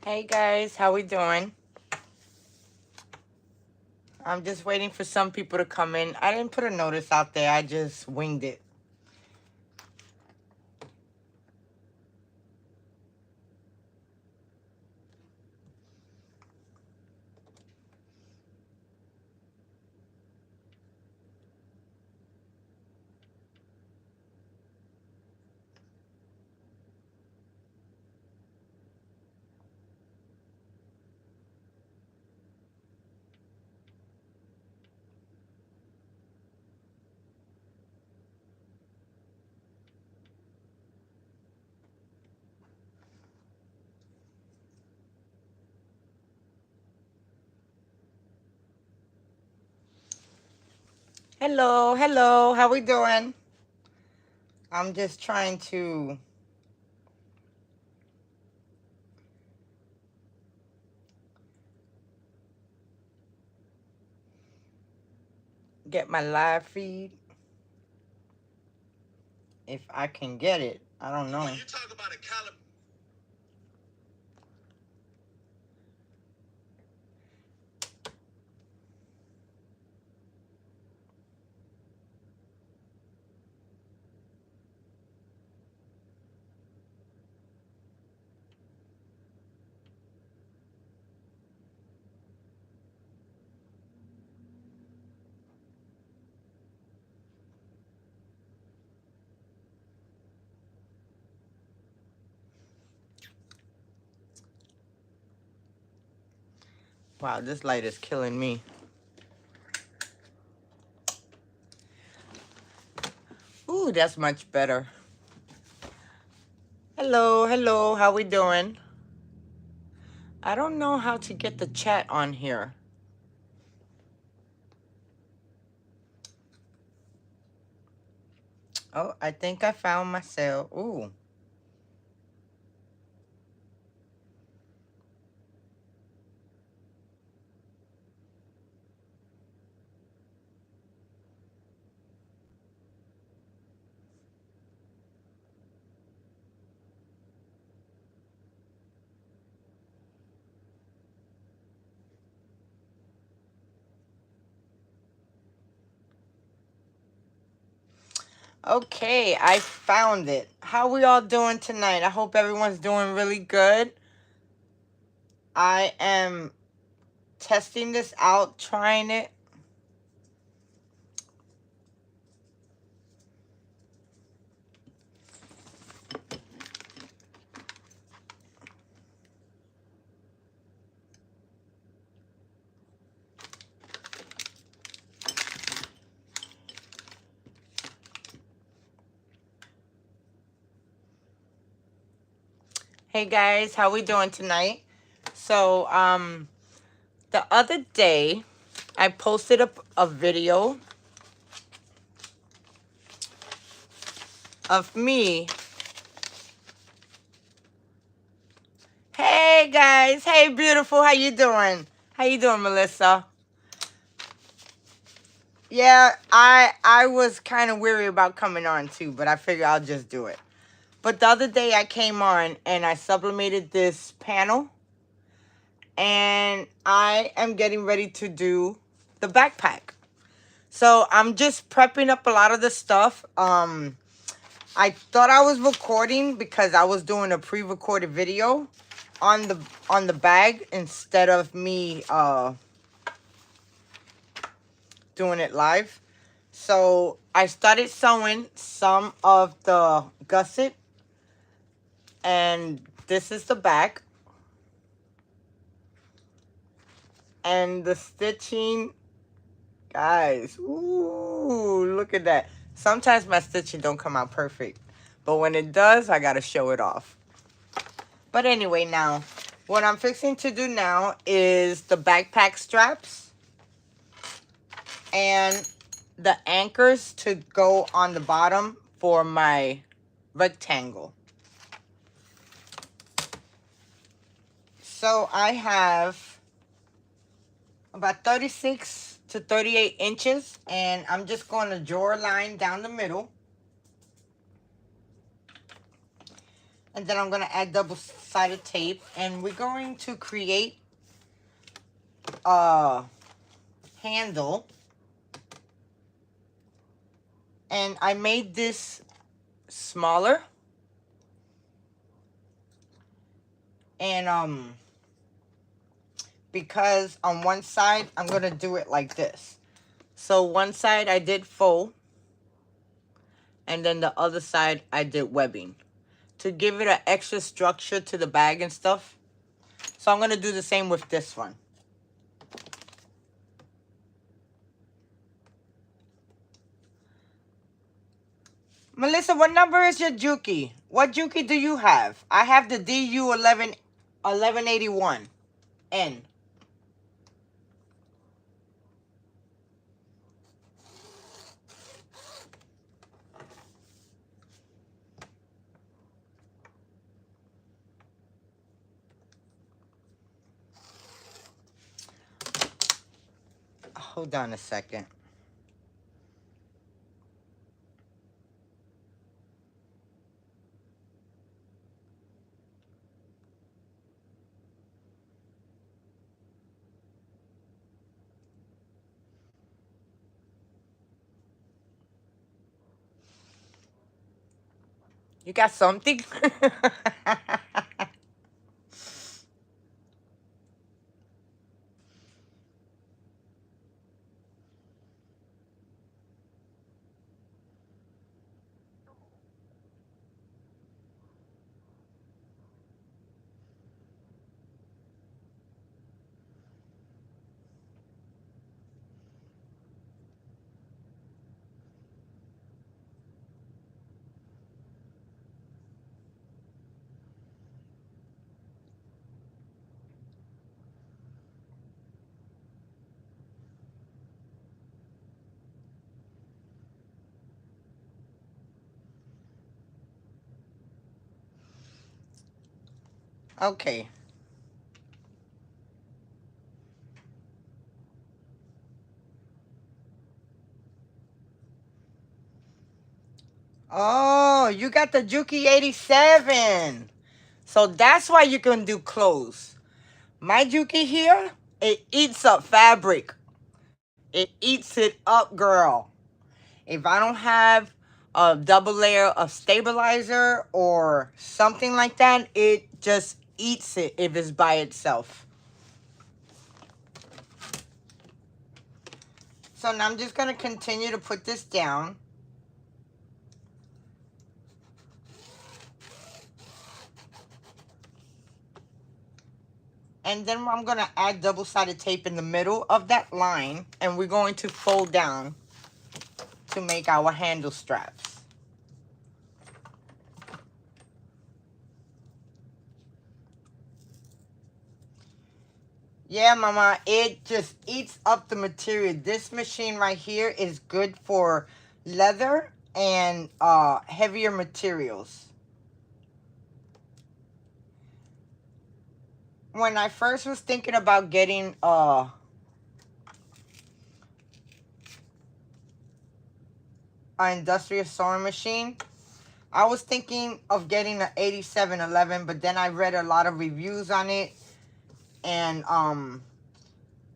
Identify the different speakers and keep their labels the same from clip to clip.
Speaker 1: Hey guys, how we doing? I'm just waiting for some people to come in. I didn't put a notice out there. I just winged it. Hello, hello. How we doing? I'm just trying to get my live feed. If I can get it. I don't know.
Speaker 2: When you talk about a caliber.
Speaker 1: Wow, this light is killing me. Ooh, that's much better. Hello, hello. How we doing? I don't know how to get the chat on here. Oh, I think I found myself. Ooh. Okay, I found it. How we all doing tonight? I hope everyone's doing really good. I am testing this out, trying it. Hey guys, how we doing tonight? So, the other day, I posted up a video of me. Hey guys, hey beautiful, how you doing? How you doing, Melissa? Yeah, I was kind of weary about coming on too, but I figured I'll just do it. But the other day I came on and I sublimated this panel. And I am getting ready to do the backpack. So I'm just prepping up a lot of the stuff. I thought I was recording because I was doing a pre-recorded video on the bag instead of me doing it live. So I started sewing some of the gusset, and this is the back. And the stitching, guys, ooh, look at that. Sometimes my stitching don't come out perfect, but when it does, I gotta show it off. But anyway, now, what I'm fixing to do now is the backpack straps and the anchors to go on the bottom for my rectangle. So I have about 36 to 38 inches, and I'm just going to draw a line down the middle. And then I'm going to add double-sided tape. And we're going to create a handle. And I made this smaller. And because on one side, I'm going to do it like this. So one side I did faux. And then the other side I did webbing. To give it an extra structure to the bag and stuff. So I'm going to do the same with this one. Melissa, what number is your Juki? What Juki do you have? I have the DU 1181N. Hold on a second. You got something? Okay. Oh, you got the Juki 87. So that's why you can do clothes. My Juki here, it eats up fabric. It eats it up, girl. If I don't have a double layer of stabilizer or something like that, it just eats it if it's by itself. So now I'm just going to continue to put this down. And then I'm going to add double-sided tape in the middle of that line. And we're going to fold down to make our handle straps. Yeah, mama, it just eats up the material. This machine right here is good for leather and heavier materials. When I first was thinking about getting an industrial sewing machine, I was thinking of getting an 8711, but then I read a lot of reviews on it, and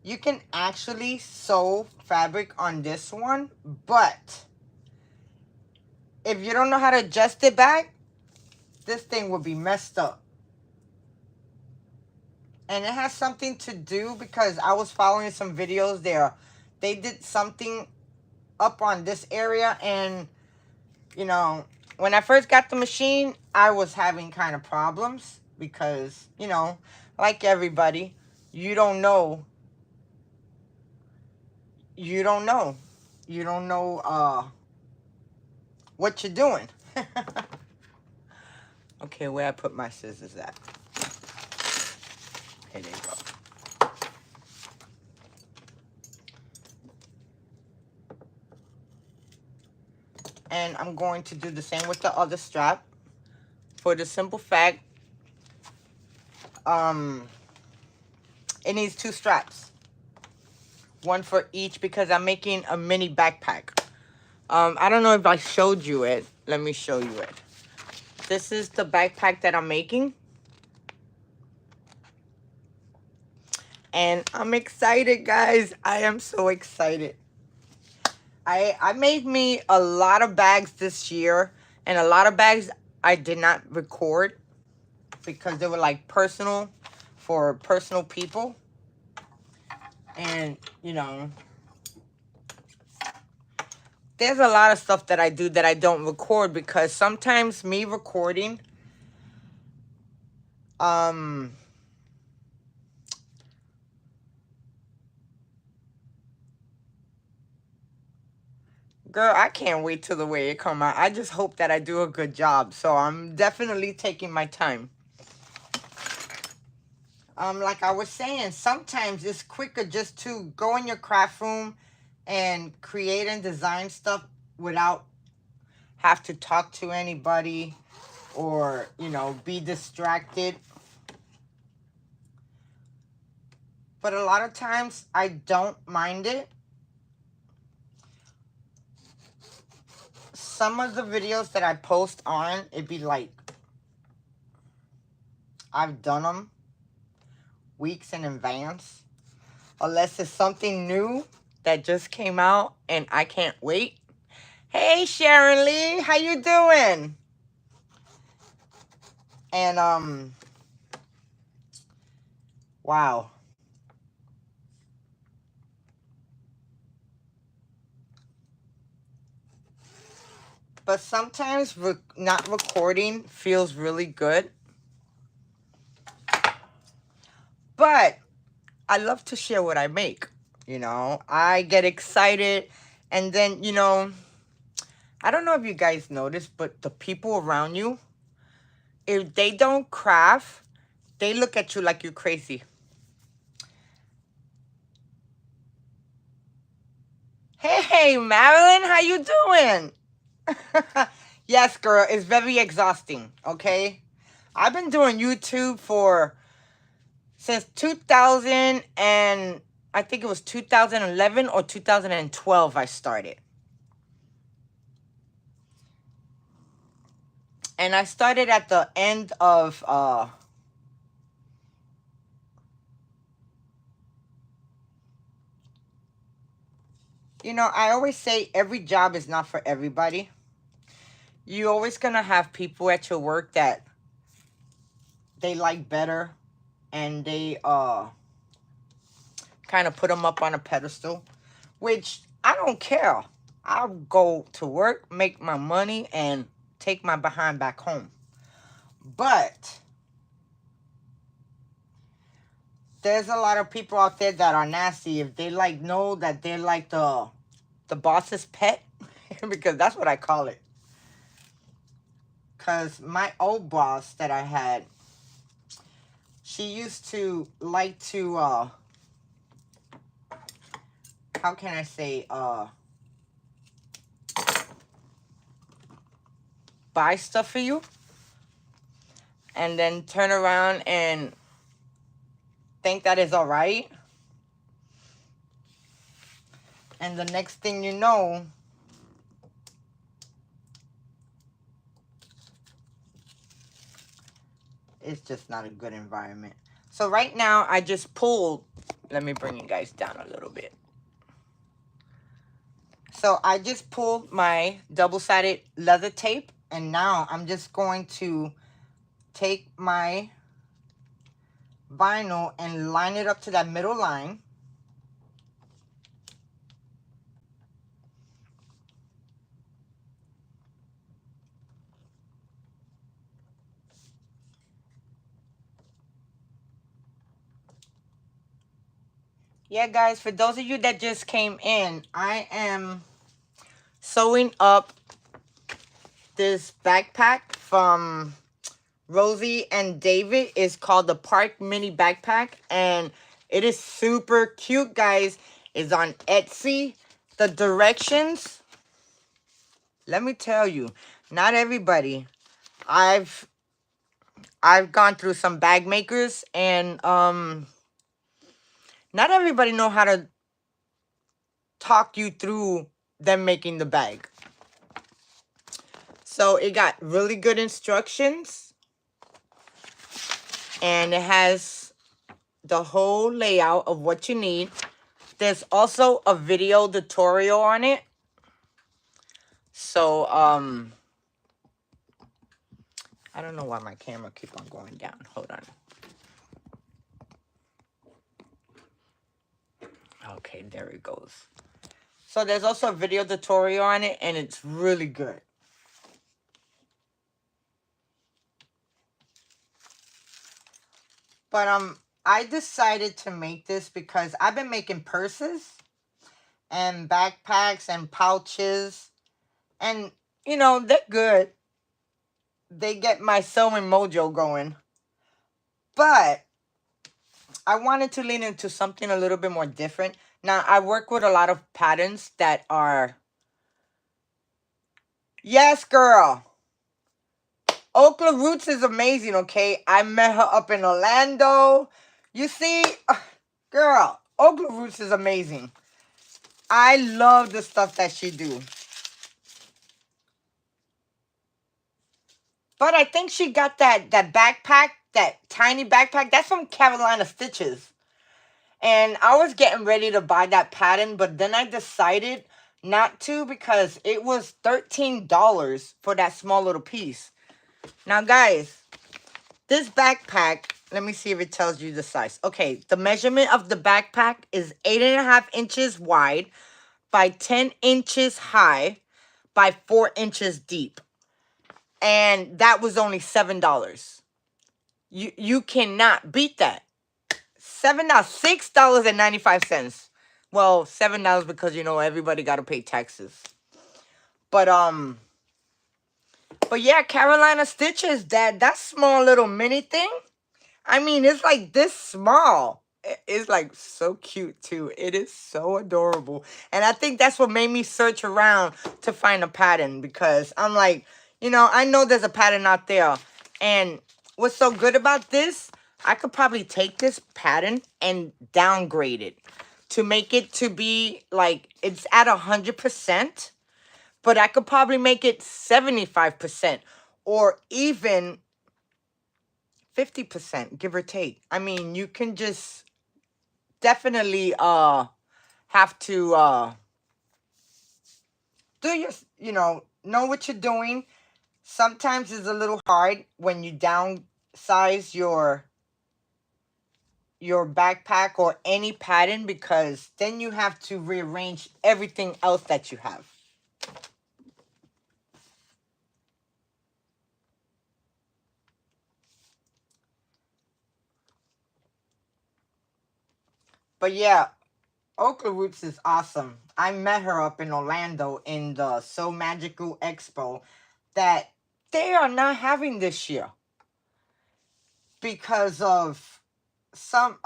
Speaker 1: you can actually sew fabric on this one, but if you don't know how to adjust it back, this thing will be messed up. And it has something to do because I was following some videos there. They did something up on this area, and you know, when I first got the machine, I was having kind of problems because, you know, like everybody, you don't know what you're doing. Okay, where I put my scissors at? Okay, there you go. And I'm going to do the same with the other strap. For the simple fact, it needs 2 straps. One for each because I'm making a mini backpack. I don't know if I showed you it. Let me show you it. This is the backpack that I'm making. And I'm excited, guys. I am so excited. I made me a lot of bags this year. And a lot of bags I did not record. Because they were like personal, for personal people. And, you know, there's a lot of stuff that I do that I don't record. Because sometimes me recording, girl, I can't wait till the way it come out. I just hope that I do a good job. So I'm definitely taking my time. Like I was saying, sometimes it's quicker just to go in your craft room and create and design stuff without have to talk to anybody or, you know, be distracted. But a lot of times I don't mind it. Some of the videos that I post on, it'd be like, I've done them weeks in advance. Unless it's something new that just came out and I can't wait. Hey, Sharon Lee, how you doing? And, wow. But sometimes not recording feels really good. But I love to share what I make. You know, I get excited. And then, you know, I don't know if you guys notice, but the people around you, if they don't craft, they look at you like you're crazy. Hey, Marilyn, how you doing? Yes, girl, it's very exhausting, okay? I've been doing YouTube since 2000 and I think it was 2011 or 2012 I started. And I started at the end of you know, I always say every job is not for everybody. You're always gonna have people at your work that they like better and they kind of put them up on a pedestal, which I don't care. I'll go to work, make my money, and take my behind back home. But there's a lot of people out there that are nasty. If they like know that they're like the boss's pet, because that's what I call it. Because my old boss that I had, she used to like to, how can I say, buy stuff for you and then turn around and think that is all right. And the next thing you know, it's just not a good environment. So right now, I just pulled, let me bring you guys down a little bit. So I just pulled my double-sided leather tape, and now I'm just going to take my vinyl and line it up to that middle line. Yeah, guys, for those of you that just came in, I am sewing up this backpack from Rosie and David. It's called the Park Mini Backpack, and it is super cute, guys. It's on Etsy. The directions, let me tell you, not everybody. I've gone through some bag makers, and not everybody know how to talk you through them making the bag. So it got really good instructions. And it has the whole layout of what you need. There's also a video tutorial on it. So, I don't know why my camera keep on going down. Hold on. Okay, there it goes. So there's also a video tutorial on it, and it's really good. But I decided to make this because I've been making purses and backpacks and pouches, and you know, they're good. They get my sewing mojo going. But I wanted to lean into something a little bit more different. Now, I work with a lot of patterns that are... Yes, girl. Okla Roots is amazing, okay? I met her up in Orlando. You see, girl, Okla Roots is amazing. I love the stuff that she do. But I think she got that backpack, that tiny backpack. That's from Carolina Stitches. And I was getting ready to buy that pattern, but then I decided not to because it was $13 for that small little piece. Now, guys, this backpack, let me see if it tells you the size. Okay, the measurement of the backpack is 8.5 inches wide by 10 inches high by 4 inches deep. And that was only $7. You cannot beat that. $6.95. Well, $7 because, you know, everybody got to pay taxes. But yeah, Carolina Stitches, that small little mini thing. I mean, it's like this small. It's like so cute too. It is so adorable. And I think that's what made me search around to find a pattern, because I'm like, you know, I know there's a pattern out there. And what's so good about this, I could probably take this pattern and downgrade it to make it to be like, it's at 100%, but I could probably make it 75% or even 50%, give or take. I mean, you can just definitely have to do your, you know what you're doing. Sometimes it's a little hard when you downsize your backpack or any pattern, because then you have to rearrange everything else that you have. But yeah, Okla Roots is awesome. I met her up in Orlando in the So Magical Expo that they are not having this year because of some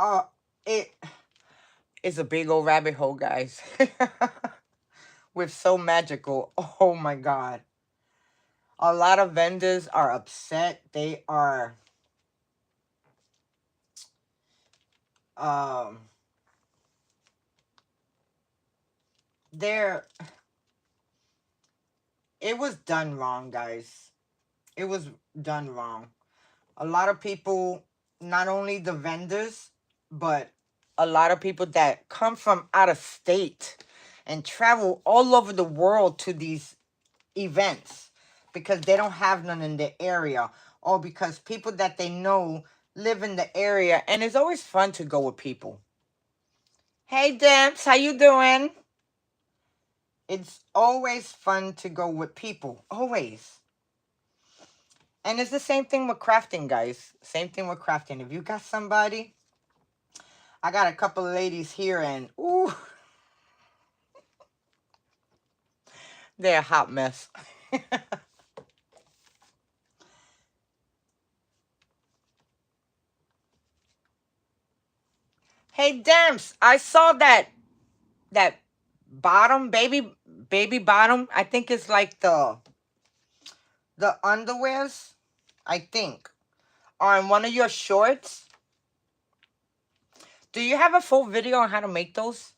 Speaker 1: it's a big old rabbit hole, guys. With So Magical, oh my god, a lot of vendors are upset. They are it was done wrong, guys. It was done wrong. A lot of people, not only the vendors, but a lot of people that come from out of state and travel all over the world to these events because they don't have none in the area, or because people that they know live in the area. And it's always fun to go with people. Hey, Demps, how you doing? It's always fun to go with people. Always. And it's the same thing with crafting, guys. Same thing with crafting. If you got somebody, I got a couple of ladies here, and ooh, they're a hot mess. Hey, Demps, I saw that bottom, baby bottom. I think it's like the underwears, I think, on one of your shorts. Do you have a full video on how to make those?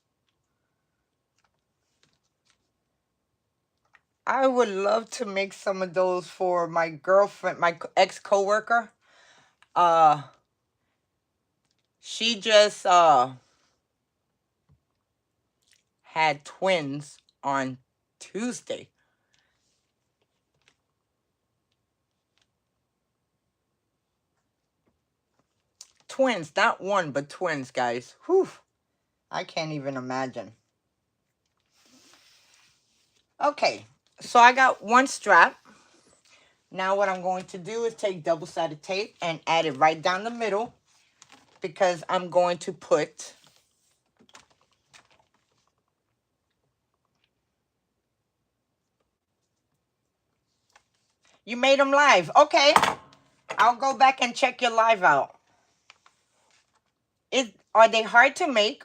Speaker 1: I would love to make some of those for my girlfriend, my ex-coworker. Uh, she just had twins on Tuesday. Twins, not one, but twins, guys. Whew. I can't even imagine. Okay, so I got one strap. Now what I'm going to do is take double-sided tape and add it right down the middle, because I'm going to put You made them live. Okay, I'll go back and check your live out. Are they hard to make?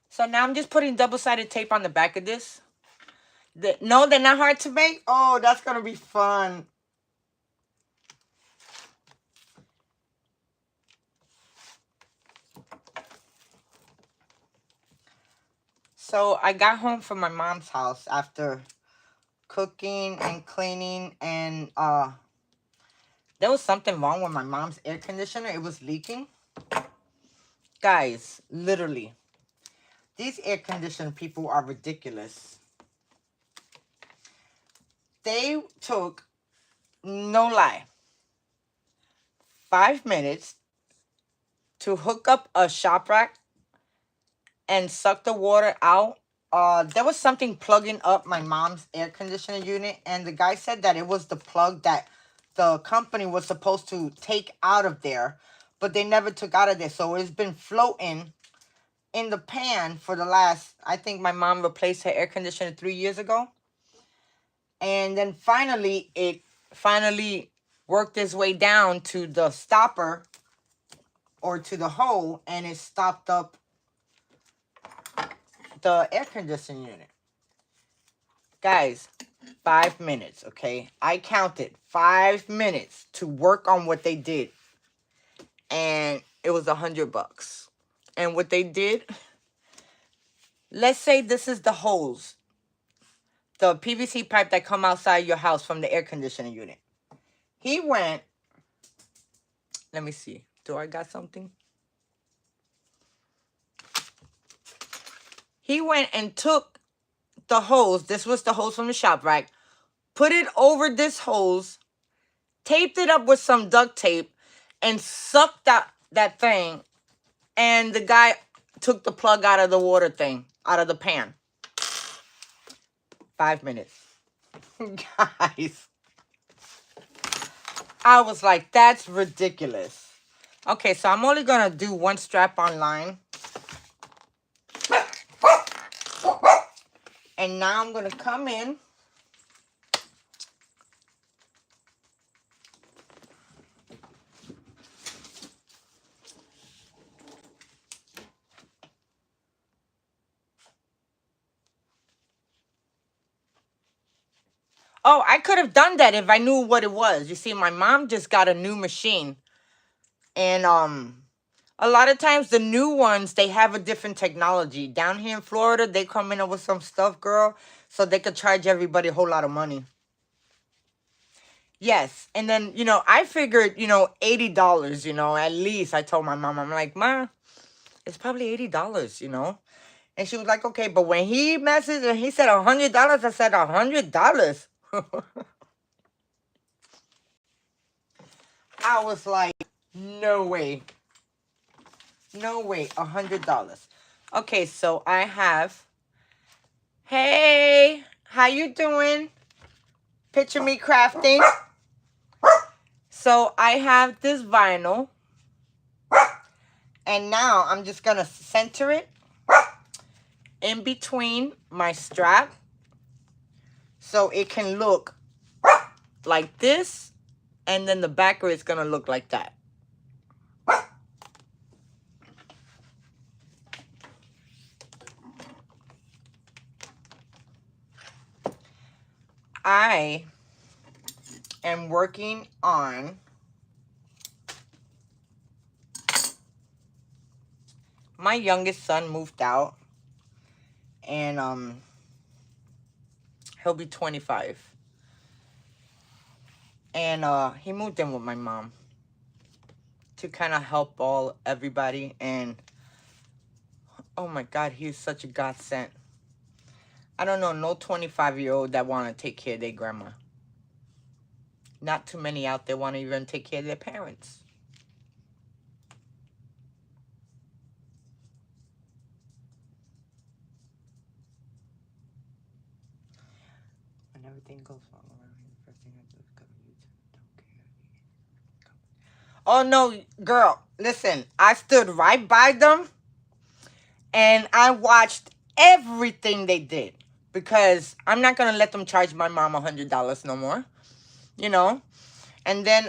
Speaker 1: So now I'm just putting double-sided tape on the back of this. No, they're not hard to make? Oh, that's going to be fun. So I got home from my mom's house after cooking and cleaning, and there was something wrong with my mom's air conditioner. It was leaking. Guys, literally, these air conditioner people are ridiculous. They took, no lie, 5 minutes to hook up a shop rack and suck the water out. There was something plugging up my mom's air conditioner unit, and the guy said that it was the plug that the company was supposed to take out of there, but they never took out of there. So it's been floating in the pan for the last, I think my mom replaced her air conditioner 3 years ago. And then finally, it worked its way down to the stopper, or to the hole, and it stopped up the air conditioning unit. Guys, 5 minutes, okay? I counted 5 minutes to work on what they did, and it was $100. And what they did, let's say this is the hose, the PVC pipe that come outside your house from the air conditioning unit. He went, let me see, do I got something? He went and took the hose, this was the hose from the shop rack, put it over this hose, taped it up with some duct tape, and sucked that thing, and the guy took the plug out of the water thing, out of the pan. 5 minutes. Guys, I was like, that's ridiculous. Okay, so I'm only gonna do one strap online. And now I'm gonna come in. Oh, I could have done that if I knew what it was. You see, my mom just got a new machine. And a lot of times the new ones, they have a different technology. Down here in Florida, they come in with some stuff, girl, so they could charge everybody a whole lot of money. Yes. And then, I figured, $80, at least. I told my mom, I'm like, Ma, it's probably $80, And she was like, okay. But when he messaged and he said $100, I said, $100? I was like, no way. No way, $100. Okay, so I have, hey, how you doing? Picture me crafting. So I have this vinyl. And now I'm just going to center it in between my strap, so it can look like this, and then the backer is going to look like that. I am working on my youngest son moved out, and he'll be 25. And he moved in with my mom to kind of help everybody. And oh my God, he is such a godsend. I don't know no 25-year-old that want to take care of their grandma. Not too many out there want to even take care of their parents. When everything goes wrong around here, the first thing I do is cover YouTube. Don't care. Oh no, girl, listen, I stood right by them and I watched everything they did, because I'm not gonna let them charge my mom $100 no more, you know. And then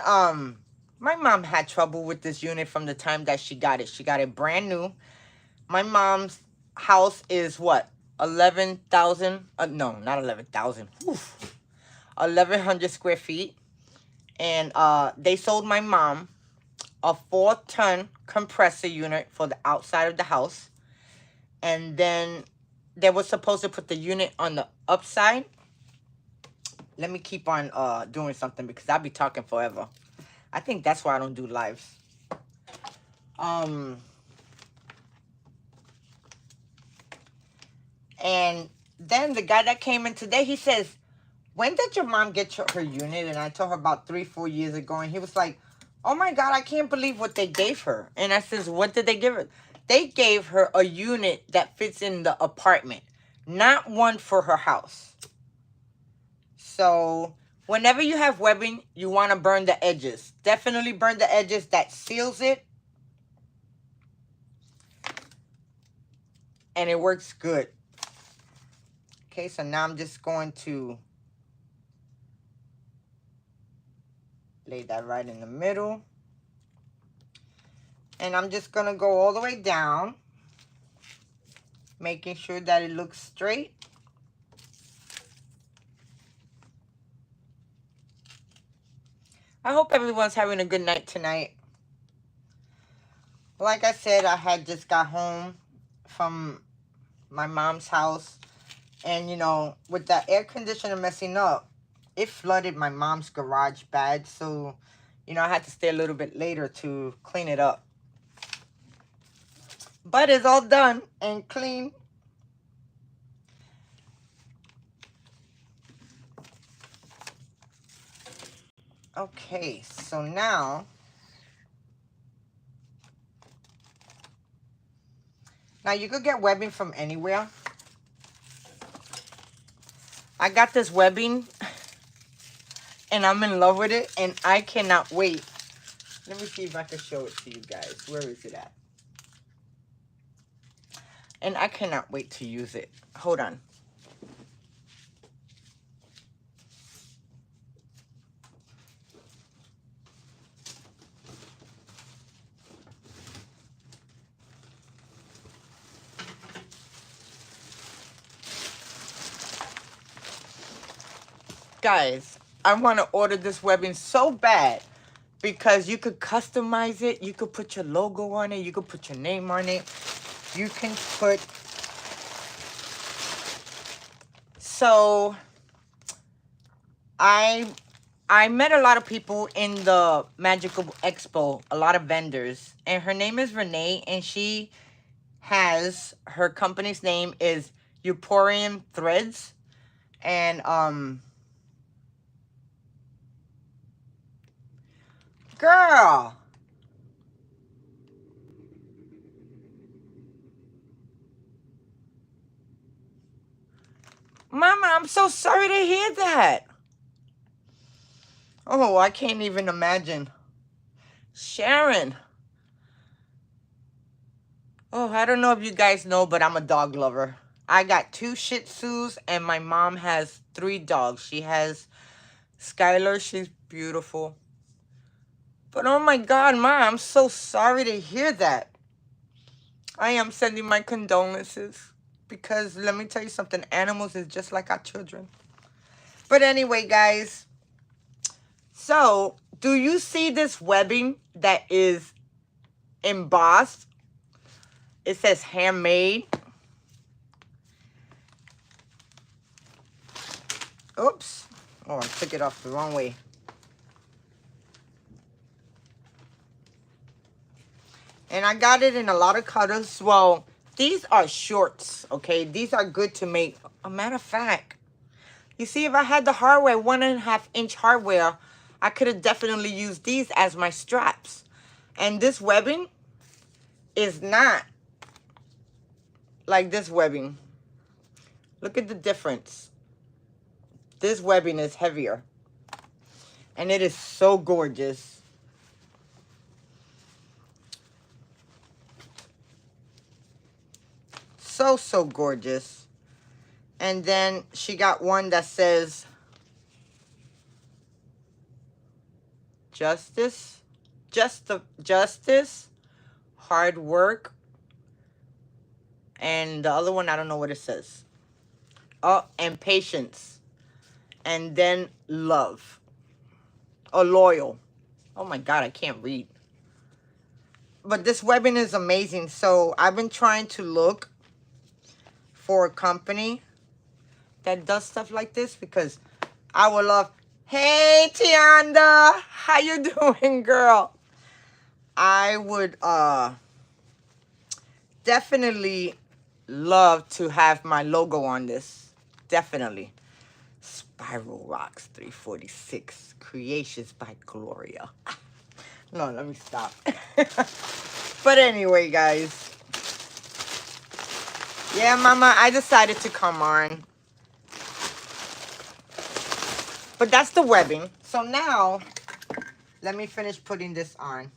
Speaker 1: my mom had trouble with this unit from the time that she got it. She got it brand new. My mom's house is what, 11,000? No, not 11,000. 1,100 square feet. And they sold my mom a 4-ton compressor unit for the outside of the house. And then they were supposed to put the unit on the upside. Let me keep on doing something, because I'll be talking forever. I think that's why I don't do lives. And then the guy that came in today, he says, when did your mom get her unit? And I told her about 3-4 years ago. And he was like, oh my God, I can't believe what they gave her. And I says, what did they give her? They gave her a unit that fits in the apartment, not one for her house. So whenever you have webbing, you want to burn the edges. Definitely burn the edges. That seals it. And it works good. Okay, so now I'm just going to lay that right in the middle. And I'm just going to go all the way down, making sure that it looks straight. I hope everyone's having a good night tonight. Like I said, I had just got home from my mom's house. And, you know, with the air conditioner messing up, it flooded my mom's garage bad. So, you know, I had to stay a little bit later to clean it up. But it's all done and clean. Okay, so now you could get webbing from anywhere. I got this webbing and I'm in love with it, and I cannot wait. Let me see if I can show it to you guys. Where is it at? And I cannot wait to use it. Hold on. Guys, I want to order this webbing so bad, because you could customize it. You could put your logo on it. You could put your name on it. You can put... So, I met a lot of people in the Magical Expo, a lot of vendors. And her name is Renee, and she has... Her company's name is Euporium Threads. And, girl! Mama, I'm so sorry to hear that. Oh, I can't even imagine. Sharon. Oh, I don't know if you guys know, but I'm a dog lover. I got 2 Shih Tzus, and my mom has 3 dogs. She has Skylar. She's beautiful. But oh my God, Ma, I'm so sorry to hear that. I am sending my condolences, because let me tell you something. Animals is just like our children. But anyway, guys, so do you see this webbing that is embossed? It says handmade. Oops. Oh, I took it off the wrong way. And I got it in a lot of colors. Well, these are shorts, okay? These are good to make. A matter of fact, you see, if I had the hardware, 1.5-inch hardware, I could have definitely used these as my straps. And this webbing is not like this webbing. Look at the difference. This webbing is heavier. And it is so gorgeous. So gorgeous. And then she got one that says justice, hard work, and the other one, I don't know what it says. Oh, and patience, and then love, or loyal. Oh my God, I can't read. But this webbing is amazing. So I've been trying to look for a company that does stuff like this, because I would love. Hey, Tianda, how you doing, girl? I would definitely love to have my logo on this. Definitely. spyrorocks346 creations by Gloria. No, let me stop. But anyway, guys. Yeah, Mama, I decided to come on. But that's the webbing. So now, let me finish putting this on.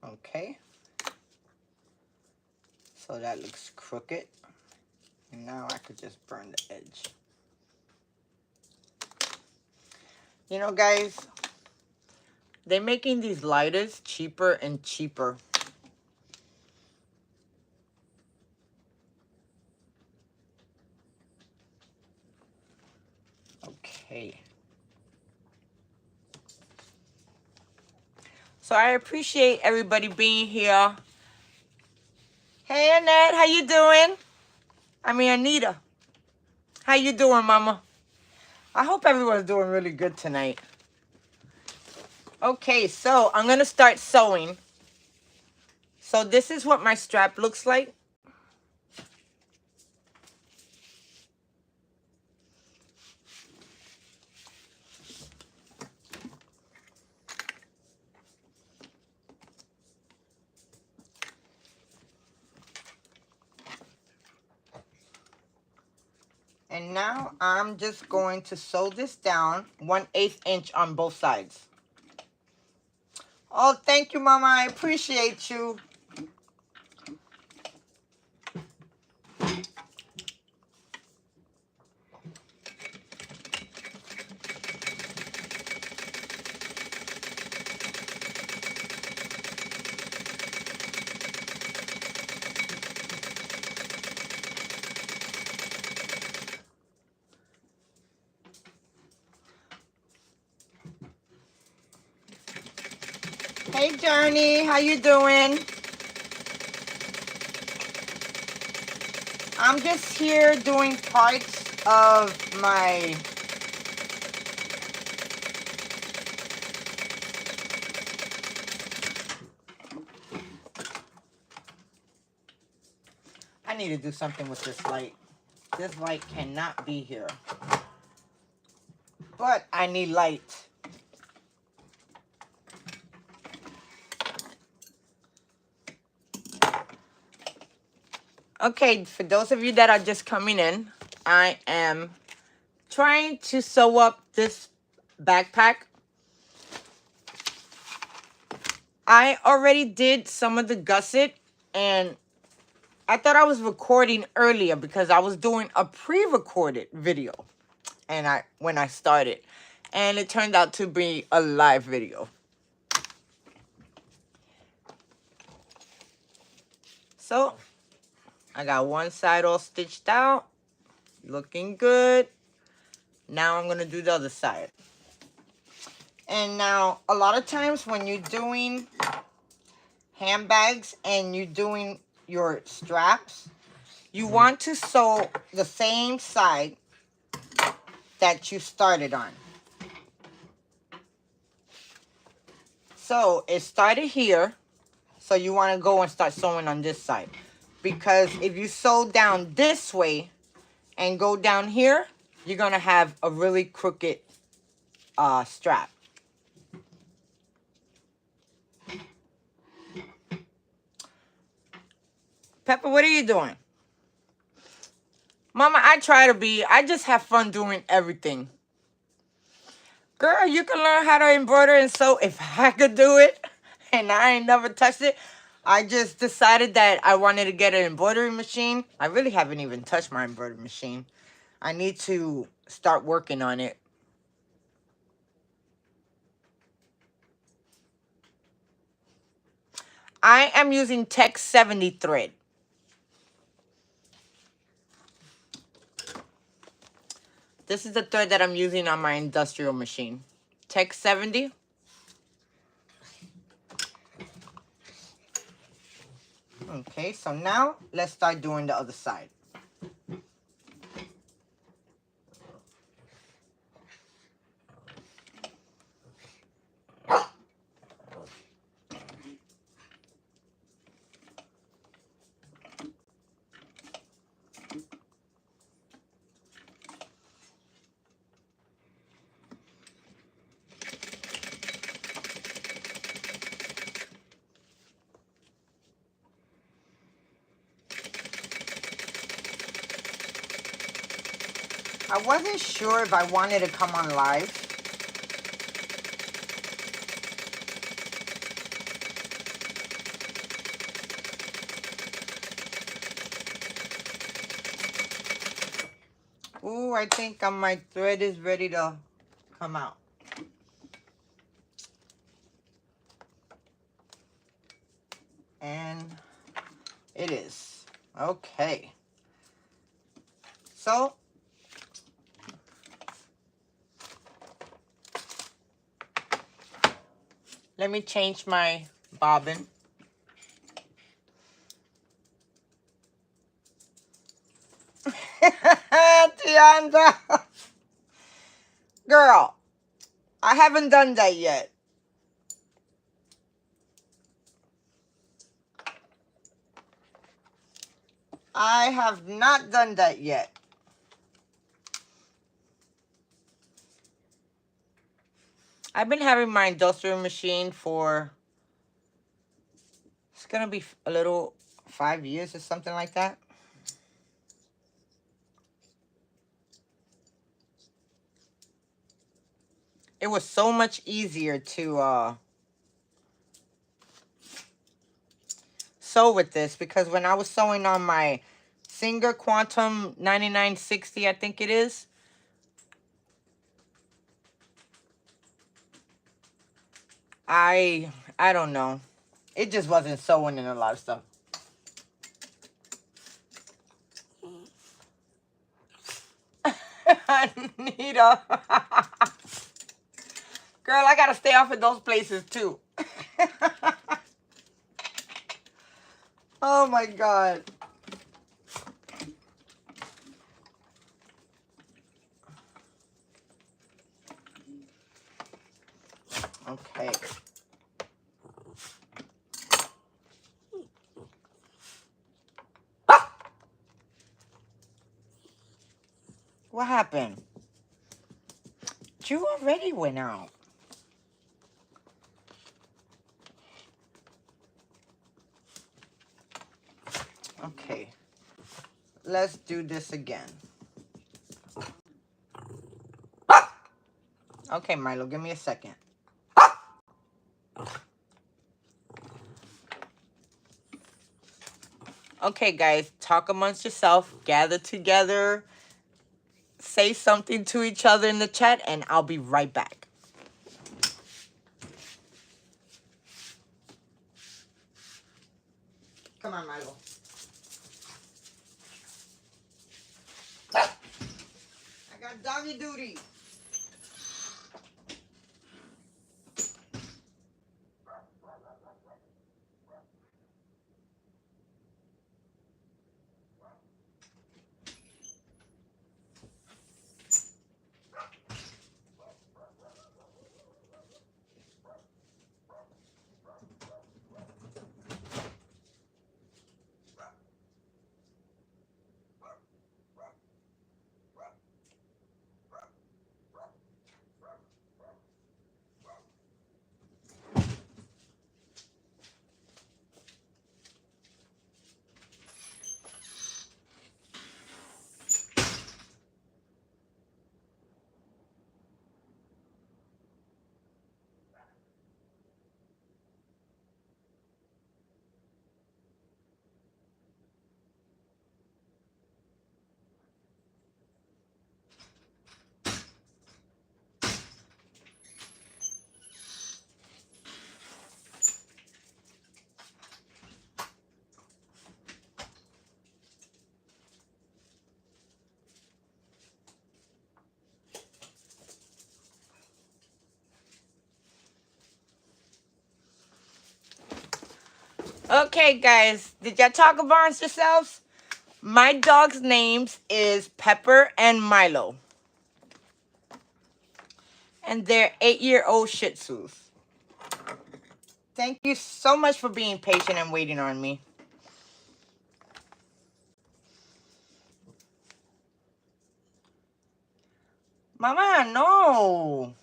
Speaker 1: Okay. So that looks crooked. And now I could just burn the edge. You know, guys, they're making these lighters cheaper and cheaper. Okay. So I appreciate everybody being here. Hey, Annette, how you doing? I mean, Anita. How you doing, Mama? I hope everyone's doing really good tonight. Okay, so I'm going to start sewing. So this is what my strap looks like. And now I'm just going to sew this down 1/8 inch on both sides. Oh, thank you, Mama. I appreciate you. Hey, Journey. How you doing? I'm just here doing parts of my I need to do something with this light. This light cannot be here. But I need light. Okay, for those of you that are just coming in, I am trying to sew up this backpack. I already did some of the gusset And I thought I was recording earlier because I was doing a pre-recorded video when I started. And it turned out to be a live video. So, I got one side all stitched out. Looking good. Now I'm going to do the other side. And now, a lot of times when you're doing handbags and you're doing your straps, you want to sew the same side that you started on. So, it started here. So, you want to go and start sewing on this side. Because if you sew down this way and go down here, you're going to have a really crooked strap. Pepper, what are you doing? Mama, I just have fun doing everything. Girl, you can learn how to embroider and sew if I could do it. And I ain't never touched it. I just decided that I wanted to get an embroidery machine. I really haven't even touched my embroidery machine. I need to start working on it. I am using Tech 70 thread. This is the thread that I'm using on my industrial machine. Tech 70. Okay, so now let's start doing the other side. I wasn't sure if I wanted to come on live. Ooh, I think my thread is ready to come out. And it is. Okay. So, let me change my bobbin. Tianda. Girl, I haven't done that yet. I have not done that yet. I've been having my industrial machine for, it's gonna be a little 5 years or something like that. It was so much easier to sew with this because when I was sewing on my Singer Quantum 9960, I think it is, I don't know. It just wasn't sewing in a lot of stuff. Anita. Girl, I gotta stay off of those places too. Oh my God. Okay. What happened? You already went out. Okay. Let's do this again. Okay, Milo, give me a second. Okay, guys, talk amongst yourself, gather together, say something to each other in the chat, and I'll be right back. Come on, Milo. I got doggy duty. Okay, guys, did y'all talk amongst yourselves? My dog's names is Pepper and Milo. And they're 8-year-old Shih Tzus. Thank you so much for being patient and waiting on me. Mama, no.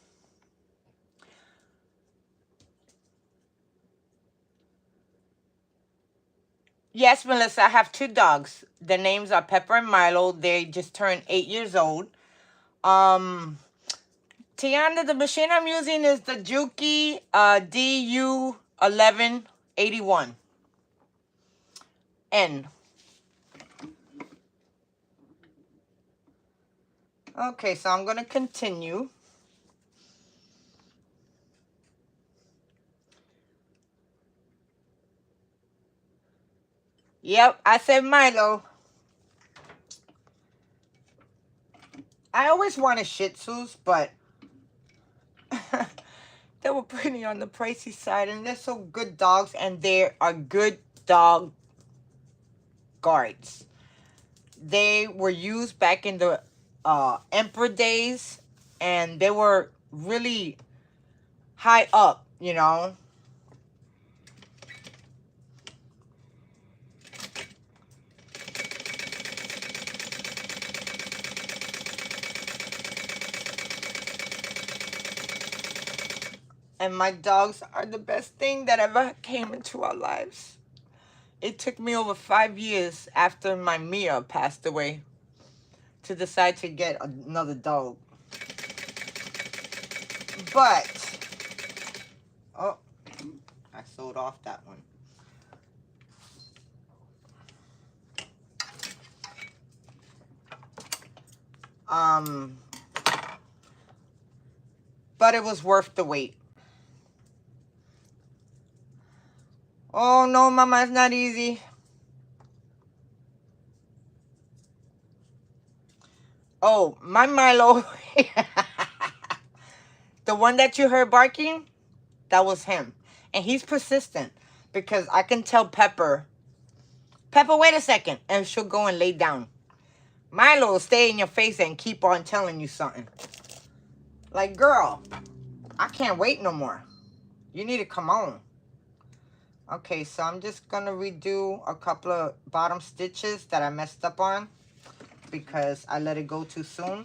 Speaker 1: Yes, Melissa, I have 2 dogs. Their names are Pepper and Milo. They just turned 8 years old. Tiana, the machine I'm using is the Juki DU1181N. Okay, so I'm going to continue. Yep, I said Milo. I always wanted Shih Tzus, but they were pretty on the pricey side, and they're so good dogs, and they are good dog guards. They were used back in the Emperor days, and they were really high up, you know. And my dogs are the best thing that ever came into our lives. It took me over 5 years after my Mia passed away to decide to get another dog. But, oh, I sold off that one. But it was worth the wait. Oh no, Mama, it's not easy. Oh, my Milo, the one that you heard barking, that was him. And he's persistent because I can tell Pepper, wait a second, and she'll go and lay down. Milo will stay in your face and keep on telling you something. Like, girl, I can't wait no more. You need to come on. Okay, so I'm just going to redo a couple of bottom stitches that I messed up on because I let it go too soon.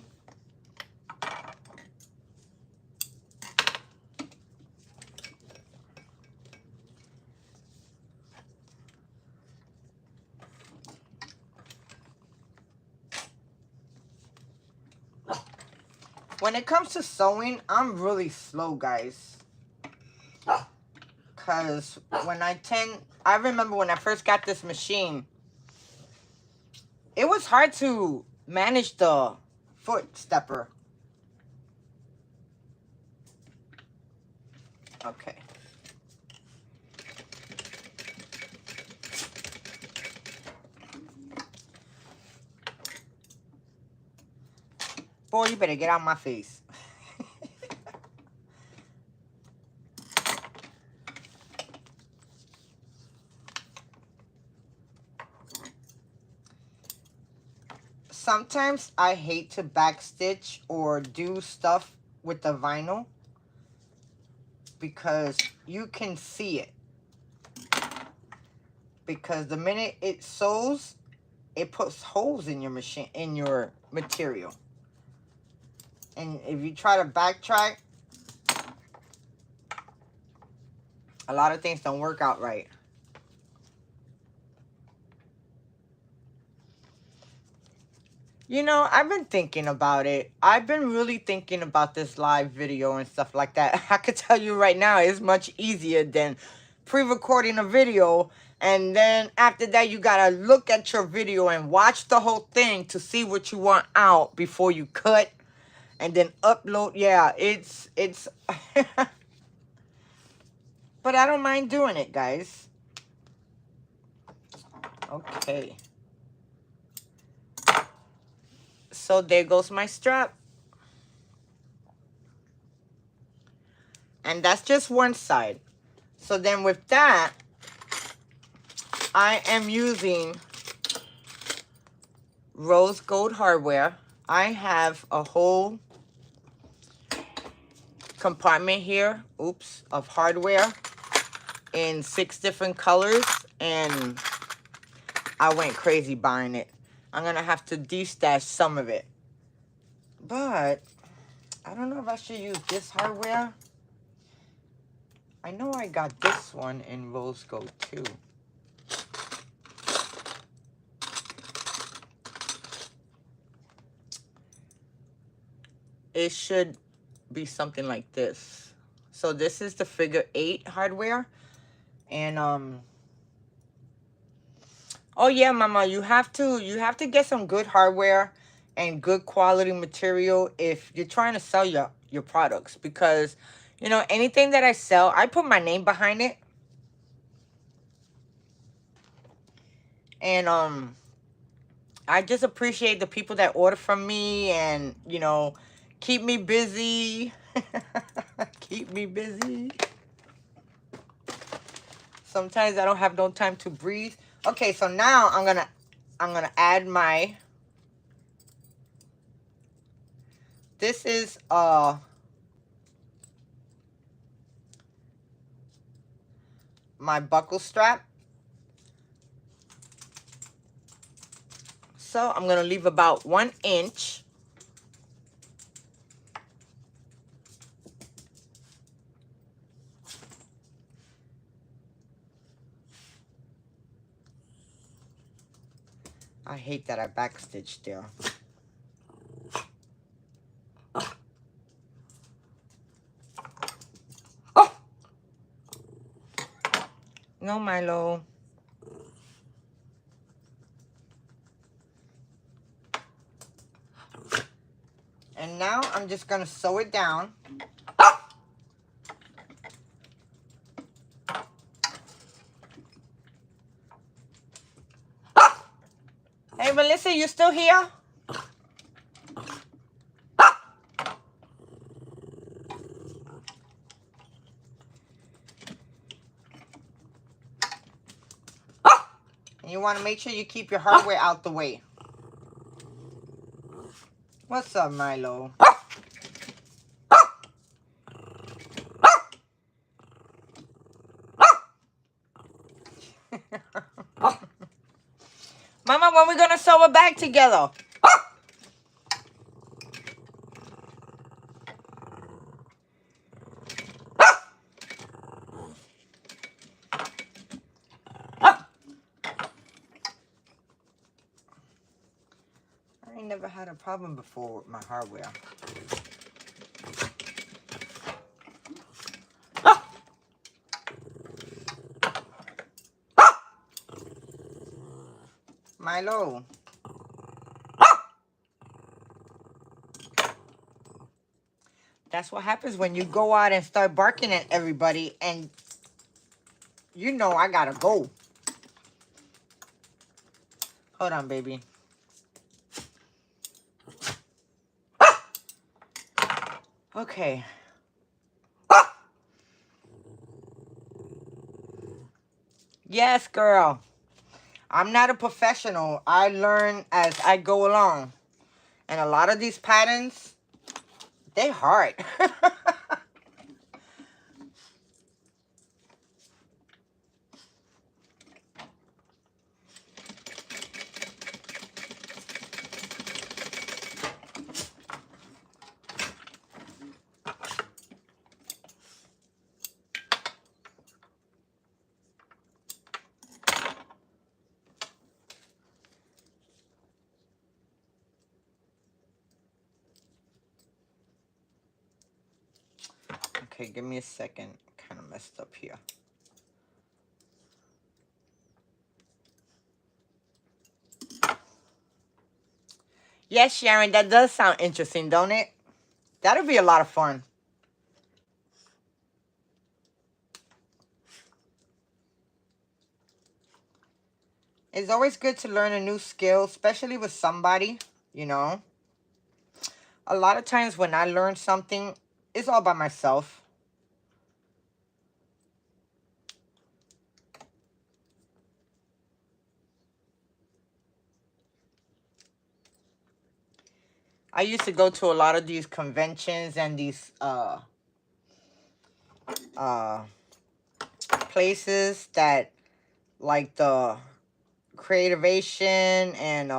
Speaker 1: When it comes to sewing, I'm really slow, guys. Because I remember when I first got this machine, It was hard to manage the foot stepper. Okay. Boy, you better get out my face. Sometimes I hate to backstitch or do stuff with the vinyl because you can see it. Because the minute it sews, it puts holes in your machine, in your material. And if you try to backtrack, a lot of things don't work out right. You know, I've been thinking about it. I've been really thinking about this live video and stuff like that. I could tell you right now, it's much easier than pre-recording a video. And then after that, you gotta look at your video and watch the whole thing to see what you want out before you cut. And then upload. Yeah, it's... But I don't mind doing it, guys. Okay. So there goes my strap. And that's just one side. So then with that, I am using rose gold hardware. I have a whole compartment here, oops, of hardware in 6 different colors. And I went crazy buying it. I'm going to have to de-stash some of it. But I don't know if I should use this hardware. I know I got this one in rose gold too. It should be something like this. So this is the figure 8 hardware. And oh yeah, mama, you have to get some good hardware and good quality material if you're trying to sell your products, because you know, anything that I sell, I put my name behind it. And I just appreciate the people that order from me and, you know, keep me busy. Keep me busy. Sometimes I don't have no time to breathe. Okay, so now I'm gonna add my... This is my buckle strap. So I'm gonna leave about 1 inch. I hate that I backstitched there. No, Milo. And now I'm just gonna sew it down. Hey, Melissa, you still here? And you want to make sure you keep your hardware out the way. What's up, Milo? Mama, when we gonna sew it back together? I ain't never had a problem before with my hardware. Milo. That's what happens when you go out and start barking at everybody, and you know I gotta go. Hold on, baby. Okay. Yes, girl. I'm not a professional. I learn as I go along. And a lot of these patterns, they hard. Okay, give me a second. Kind of messed up here. Yes, Sharon, that does sound interesting, don't it? That'll be a lot of fun. It's always good to learn a new skill, especially with somebody, you know. A lot of times when I learn something, it's all by myself. I used to go to a lot of these conventions and these places that, like the Creativation and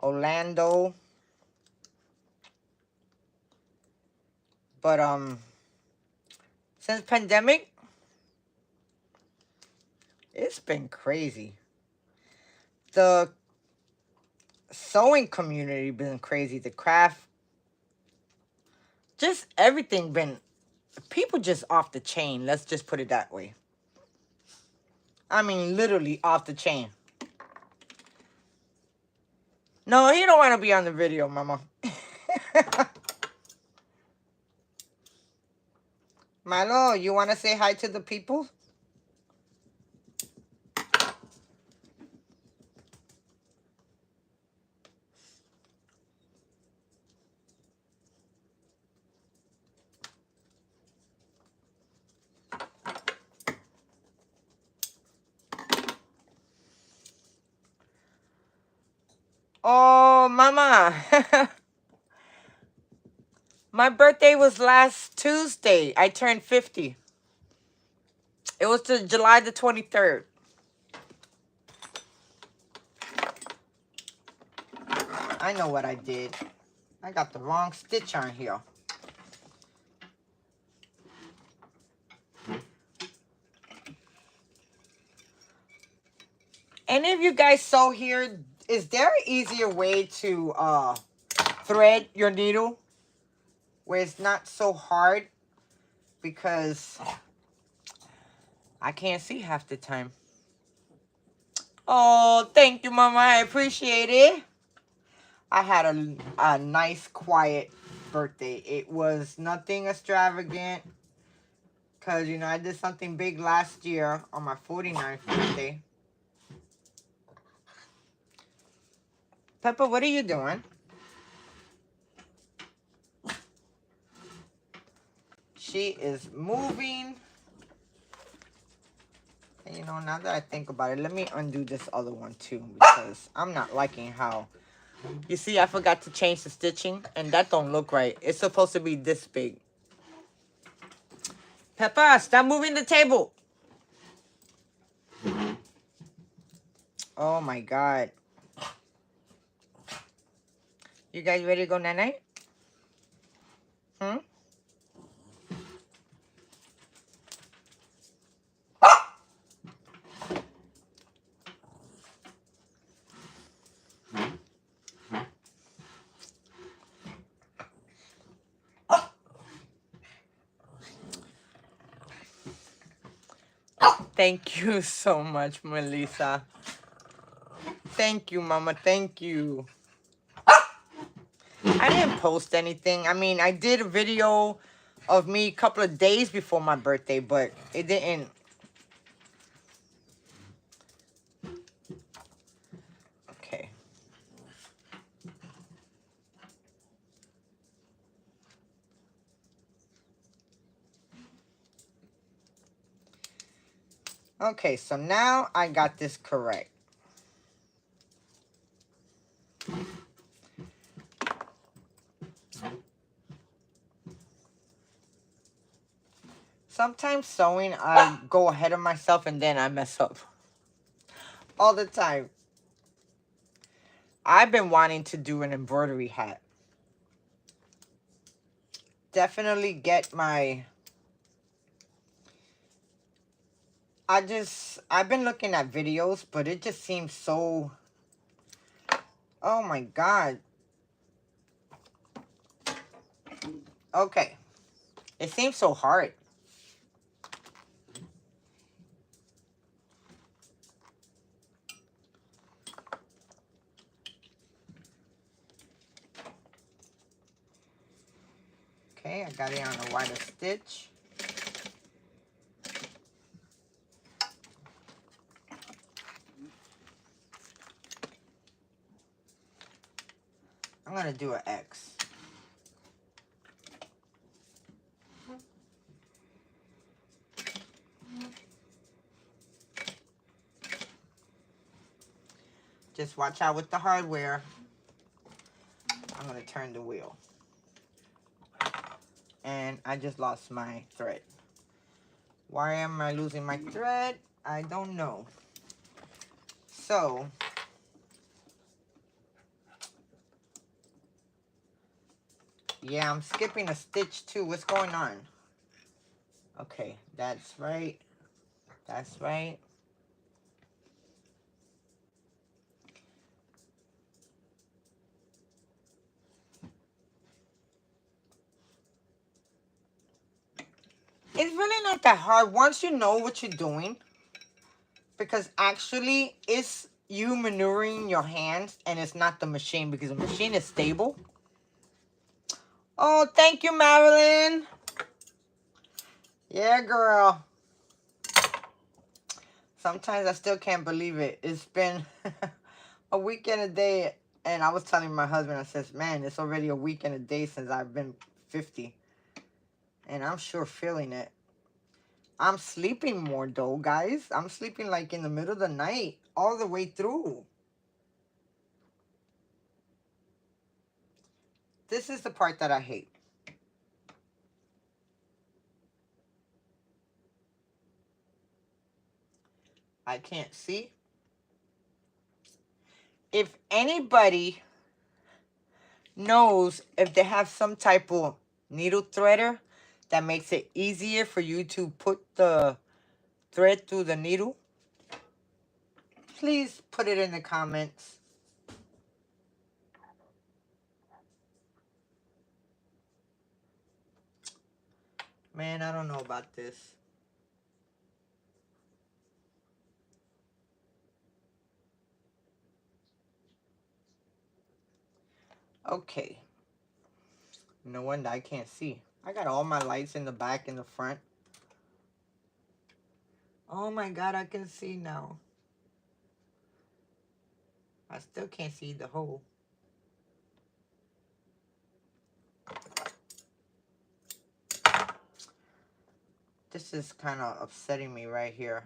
Speaker 1: Orlando. But since pandemic, it's been crazy. The sewing community been crazy. The craft, just everything been, people just off the chain. Let's just put it that way. I mean, literally off the chain. No, he don't want to be on the video, mama. Milo, you want to say hi to the people? Oh, mama. My birthday was last Tuesday. I turned 50. It was July the 23rd. I know what I did. I got the wrong stitch on here. Any of you guys sew here? Is there an easier way to thread your needle where it's not so hard? Because I can't see half the time. Oh, thank you, mama. I appreciate it. I had a nice, quiet birthday. It was nothing extravagant. Because, you know, I did something big last year on my 49th birthday. Peppa, what are you doing? She is moving. And, you know, now that I think about it, let me undo this other one, too. Because I'm not liking how... You see, I forgot to change the stitching. And that don't look right. It's supposed to be this big. Peppa, stop moving the table. Oh, my God. You guys ready to go night-night? Hmm? Thank you so much, Melissa. Thank you, Mama. Thank you. I didn't post anything. I mean, I did a video of me a couple of days before my birthday, but it didn't. Okay. Okay, so now I got this correct. Sometimes sewing, I go ahead of myself and then I mess up. All the time. I've been wanting to do an embroidery hat. Definitely get my... I've been looking at videos, but it just seems so... Oh my God. Okay. It seems so hard. Okay, I got it on a wider stitch. I'm gonna do an X. Just watch out with the hardware. I'm gonna turn the wheel. And I just lost my thread. Why am I losing my thread? I don't know. So, yeah, I'm skipping a stitch too. What's going on? Okay, that's right. That's right. It's really not that hard once you know what you're doing. Because actually, it's you maneuvering your hands and it's not the machine because the machine is stable. Oh, thank you, Marilyn. Yeah, girl. Sometimes I still can't believe it. It's been a week and a day. And I was telling my husband, I says, man, it's already a week and a day since I've been 50. And I'm sure feeling it. I'm sleeping more though, guys. I'm sleeping like in the middle of the night, all the way through. This is the part that I hate. I can't see. If anybody knows if they have some type of needle threader that makes it easier for you to put the thread through the needle, please put it in the comments. Man, I don't know about this. Okay. No wonder I can't see. I got all my lights in the back and the front. Oh my God, I can see now. I still can't see the hole. This is kind of upsetting me right here.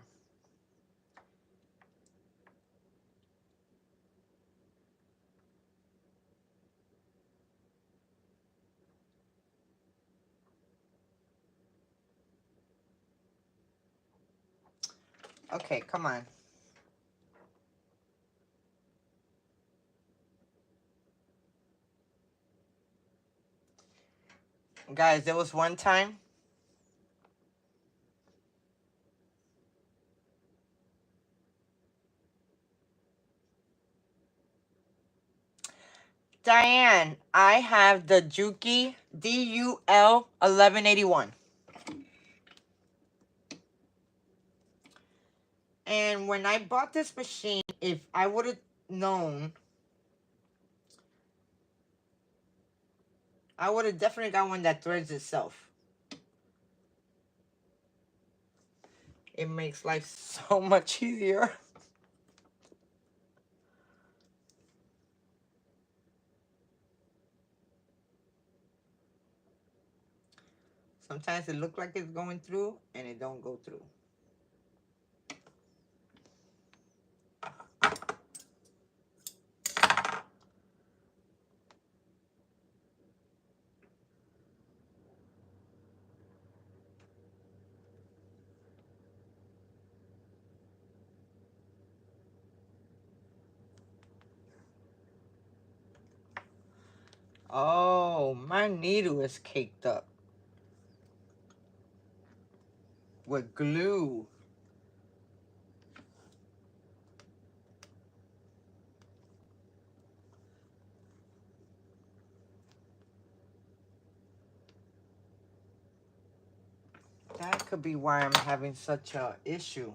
Speaker 1: Okay, come on. Guys, there was one time Diane, I have the Juki DUL 1181. And when I bought this machine, if I would have known I would have definitely got one that threads itself. It makes life so much easier. Sometimes it looks like it's going through and it don't go through. Oh, my needle is caked up with glue. That could be why I'm having such a issue.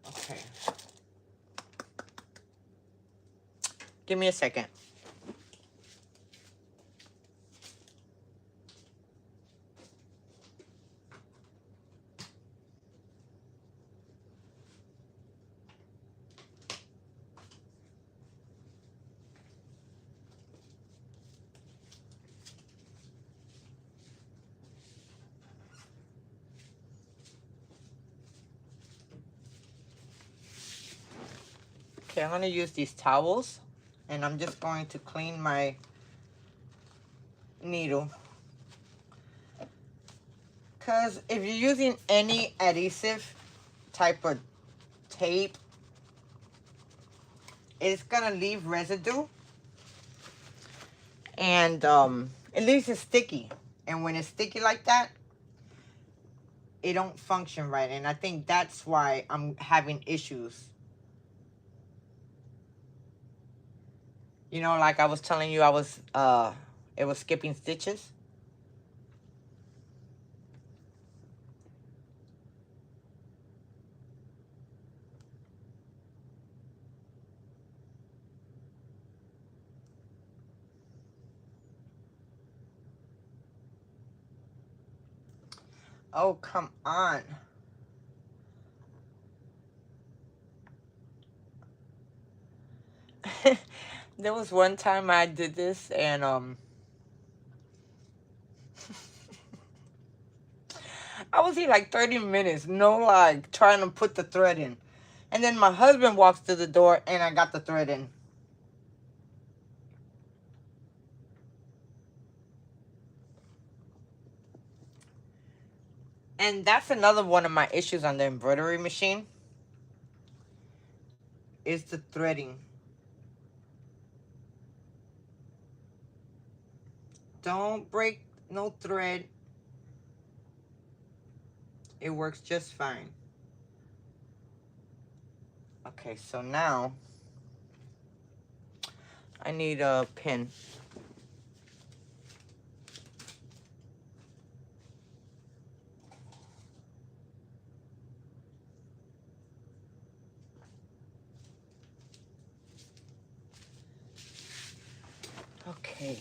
Speaker 1: Okay. Give me a second. Okay, I'm going to use these towels, and I'm just going to clean my needle. Because if you're using any adhesive type of tape, it's going to leave residue. And it leaves it sticky. And when it's sticky like that, it don't function right. And I think that's why I'm having issues. You know, like I was telling you, it was skipping stitches. Oh, come on. There was one time I did this, and I was here like 30 minutes, no like, trying to put the thread in. And then my husband walks through the door, and I got the thread in. And that's another one of my issues on the embroidery machine, is the threading. Don't break no thread. It works just fine. Okay, so now I need a pin. Okay.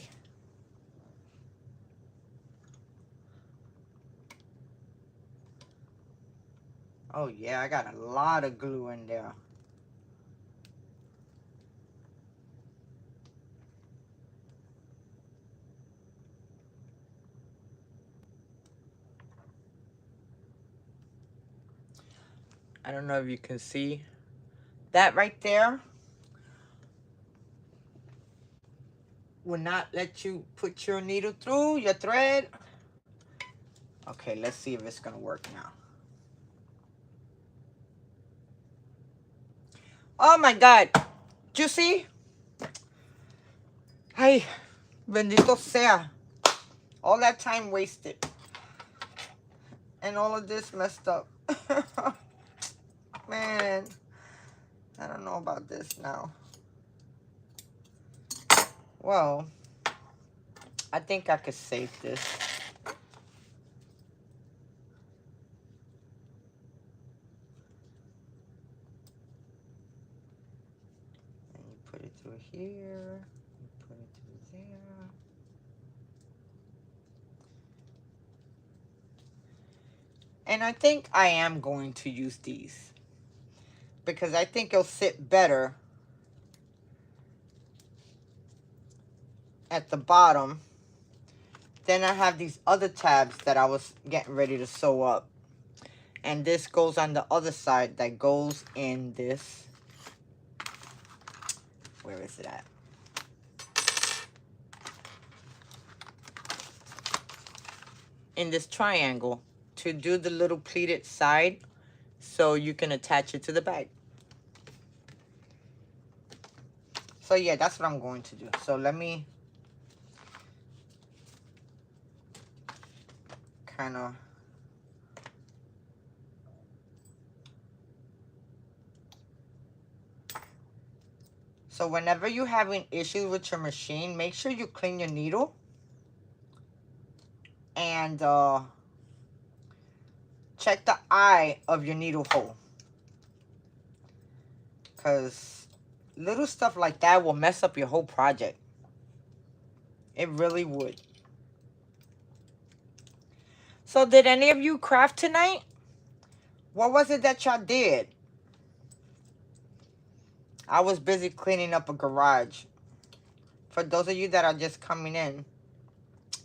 Speaker 1: Oh yeah, I got a lot of glue in there. I don't know if you can see that right there. Will not let you put your needle through your thread. Okay, let's see if it's gonna work now. Oh my God, did you see? Ay, bendito sea. All that time wasted. And all of this messed up. Man, I don't know about this now. Well, I think I could save this. And you put it through here. Put it through there. And I think I am going to use these because I think it'll sit better at the bottom. Then I have these other tabs that I was getting ready to sew up. And this goes on the other side that goes in this. Where is it at? In this triangle to do the little pleated side so you can attach it to the bag. So yeah, that's what I'm going to do. So let me kind of so whenever you're having issues with your machine, make sure you clean your needle and check the eye of your needle hole, because little stuff like that will mess up your whole project. It really would. So did any of you craft tonight? What was it that y'all did? I was busy cleaning up a garage. For those of you that are just coming in,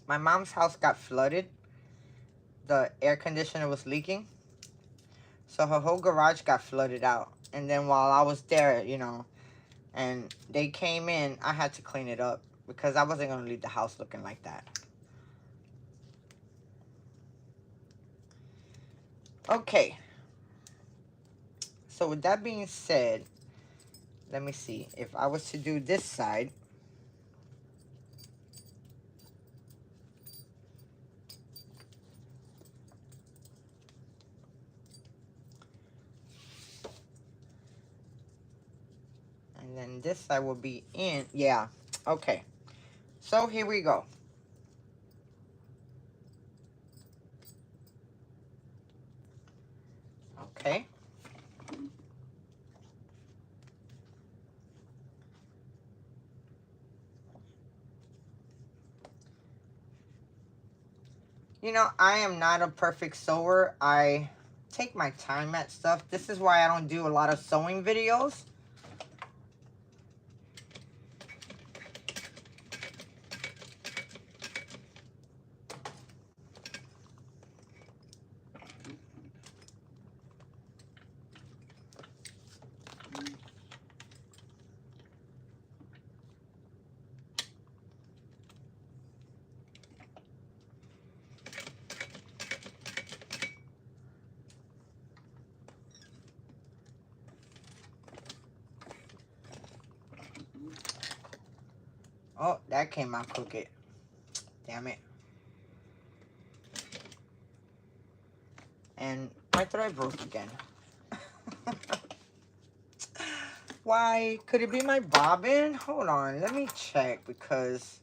Speaker 1: my mom's house got flooded. The air conditioner was leaking. So her whole garage got flooded out. And then while I was there, you know, and they came in, I had to clean it up because I wasn't going to leave the house looking like that. Okay. So with that being said, let me see. If I was to do this side, and then this side will be in. Yeah. Okay. So here we go. Okay. You know, I am not a perfect sewer. I take my time at stuff. This is why I don't do a lot of sewing videos. Oh, that came out crooked. Damn it. And my thread broke again. Why? Could it be my bobbin? Hold on, let me check because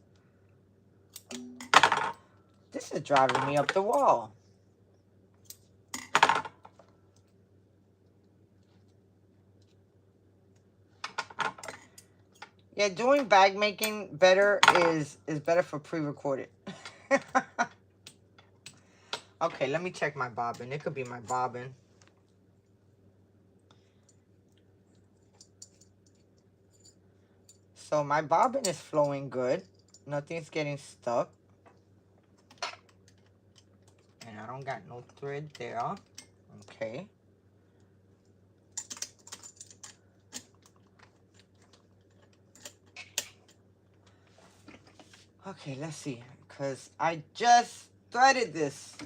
Speaker 1: this is driving me up the wall. Yeah, doing bag making better is better for pre-recorded. Okay, let me check my bobbin. It could be my bobbin. So my bobbin is flowing good. Nothing's getting stuck. And I don't got no thread there. Okay. Okay, let's see. Because I just threaded this.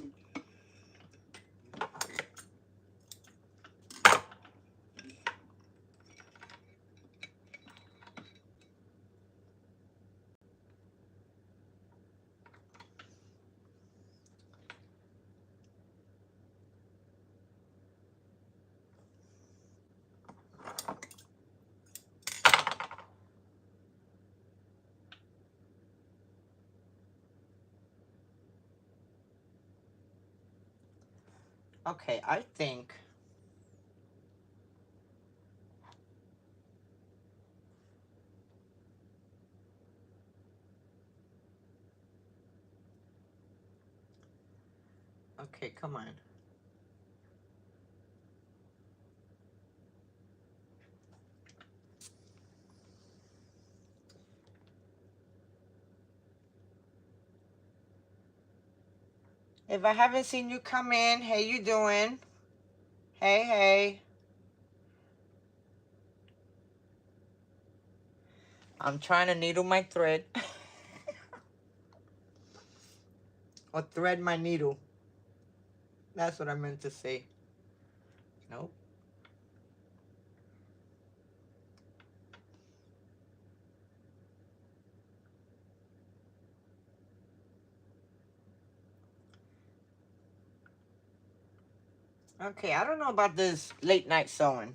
Speaker 1: Okay, I think Okay, come on. If I haven't seen you come in, hey, you doing? Hey, hey. I'm trying to needle my thread. Or thread my needle. That's what I meant to say. Nope. Okay, I don't know about this late night sewing.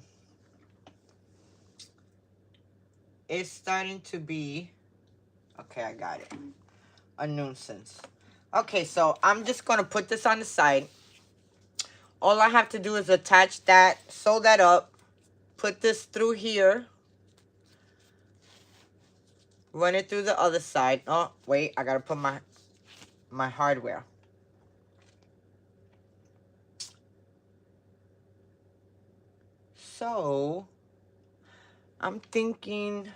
Speaker 1: It's starting to be, okay, I got it, a nuisance. Okay, so I'm just going to put this on the side. All I have to do is attach that, sew that up, put this through here, run it through the other side. Oh, wait, I got to put my hardware. So, I'm thinking,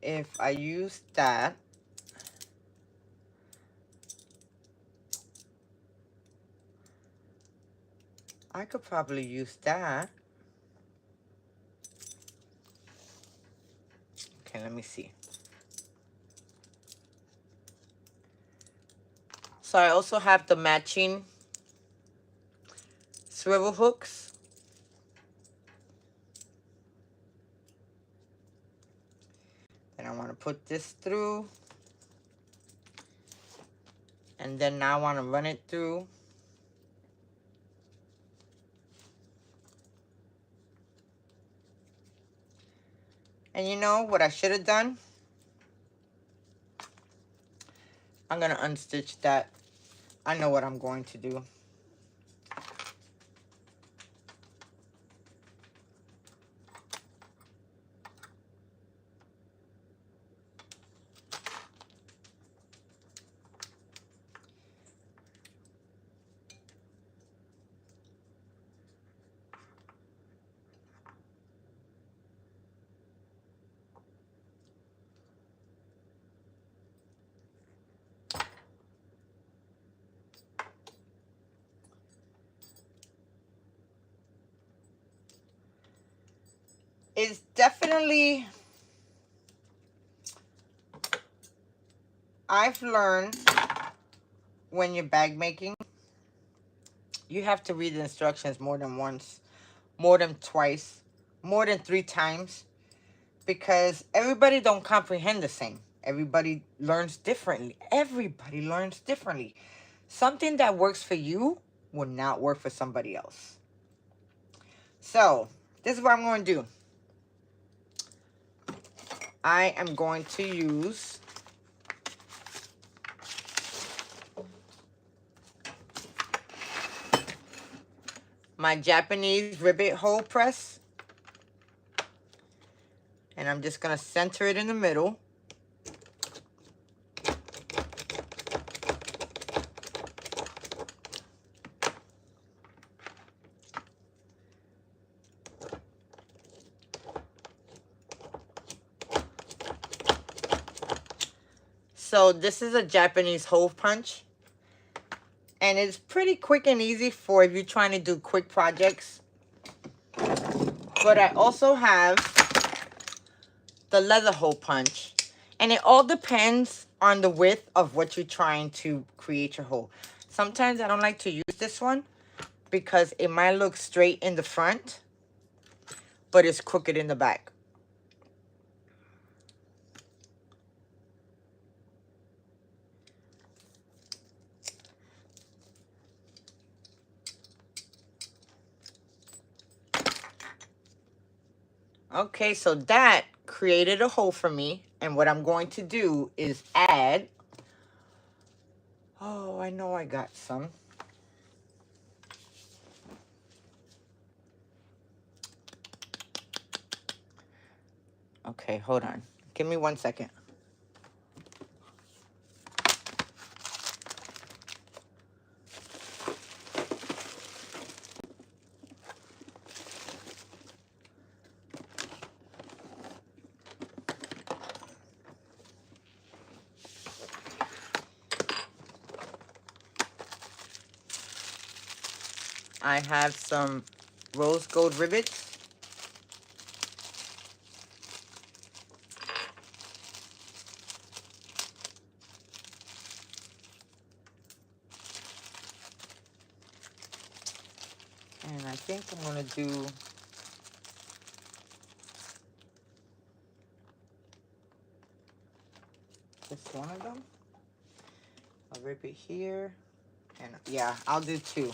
Speaker 1: if I use that, I could probably use that. Okay, let me see. So I also have the matching swivel hooks. Then I want to put this through. And then now I want to run it through. And you know what I should have done? I'm going to unstitch that. I know what I'm going to do. It's definitely, I've learned when you're bag making, you have to read the instructions more than once, more than twice, more than 3 times, because everybody don't comprehend the same. Everybody learns differently. Everybody learns differently. Something that works for you will not work for somebody else. So, this is what I'm going to do. I am going to use my Japanese rivet hole press. And I'm just going to center it in the middle. So this is a Japanese hole punch. And it's pretty quick and easy for if you're trying to do quick projects. But I also have the leather hole punch. And it all depends on the width of what you're trying to create your hole. Sometimes I don't like to use this one because it might look straight in the front, but it's crooked in the back. Okay, so that created a hole for me. And what I'm going to do is add... Oh, I know I got some. Okay, hold on. Give me 1 second. I have some rose gold rivets. And I think I'm going to do just one of them. I'll rip it here. And yeah, I'll do 2.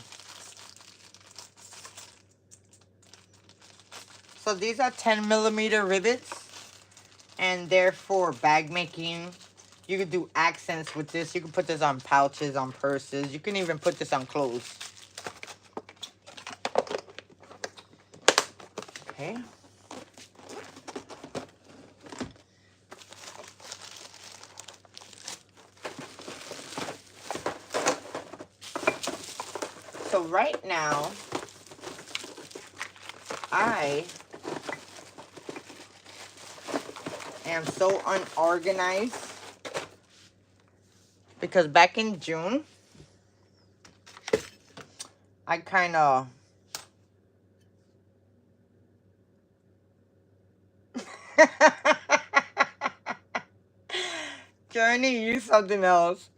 Speaker 1: So these are 10mm rivets. And they're for bag making. You could do accents with this. You can put this on pouches, on purses. You can even put this on clothes. Okay. So right now, I am so unorganized because back in June, I kind of Journey, you something else.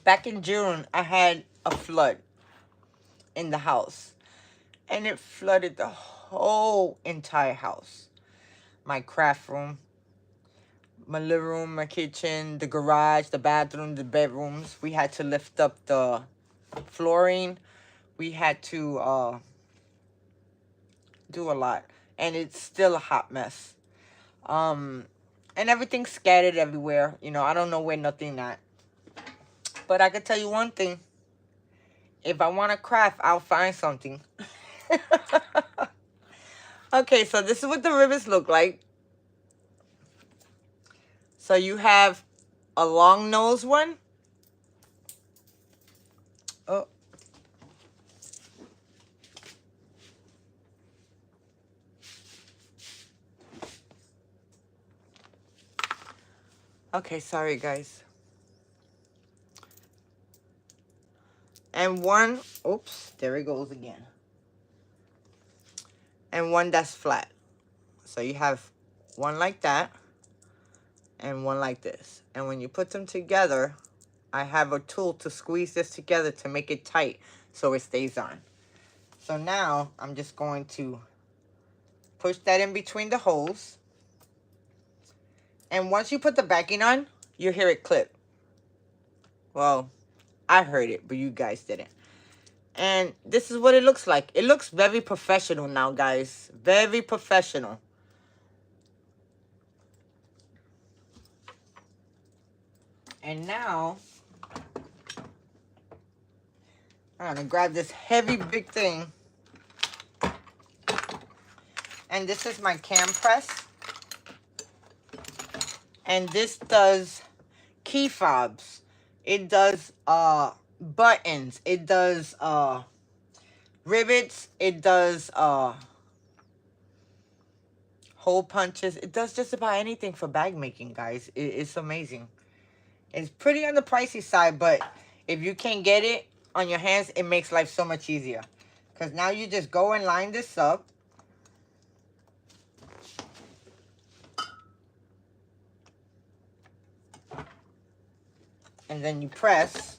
Speaker 1: Back in June, I had a flood in the house. And it flooded the whole entire house. My craft room, my living room, my kitchen, the garage, the bathroom, the bedrooms. We had to lift up the flooring. We had to do a lot. And it's still a hot mess. And everything's scattered everywhere. You know, I don't know where nothing at. But I can tell you one thing. If I want to craft, I'll find something. Okay, so this is what the rivets look like. So you have a long nose one. Oh. Okay, sorry guys. And one, oops, there it goes again. And one that's flat. So you have one like that and one like this. And when you put them together, I have a tool to squeeze this together to make it tight so it stays on. So now I'm just going to push that in between the holes. And once you put the backing on, you hear it clip. Well, I heard it, but you guys didn't. And this is what it looks like. It looks very professional now, guys. Very professional. And now, I'm going to grab this heavy, big thing. And this is my cam press. And this does key fobs. It does buttons. It does rivets. It does hole punches. It does just about anything for bag making, guys. It's amazing. It's pretty on the pricey side, but if you can't get it on your hands, it makes life so much easier. Because now you just go and line this up. And then you press.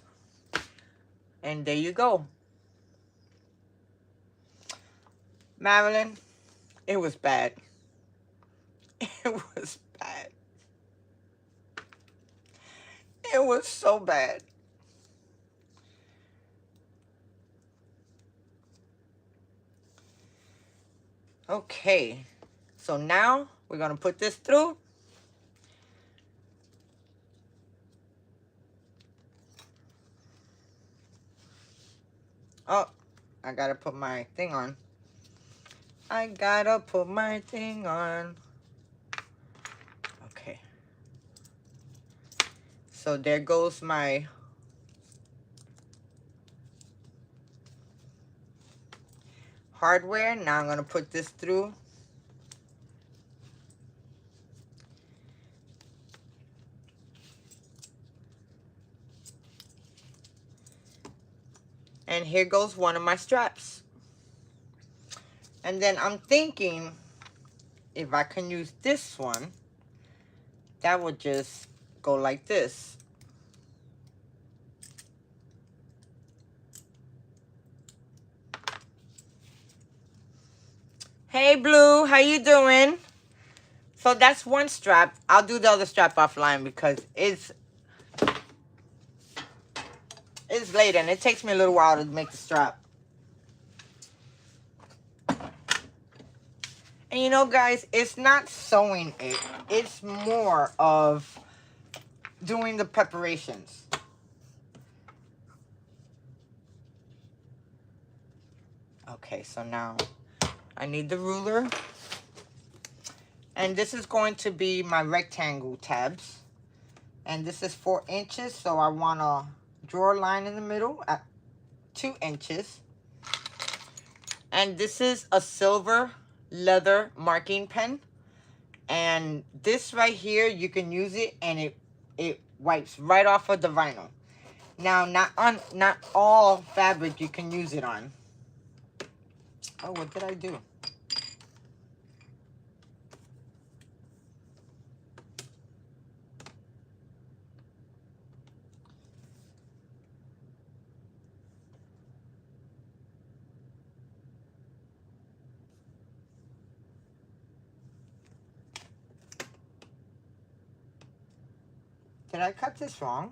Speaker 1: And there you go. Marilyn, it was bad. It was bad. It was so bad. Okay. So now we're going to put this through. Oh, I gotta put my thing on. I gotta put my thing on. Okay. So there goes my hardware. Now I'm gonna put this through. And here goes one of my straps. And then I'm thinking if I can use this one, that would just go like this. Hey Blue, how you doing? So that's one strap. I'll do the other strap offline because it's late and it takes me a little while to make the strap. And you know, guys, it's not sewing it. It's more of doing the preparations. Okay, so now I need the ruler. And this is going to be my rectangle tabs. And this is 4 inches, so I want to draw a line in the middle at 2 inches. And this is a silver leather marking pen. And this right here, you can use it and it wipes right off of the vinyl. Now, not all fabric you can use it on. Oh, what did I do? Did I cut this wrong?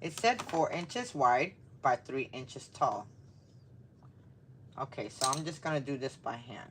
Speaker 1: It said 4 inches wide by 3 inches tall. Okay, so I'm just going to do this by hand.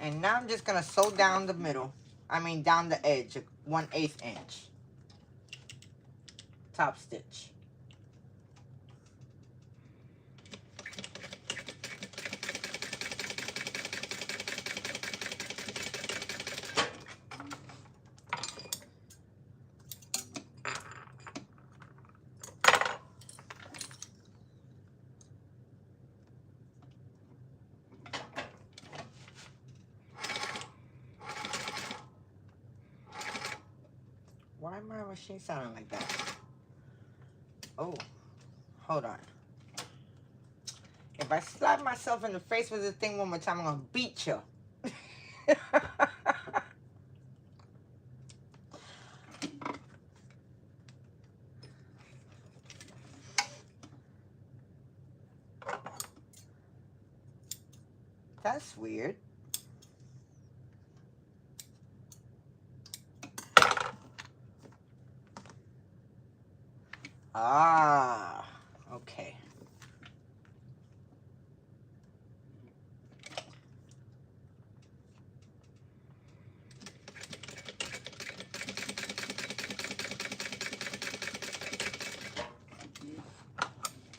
Speaker 1: And now I'm just going to sew down the middle. I mean down the edge, 1/8 inch. Top stitch. Why my machine sounding like that? Oh, hold on. If I slap myself in the face with this thing one more time, I'm gonna beat you. That's weird. Ah, okay.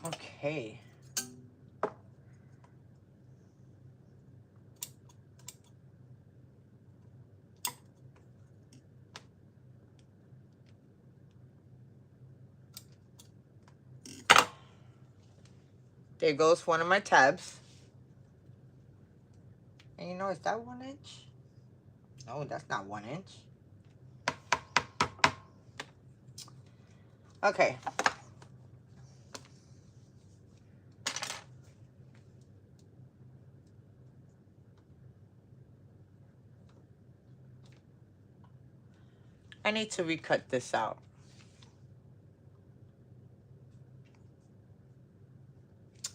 Speaker 1: Okay. There goes one of my tabs. And you know, is that 1 inch? No, that's not 1 inch. Okay. I need to recut this out.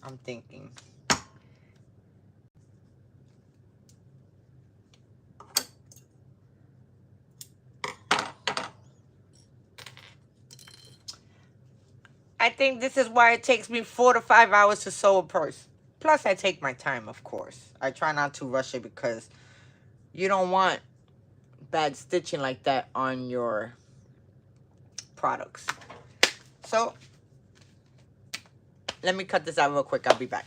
Speaker 1: I'm thinking. I think this is why it takes me 4 to 5 hours to sew a purse. Plus, I take my time, of course. I try not to rush it because you don't want bad stitching like that on your products. So, let me cut this out real quick. I'll be back.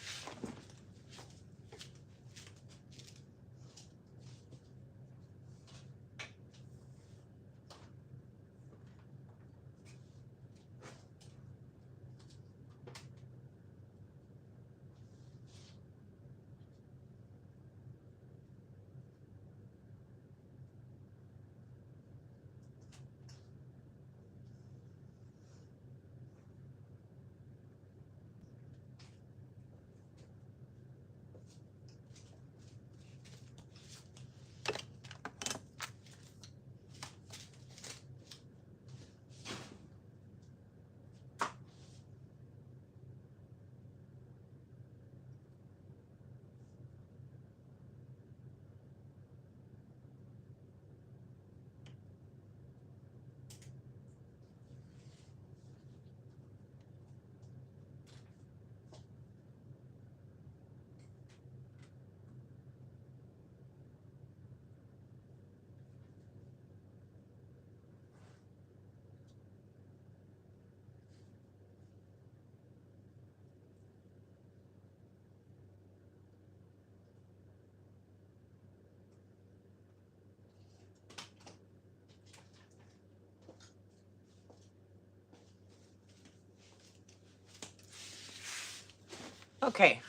Speaker 1: Okay.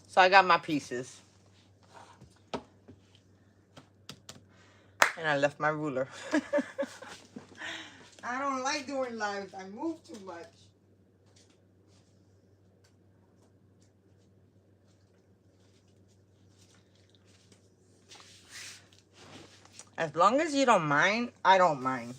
Speaker 1: So, I got my pieces. And I left my ruler. I don't like doing lives. I move too much. As long as you don't mind, I don't mind.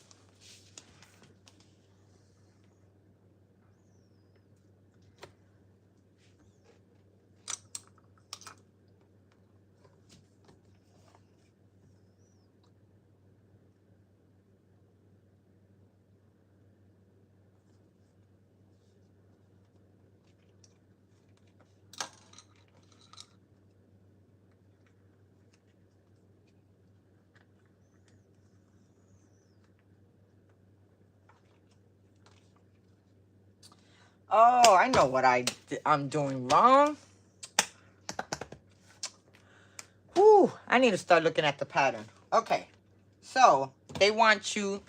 Speaker 1: Oh, I know what I'm doing wrong. Whew, I need to start looking at the pattern. Okay, so they want you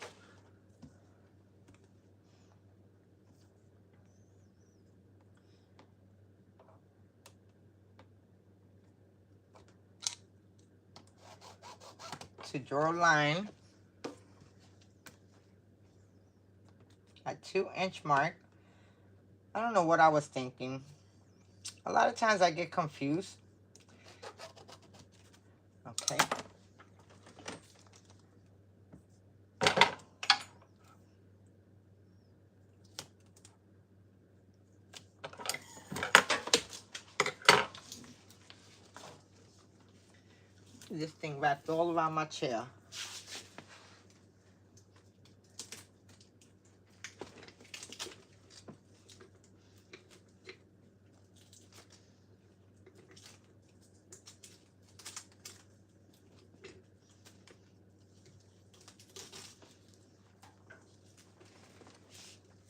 Speaker 1: to draw a line at 2-inch mark. I don't know what I was thinking. A lot of times I get confused. Okay. This thing wrapped all around my chair.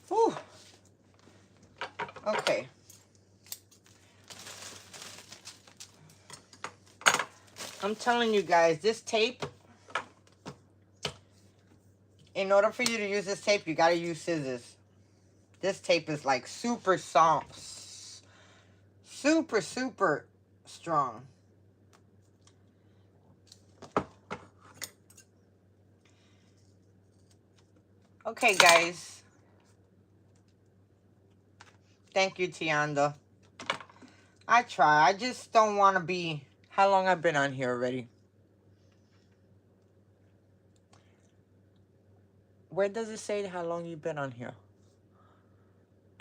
Speaker 1: Whew. Okay. I'm telling you guys, this tape, in order for you to use this tape, you gotta use scissors. This tape is like super soft. Super, super strong. Okay, guys. Thank you, Tianda. I try. I just don't want to be... How long I've been on here already? Where does it say how long you've been on here?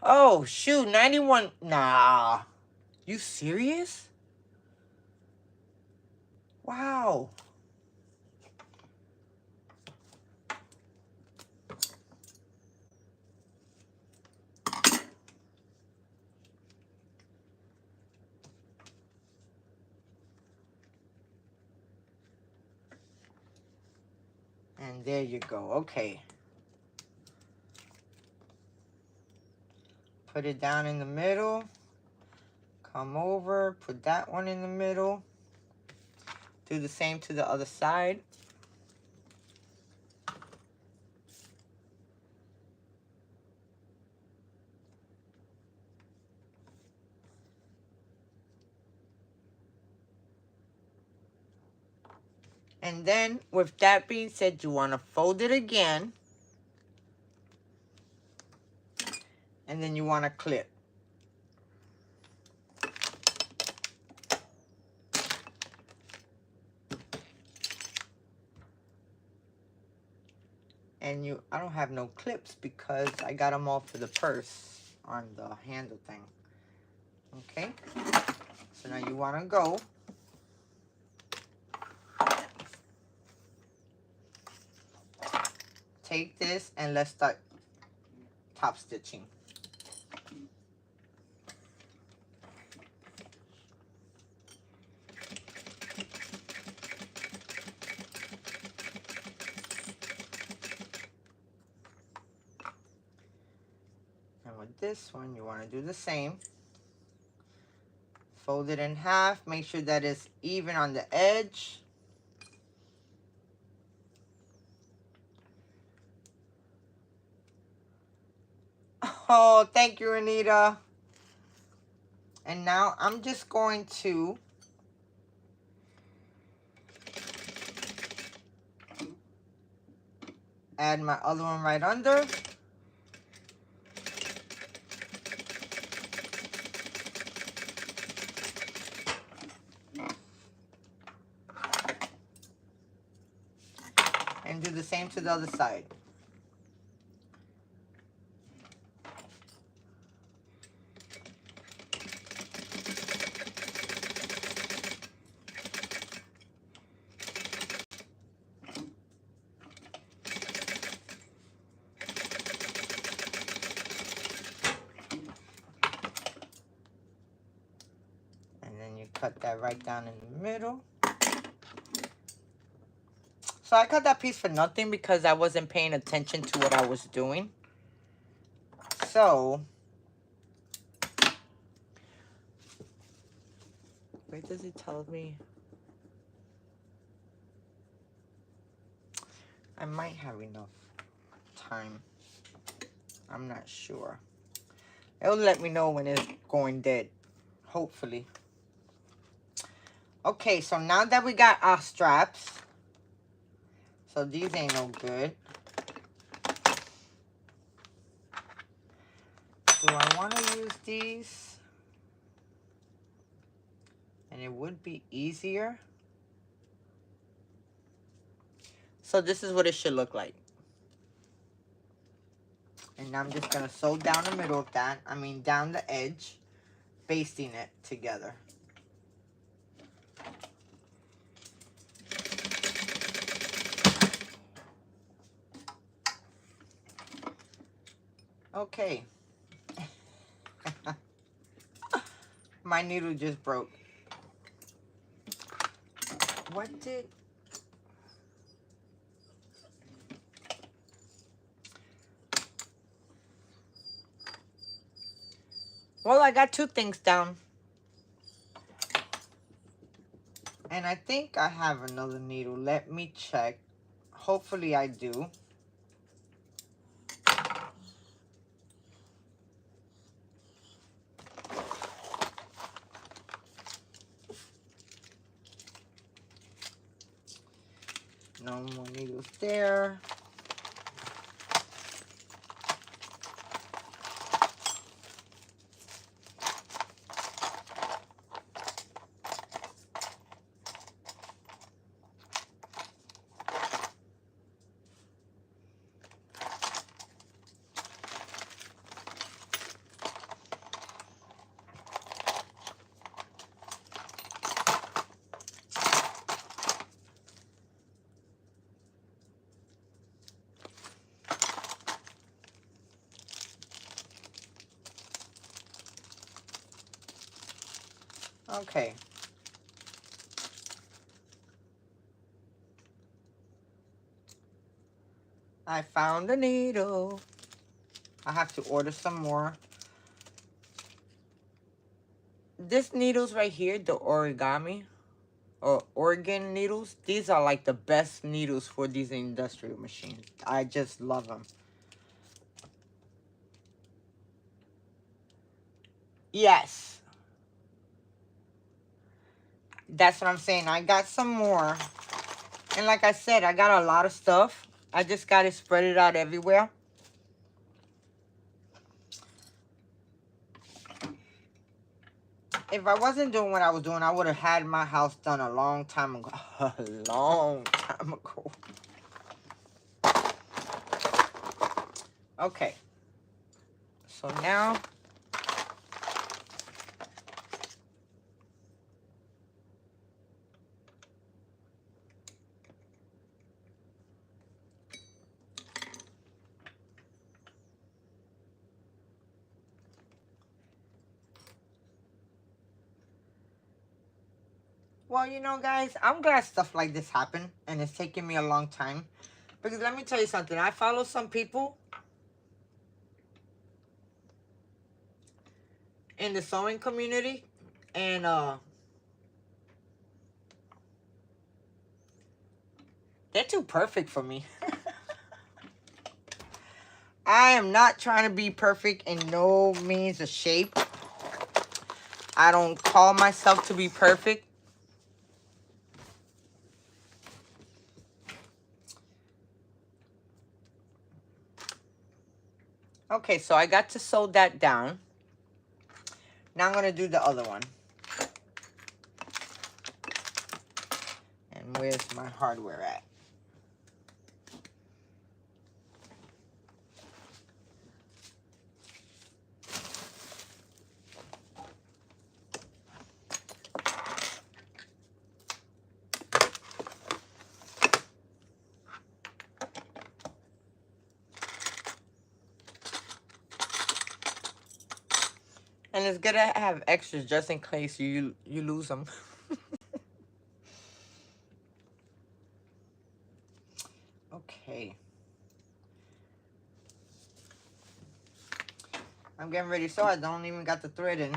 Speaker 1: Oh, shoot. 91... Nah. You serious? Wow. And there you go. Okay. Put it down in the middle. Come over, put that one in the middle. Do the same to the other side. And then, with that being said, you want to fold it again. And then you want to clip. And I don't have no clips because I got them all for the purse on the handle thing. Okay? So now you want to go. Take this and let's start top stitching. And with this one, you want to do the same. Fold it in half. Make sure that it's even on the edge. Oh, thank you, Anita. And now I'm just going to add my other one right under. And do the same to the other side. And then you cut that right down in the middle. So I cut that piece for nothing because I wasn't paying attention to what I was doing. So, where does it tell me? I might have enough time. I'm not sure. It'll let me know when it's going dead. Hopefully. Okay, so now that we got our straps. So these ain't no good. Do I want to use these? And it would be easier. So this is what it should look like. And I'm just going to sew down the middle of that. I mean, down the edge. Basting it together. Okay. My needle just broke. What did... Well, I got two things down. And I think I have another needle. Let me check. Hopefully I do. No more needles there. Okay. I found a needle. I have to order some more. This needles right here, the origami or organ needles, these are like the best needles for these industrial machines. I just love them. Yes. That's what I'm saying. I got some more. And like I said, I got a lot of stuff. I just got to spread it out everywhere. If I wasn't doing what I was doing, I would have had my house done a long time ago. A long time ago. Okay. So now... Well, you know, guys, I'm glad stuff like this happened, and it's taking me a long time. Because let me tell you something. I follow some people in the sewing community, and they're too perfect for me. I am not trying to be perfect in no means of shape. I don't call myself to be perfect. Okay, so I got to sew that down. Now I'm going to do the other one. And where's my hardware at? And it's good to have extras just in case you lose them. Okay. I'm getting ready so I don't even got the thread in.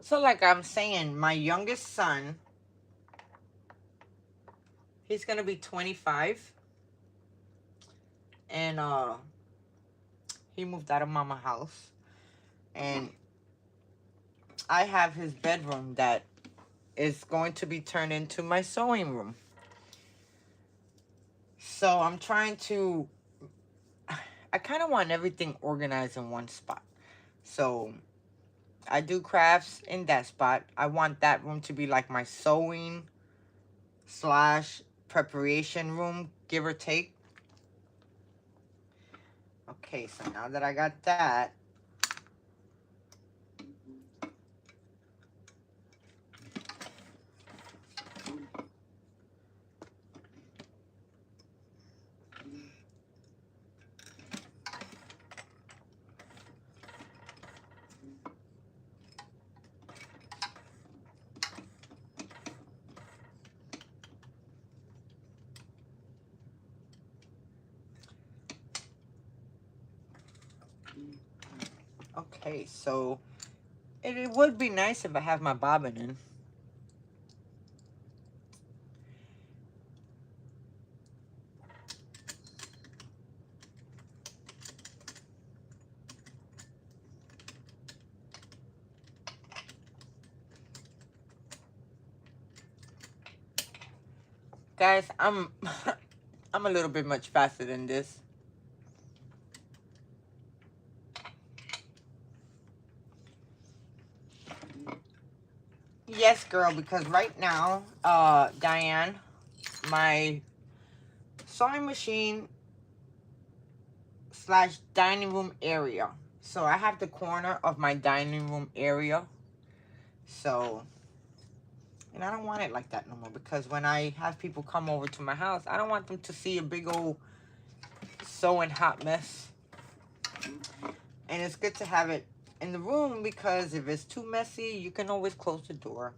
Speaker 1: So like I'm saying, my youngest son, he's going to be 25. And he moved out of mama house. And I have his bedroom that is going to be turned into my sewing room. So I'm trying to, I kind of want everything organized in one spot. So I do crafts in that spot. I want that room to be like my sewing / preparation room, give or take. Okay, so now that I got that, okay, so it would be nice if I have my bobbin in. Guys, I'm I'm a little bit much faster than this. Yes, girl, because right now, Diane, my sewing machine / dining room area. So I have the corner of my dining room area. So, and I don't want it like that no more, because when I have people come over to my house, I don't want them to see a big old sewing hot mess. And it's good to have it in the room, because if it's too messy, you can always close the door.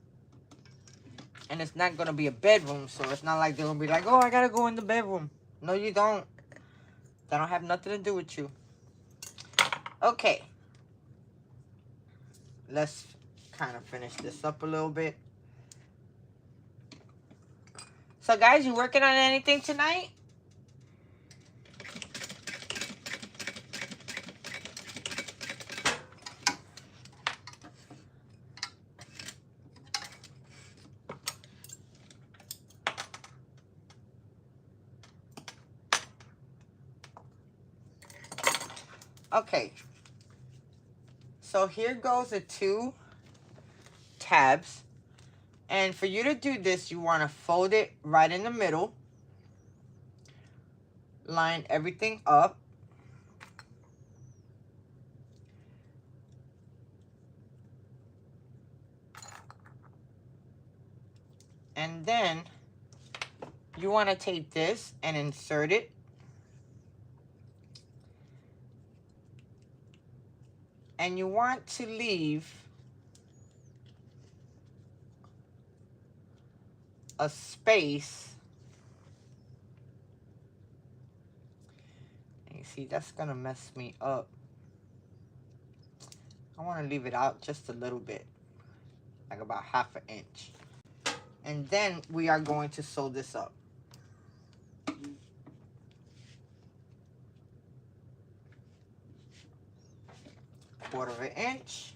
Speaker 1: And it's not going to be a bedroom, so it's not like they're going to be like, oh, I got to go in the bedroom. No, you don't. That don't have nothing to do with you. Okay. Let's kind of finish this up a little bit. So, guys, you working on anything tonight? Okay. So, here goes the 2 tabs. And for you to do this, you want to fold it right in the middle. Line everything up. And then you want to take this and insert it. And you want to leave a space. And you see, that's going to mess me up. I want to leave it out just a little bit, like about 1/2 inch. And then we are going to sew this up. 1/4 inch.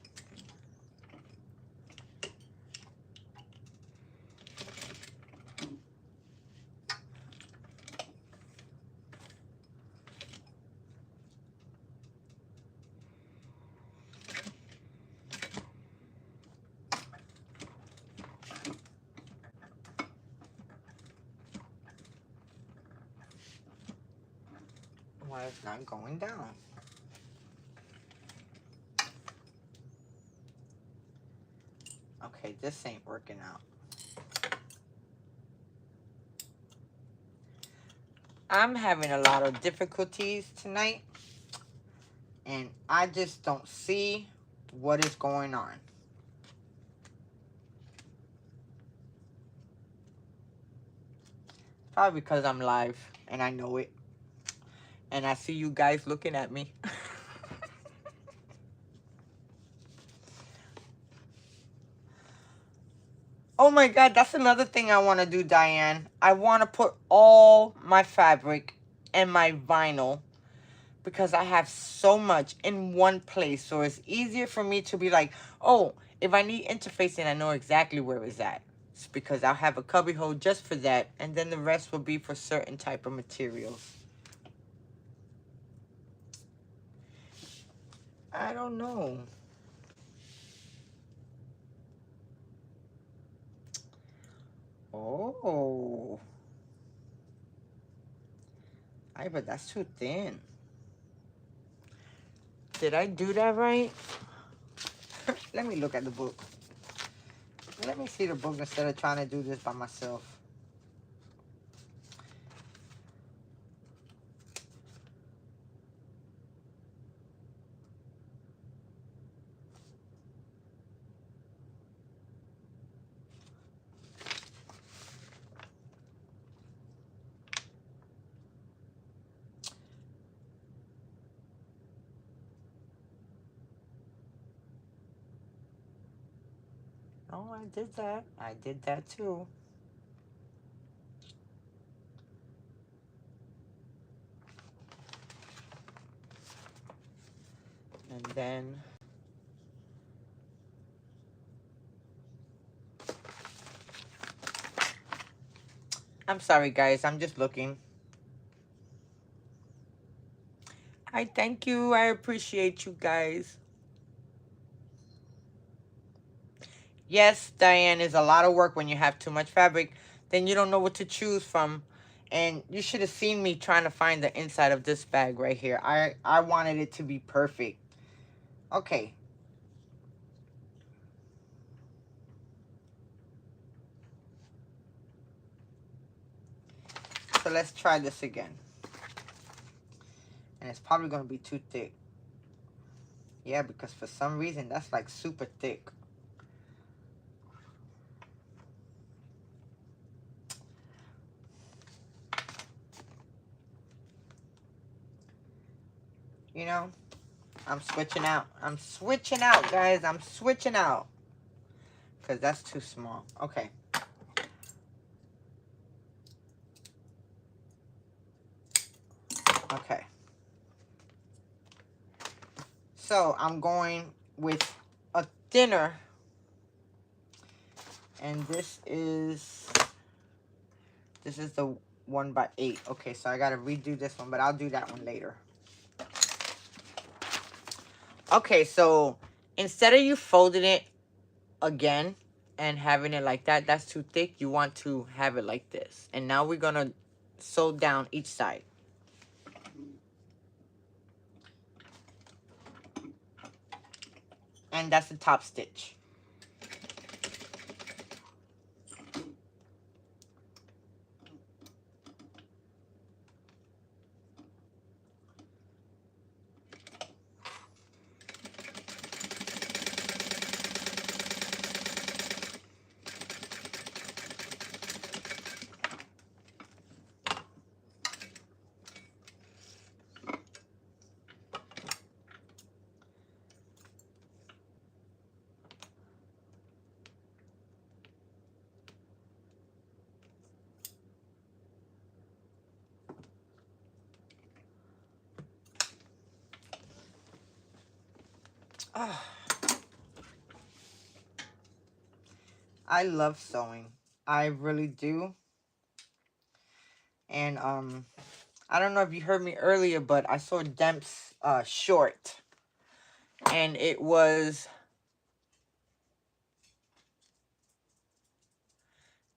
Speaker 1: Why it's not going down? Okay, this ain't working out. I'm having a lot of difficulties tonight, and I just don't see what is going on. Probably because I'm live, and I know it. And I see you guys looking at me. Oh my God, that's another thing I want to do, Diane. I want to put all my fabric and my vinyl, because I have so much in one place. So it's easier for me to be like, oh, if I need interfacing, I know exactly where it's at. It's because I'll have a cubby hole just for that. And then the rest will be for certain type of materials. I don't know. Oh. But that's too thin. Did I do that right? Let me look at the book. Let me see the book instead of trying to do this by myself. Oh, I did that. I did that too. And then I'm sorry, guys. I'm just looking. I thank you. I appreciate you guys. Yes, Diane, is a lot of work when you have too much fabric. Then you don't know what to choose from. And you should have seen me trying to find the inside of this bag right here. I wanted it to be perfect. Okay. So let's try this again. And it's probably going to be too thick. Yeah, because for some reason, that's like super thick. you know, I'm switching out. I'm switching out, guys. I'm switching out. Because that's too small. Okay. Okay. So I'm going with a thinner. And this is the 1x8. Okay, so I gotta redo this one, but I'll do that one later. Okay, so instead of you folding it again and having it like that, that's too thick. You want to have it like this. And now we're gonna sew down each side. And that's the top stitch. Oh, I love sewing. I really do. And I don't know if you heard me earlier, but I saw Demp's short. And it was...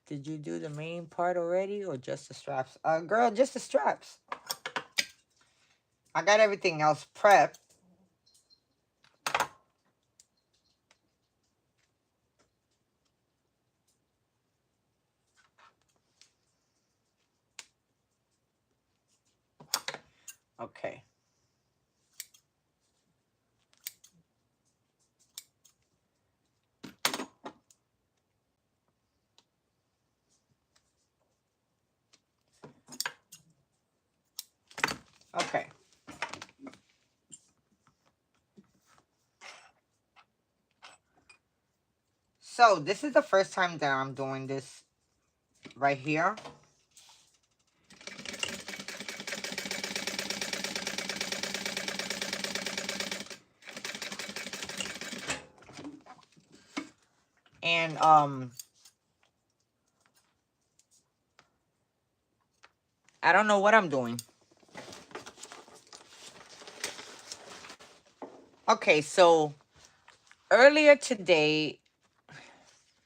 Speaker 1: Did you do the main part already or just the straps? Girl, just the straps. I got everything else prepped. Okay. Okay. So, this is the first time that I'm doing this right here. And, I don't know what I'm doing. Okay, so earlier today,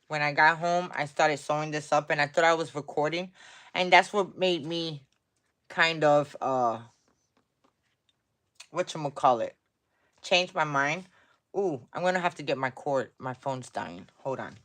Speaker 1: when I got home, I started sewing this up and I thought I was recording. And that's what made me kind of, whatchamacallit, change my mind. Ooh, I'm going to have to get my cord. My phone's dying. Hold on.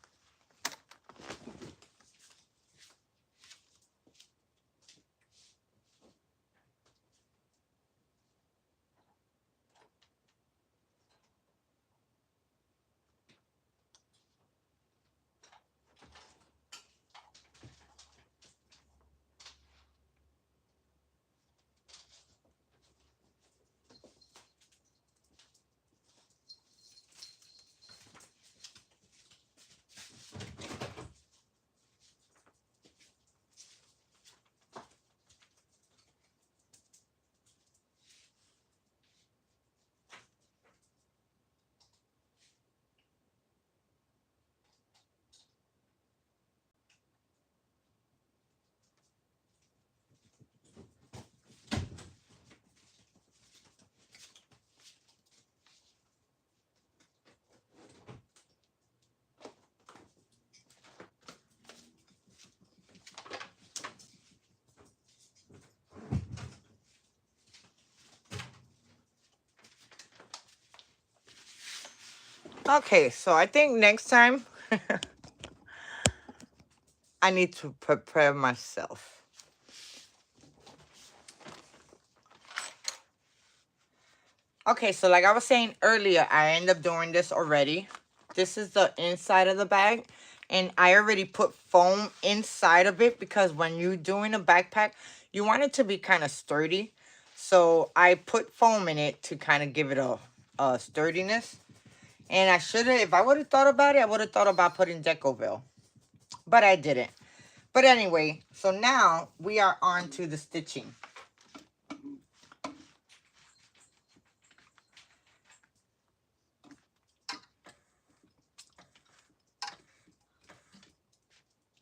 Speaker 1: Okay, so I think next time I need to prepare myself. Okay, so like I was saying earlier, I end up doing this already. This is the inside of the bag. And I already put foam inside of it because when you're doing a backpack, you want it to be kind of sturdy. So I put foam in it to kind of give it a sturdiness. And I should have, if I would have thought about it, I would have thought about putting Decovil. But I didn't. But anyway, so now we are on to the stitching.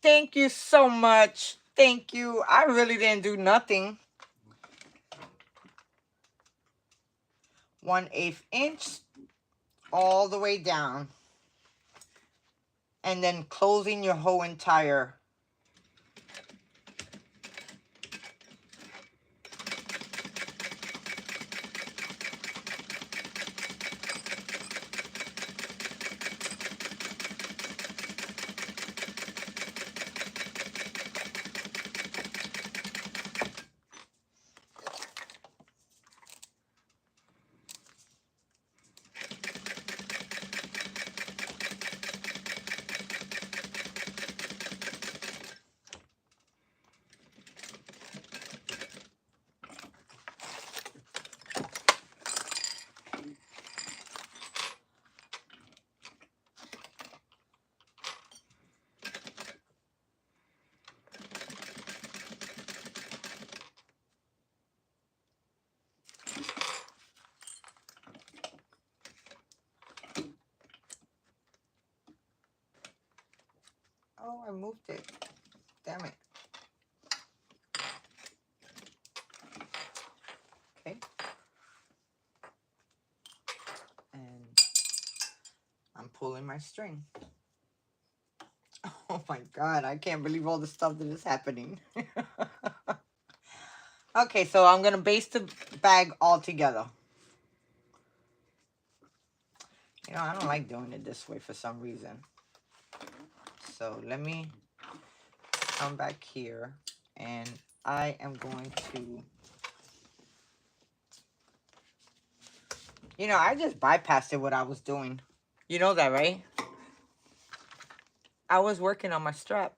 Speaker 1: Thank you so much. Thank you. I really didn't do nothing. 1/8 inch all the way down. And then closing your whole entire. Oh, I moved it. Damn it. Okay. And I'm pulling my string. Oh my God, I can't believe all the stuff that is happening. Okay, so I'm gonna baste the bag all together. You know, I don't like doing it this way for some reason. So let me come back here and I am going to, you know, I just bypassed what I was doing. You know that, right? I was working on my strap.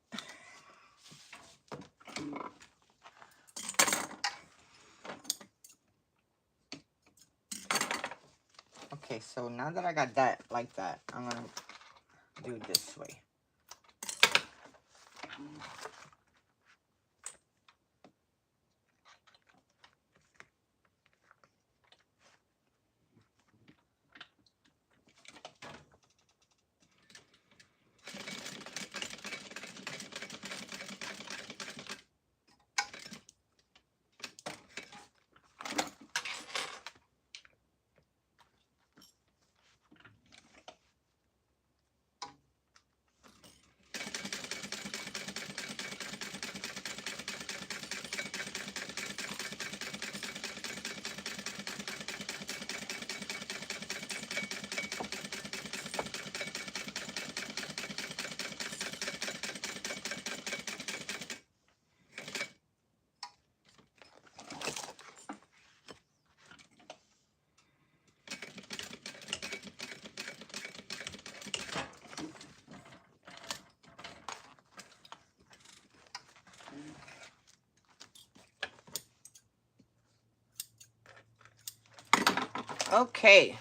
Speaker 1: Okay, so now that I got that like that, I'm gonna do it this way. Okay.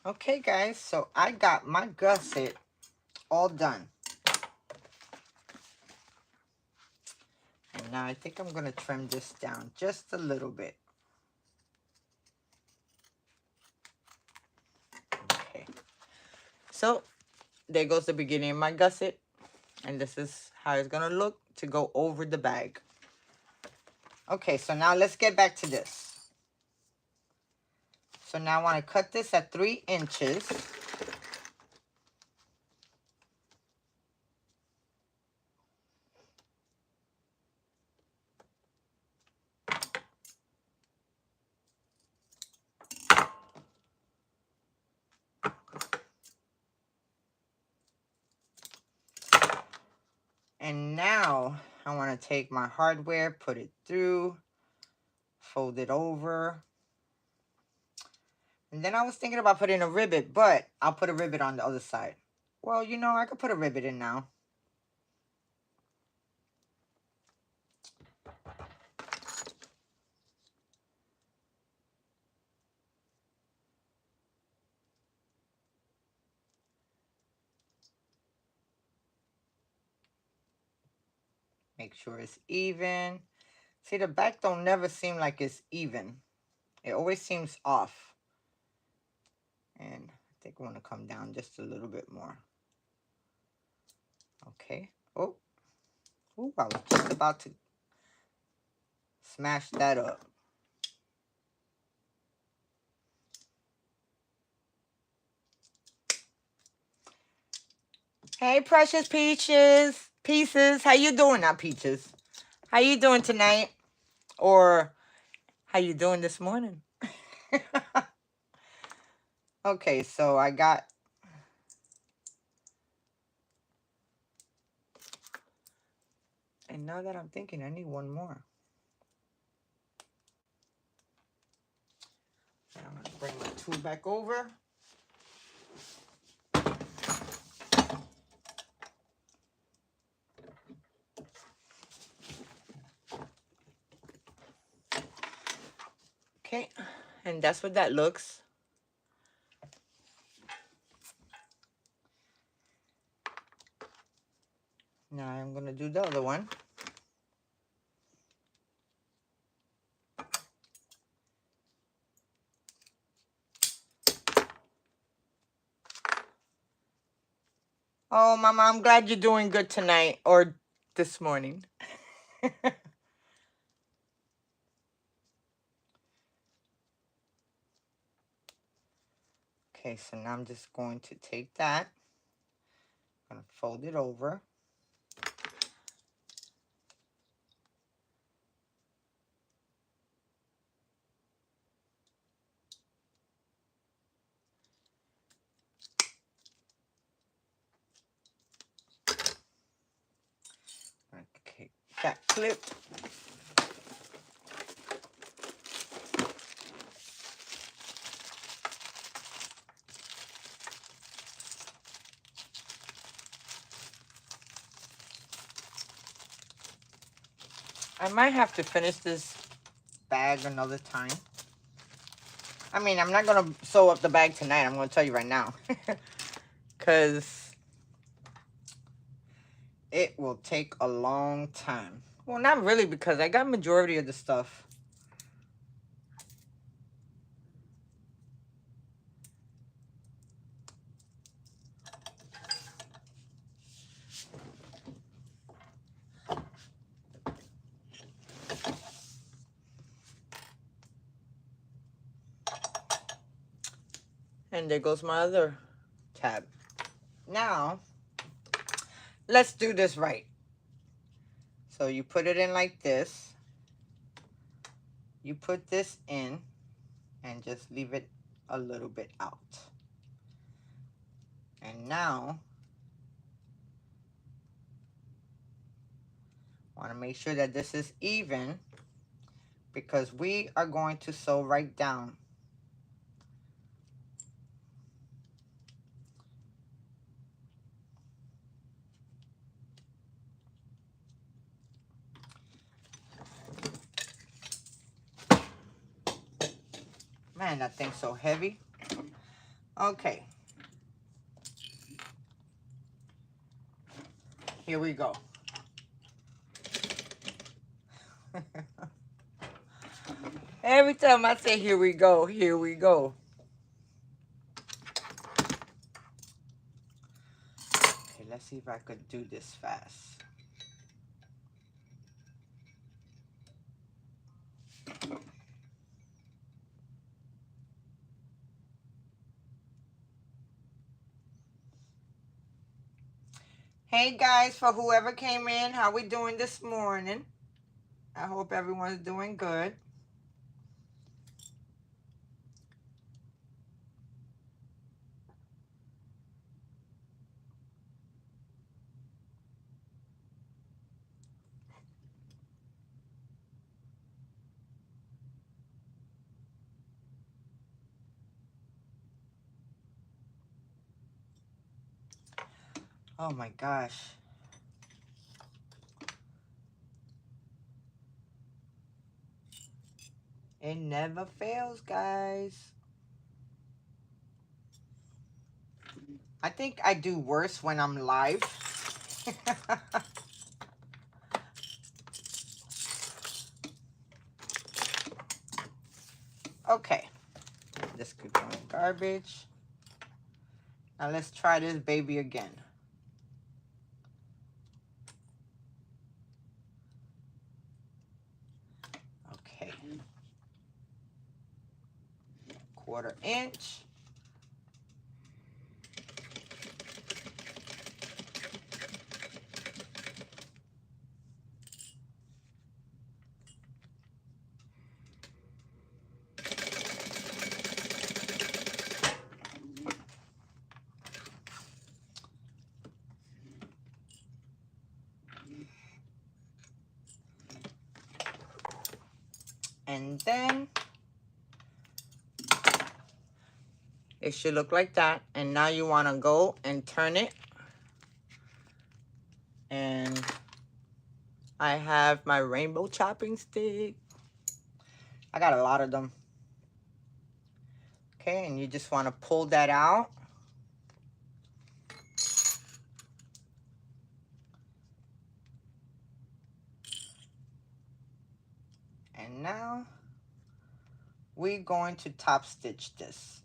Speaker 1: Okay, guys, so I got my gusset all done. And now I think I'm going to trim this down just a little bit. Okay. So, there goes the beginning of my gusset. And this is how it's going to look to go over the bag. Okay, so now let's get back to this. So now I want to cut this at 3 inches. And now I want to take my hardware, put it through, fold it over. And then I was thinking about putting a ribbit, but I'll put a ribbit on the other side. Well, you know, I could put a ribbit in now. Make sure it's even. See, the back don't never seem like it's even. It always seems off. And I think I want to come down just a little bit more. Okay. Oh. Ooh, I was just about to smash that up. Hey, precious pieces. How you doing, not peaches? How you doing tonight? Or how you doing this morning? Okay, so I got... And now that I'm thinking, I need one more. I'm going to bring my tool back over. Okay, and that's what that looks. Now I'm going to do the other one. Oh, Mama, I'm glad you're doing good tonight or this morning. Okay, so now I'm just going to take that. I'm going to fold it over. Okay, that clip. I might have to finish this bag another time. I mean, I'm not going to sew up the bag tonight. I'm going to tell you right now. Because it will take a long time. Well, not really, because I got majority of the stuff. And there goes my other tab. Now, let's do this right. So you put it in like this. You put this in and just leave it a little bit out. And now, I want to make sure that this is even because we are going to sew right down. Man, that thing's so heavy. Okay. Here we go. Every time I say here we go, here we go. Okay, let's see if I could do this fast. Hey guys, for whoever came in, how we doing this morning? I hope everyone's doing good. Oh my gosh. It never fails, guys. I think I do worse when I'm live. Okay. This could go in garbage. Now let's try this baby again. Okay. 1/4 inch. And then it should look like that. And now you want to go and turn it. And I have my rainbow chopping stick. I got a lot of them. Okay, and you just want to pull that out. And now we're going to top stitch this.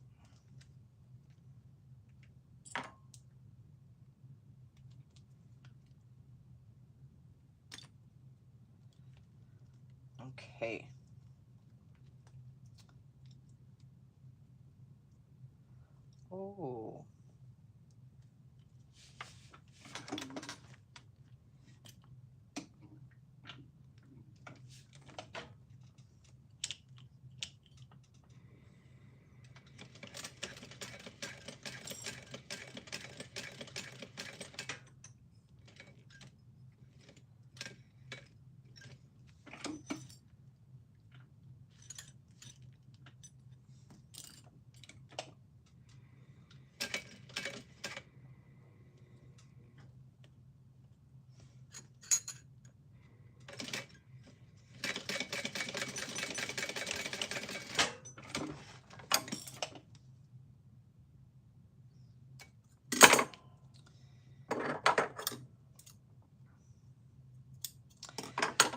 Speaker 1: Okay. Oh.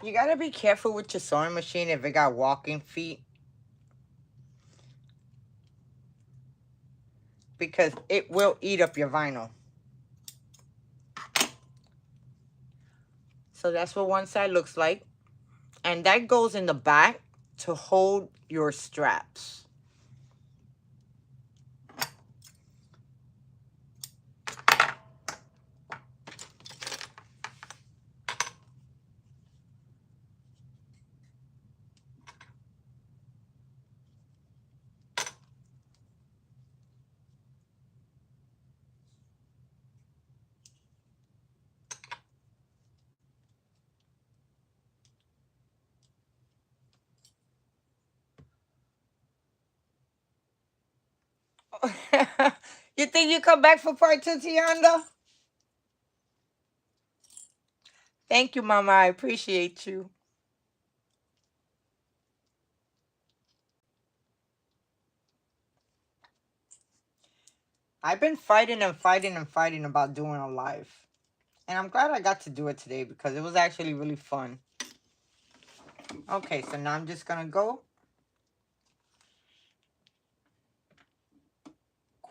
Speaker 1: You gotta be careful with your sewing machine if it got walking feet, because it will eat up your vinyl. So that's what one side looks like. And that goes in the back to hold your straps. You think you come back for part 2, Tianda? Thank you, Mama. I appreciate you. I've been fighting and fighting and fighting about doing a live. And I'm glad I got to do it today because it was actually really fun. Okay, so now I'm just going to go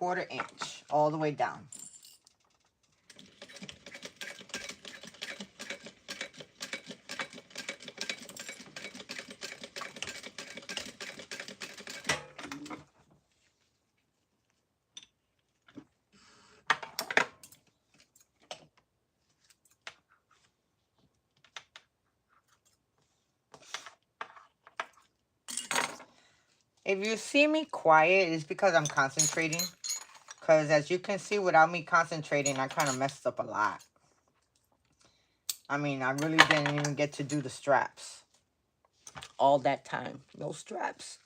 Speaker 1: 1/4 inch all the way down. If you see me quiet, it's because I'm concentrating. Because as you can see, without me concentrating, I kind of messed up a lot. I mean, I really didn't even get to do the straps. All that time. No straps.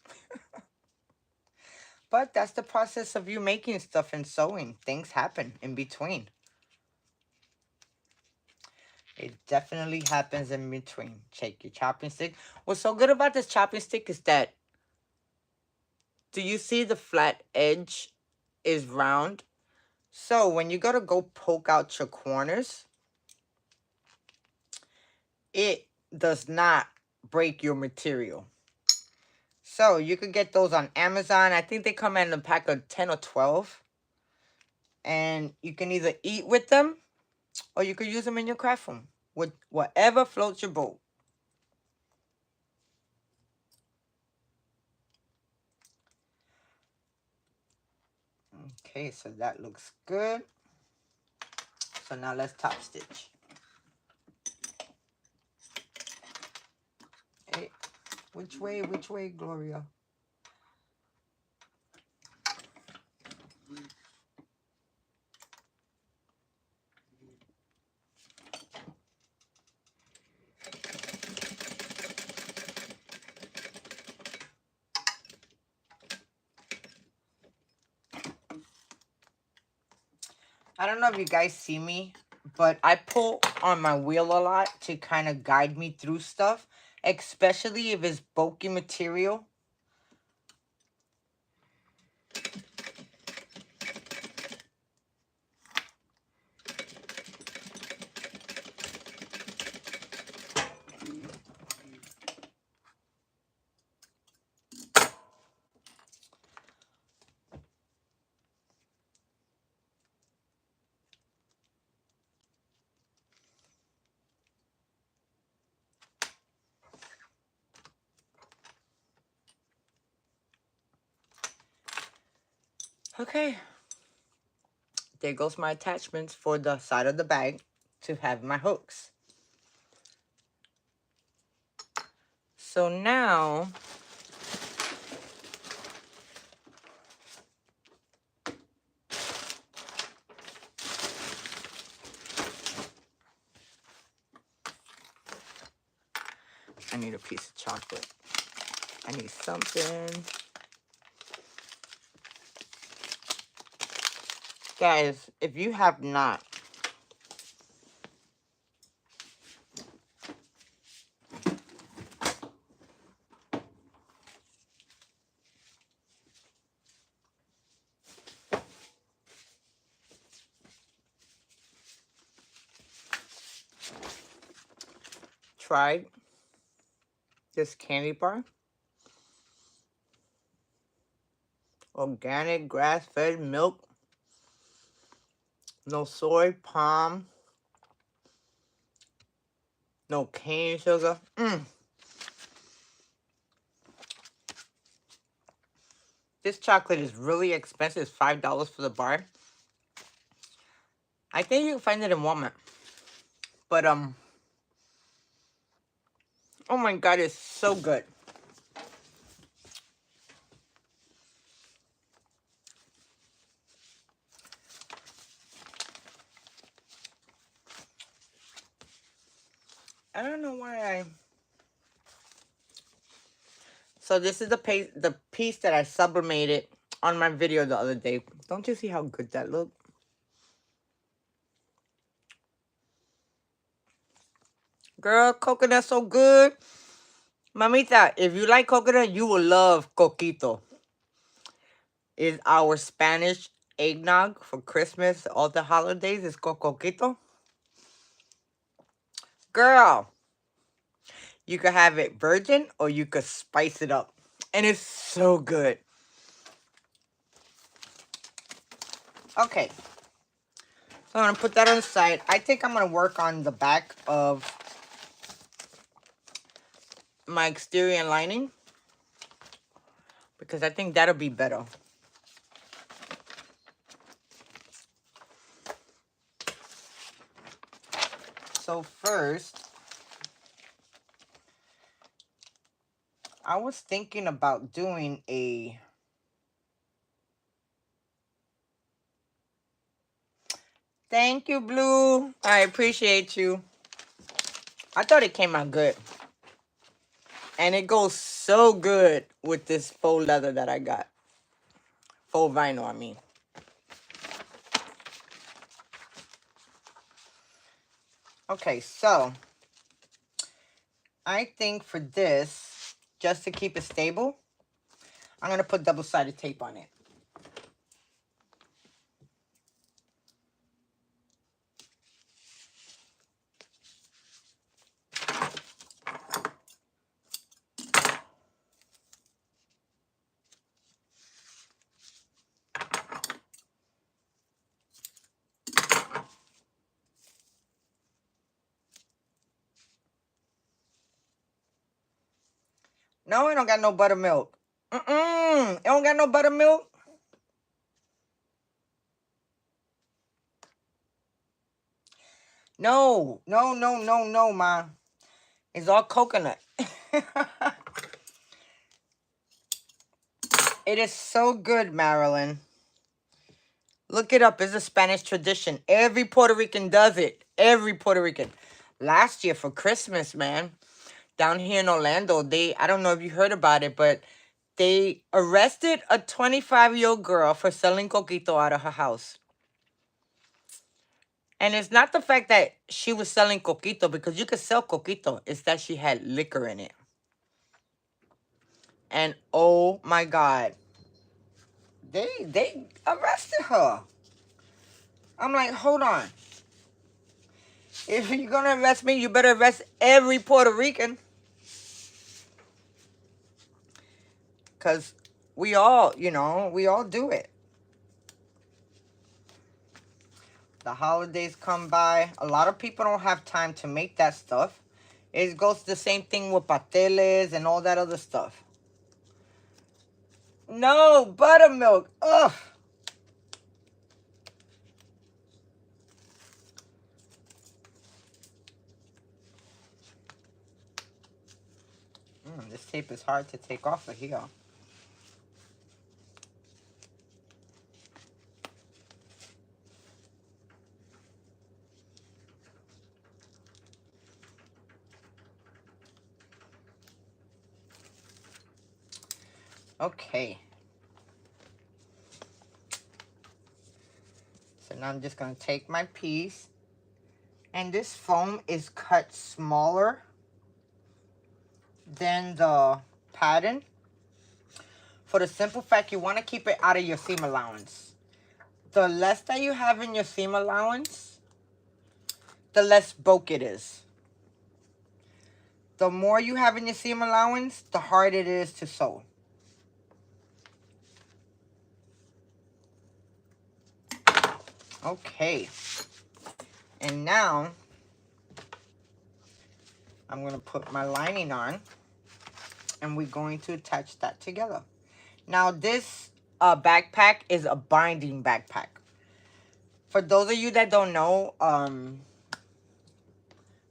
Speaker 1: But that's the process of you making stuff and sewing. Things happen in between. It definitely happens in between. Take your chopping stick. What's so good about this chopping stick is that, do you see the flat edge is round? So when you go poke out your corners, it does not break your material. So you could get those on Amazon. I think they come in a pack of 10 or 12. And you can either eat with them or you could use them in your craft room with whatever floats your boat. Okay, so that looks good. So now let's top stitch. Hey, which way, Gloria? I don't know if you guys see me, but I pull on my wheel a lot to kind of guide me through stuff, especially if it's bulky material. Okay, there goes my attachments for the side of the bag to have my hooks. So now I need a piece of chocolate. I need something. Guys, if you have not tried this candy bar, organic grass-fed milk, no soy, palm, no cane sugar. This chocolate is really expensive. It's $5 for the bar. I think you can find it in Walmart. But oh my god, it's so good. I don't know why So this is the piece that I sublimated on my video the other day. Don't you see how good that looked? Girl, coconut's so good. Mamita, if you like coconut, you will love coquito. It's our Spanish eggnog for Christmas, all the holidays. It's called coquito. Girl, you could have it virgin or you could spice it up. And it's so good. Okay. So I'm going to put that on the side. I think I'm going to work on the back of my exterior lining, because I think that'll be better. So first, I was thinking about doing a thank you, Blue. I appreciate you. I thought it came out good. And it goes so good with this faux leather that I got. Faux vinyl, I mean. Okay, so I think for this, just to keep it stable, I'm going to put double-sided tape on it. No, it don't got no buttermilk. It don't got no buttermilk. No, ma. It's all coconut. It is so good, Marilyn. Look it up. It's a Spanish tradition. Every Puerto Rican does it. Every Puerto Rican. Last year for Christmas, man, down here in Orlando, I don't know if you heard about it, but they arrested a 25-year-old girl for selling coquito out of her house. And it's not the fact that she was selling coquito, because you could sell coquito. It's that she had liquor in it. And oh my God, they arrested her. I'm like, hold on. If you're gonna arrest me, you better arrest every Puerto Rican. Because we all, we all do it. The holidays come by. A lot of people don't have time to make that stuff. It goes the same thing with pasteles and all that other stuff. No, buttermilk. Ugh. This tape is hard to take off of here. Okay. So now I'm just going to take my piece. And this foam is cut smaller than the pattern. For the simple fact, you want to keep it out of your seam allowance. The less that you have in your seam allowance, the less bulk it is. The more you have in your seam allowance, the harder it is to sew. Okay. And now, I'm going to put my lining on. And we're going to attach that together. Now, this backpack is a binding backpack. For those of you that don't know,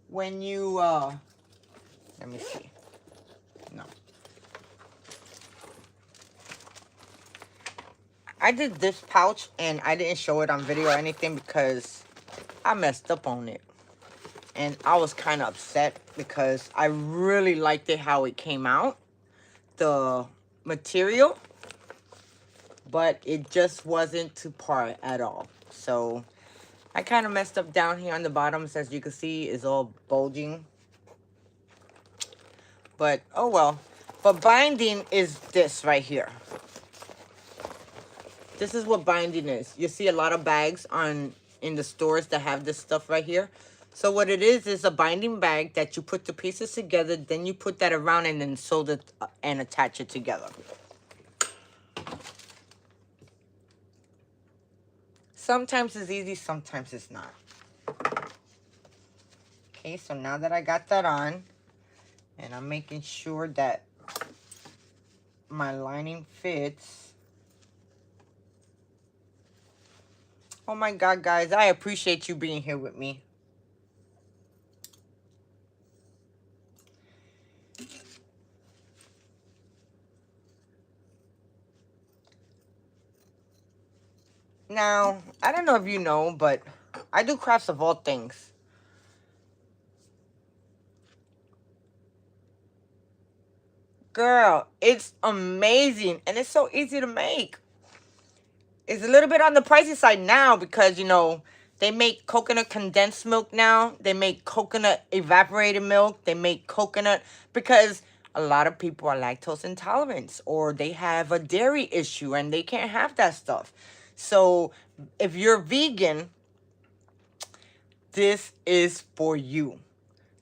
Speaker 1: when you, let me see. No. I did this pouch and I didn't show it on video or anything because I messed up on it. And I was kind of upset because I really liked it how it came out, the material, but it just wasn't to par at all. So I kind of messed up down here on the bottoms. As you can see, is all bulging. But oh well. But binding is this right here. This is what binding is. You see a lot of bags in the stores that have this stuff right here. So what it is a binding bag that you put the pieces together, then you put that around and then sew it and attach it together. Sometimes it's easy, sometimes it's not. Okay, so now that I got that on, and I'm making sure that my lining fits. Oh my God, guys, I appreciate you being here with me. Now, I don't know if you know, but I do crafts of all things. Girl, it's amazing, and it's so easy to make. It's a little bit on the pricey side now because, They make coconut condensed milk now. They make coconut evaporated milk. They make coconut, because a lot of people are lactose intolerant, or they have a dairy issue and they can't have that stuff. So if you're vegan, this is for you.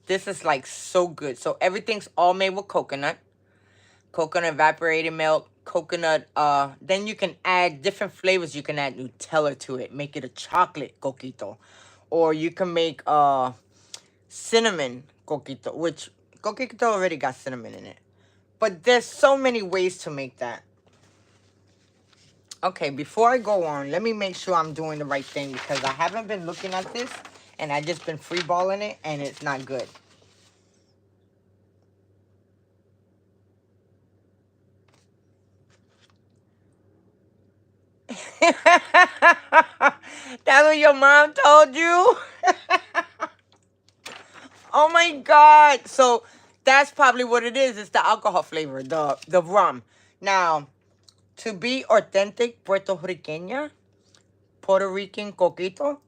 Speaker 1: This is like so good. So everything's all made with coconut evaporated milk, coconut. Then you can add different flavors. You can add Nutella to it, make it a chocolate coquito, or you can make cinnamon coquito, which coquito already got cinnamon in it. But there's so many ways to make that. Okay, before I go on, let me make sure I'm doing the right thing, because I haven't been looking at this and I just been freeballing it and it's not good. That's what your mom told you? Oh my God. So that's probably what it is. It's the alcohol flavor, the rum. Now, to be authentic Puerto Rican coquito,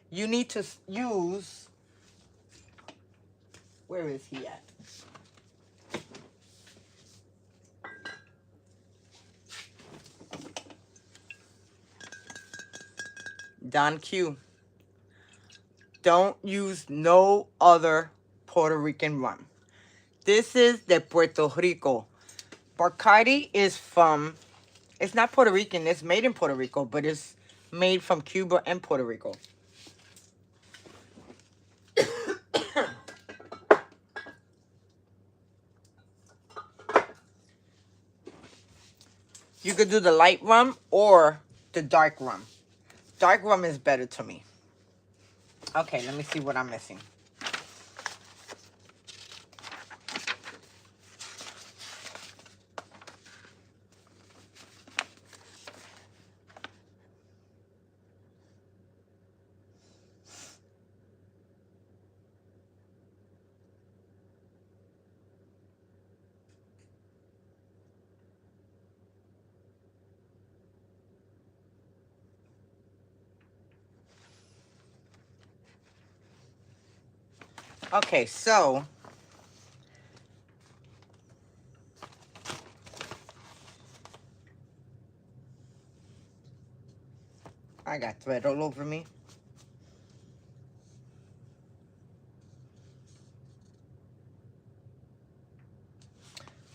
Speaker 1: you need to use, where is he at? Don Q. Don't use no other Puerto Rican rum. This is the Puerto Rico. Bacardi is from, it's not Puerto Rican, it's made in Puerto Rico, but it's made from Cuba and Puerto Rico. You could do the light rum or the dark rum. Dark rum is better to me. Okay, let me see what I'm missing. Okay, so I got thread all over me.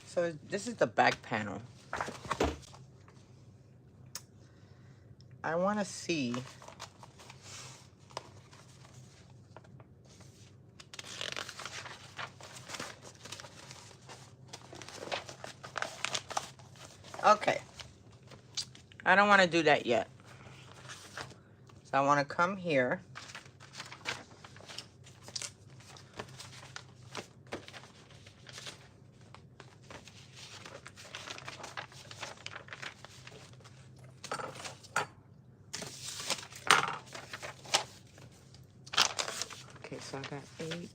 Speaker 1: So this is the back panel. I want to see. Okay. I don't want to do that yet. So I want to come here. Okay, so I got H.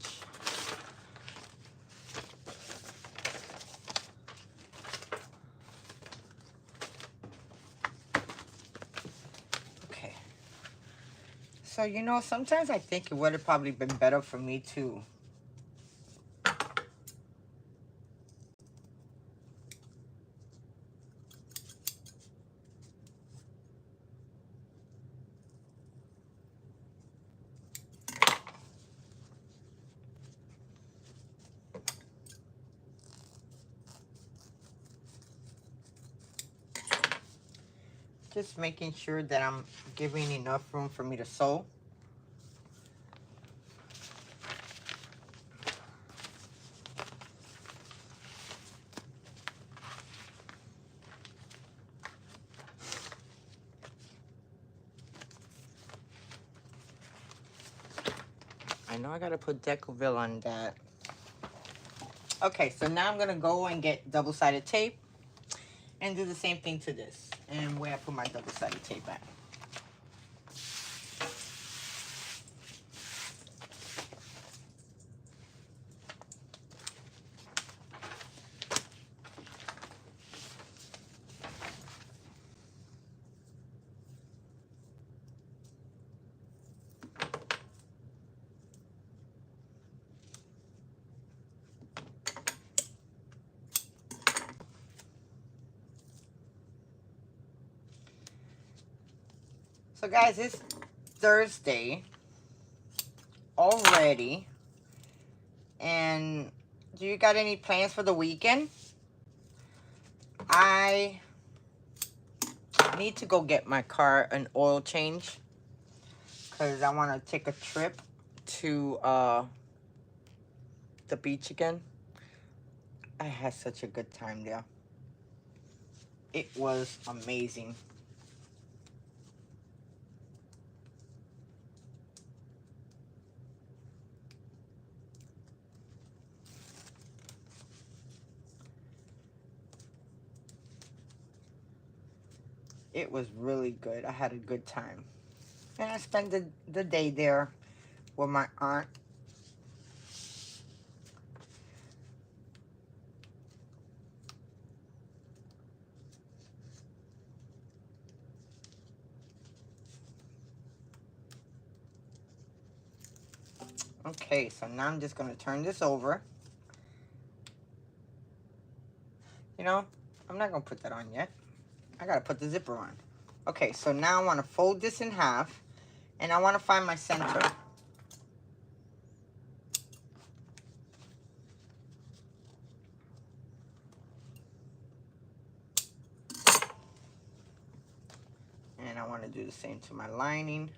Speaker 1: Okay. So, you know, sometimes I think it would have probably been better for me to just making sure that I'm giving enough room for me to sew. I know I gotta put Decoville on that. Okay, so now I'm gonna go and get double-sided tape and do the same thing to this. And where I put my double-sided tape at. So guys, it's Thursday already. And do you got any plans for the weekend? I need to go get my car an oil change because I want to take a trip to the beach again. I had such a good time there. It was amazing. It was really good. I had a good time. And I spent the day there with my aunt. Okay, so now I'm just going to turn this over. You know, I'm not going to put that on yet. I got to put the zipper on. Okay, so now I want to fold this in half. And I want to find my center. And I want to do the same to my lining.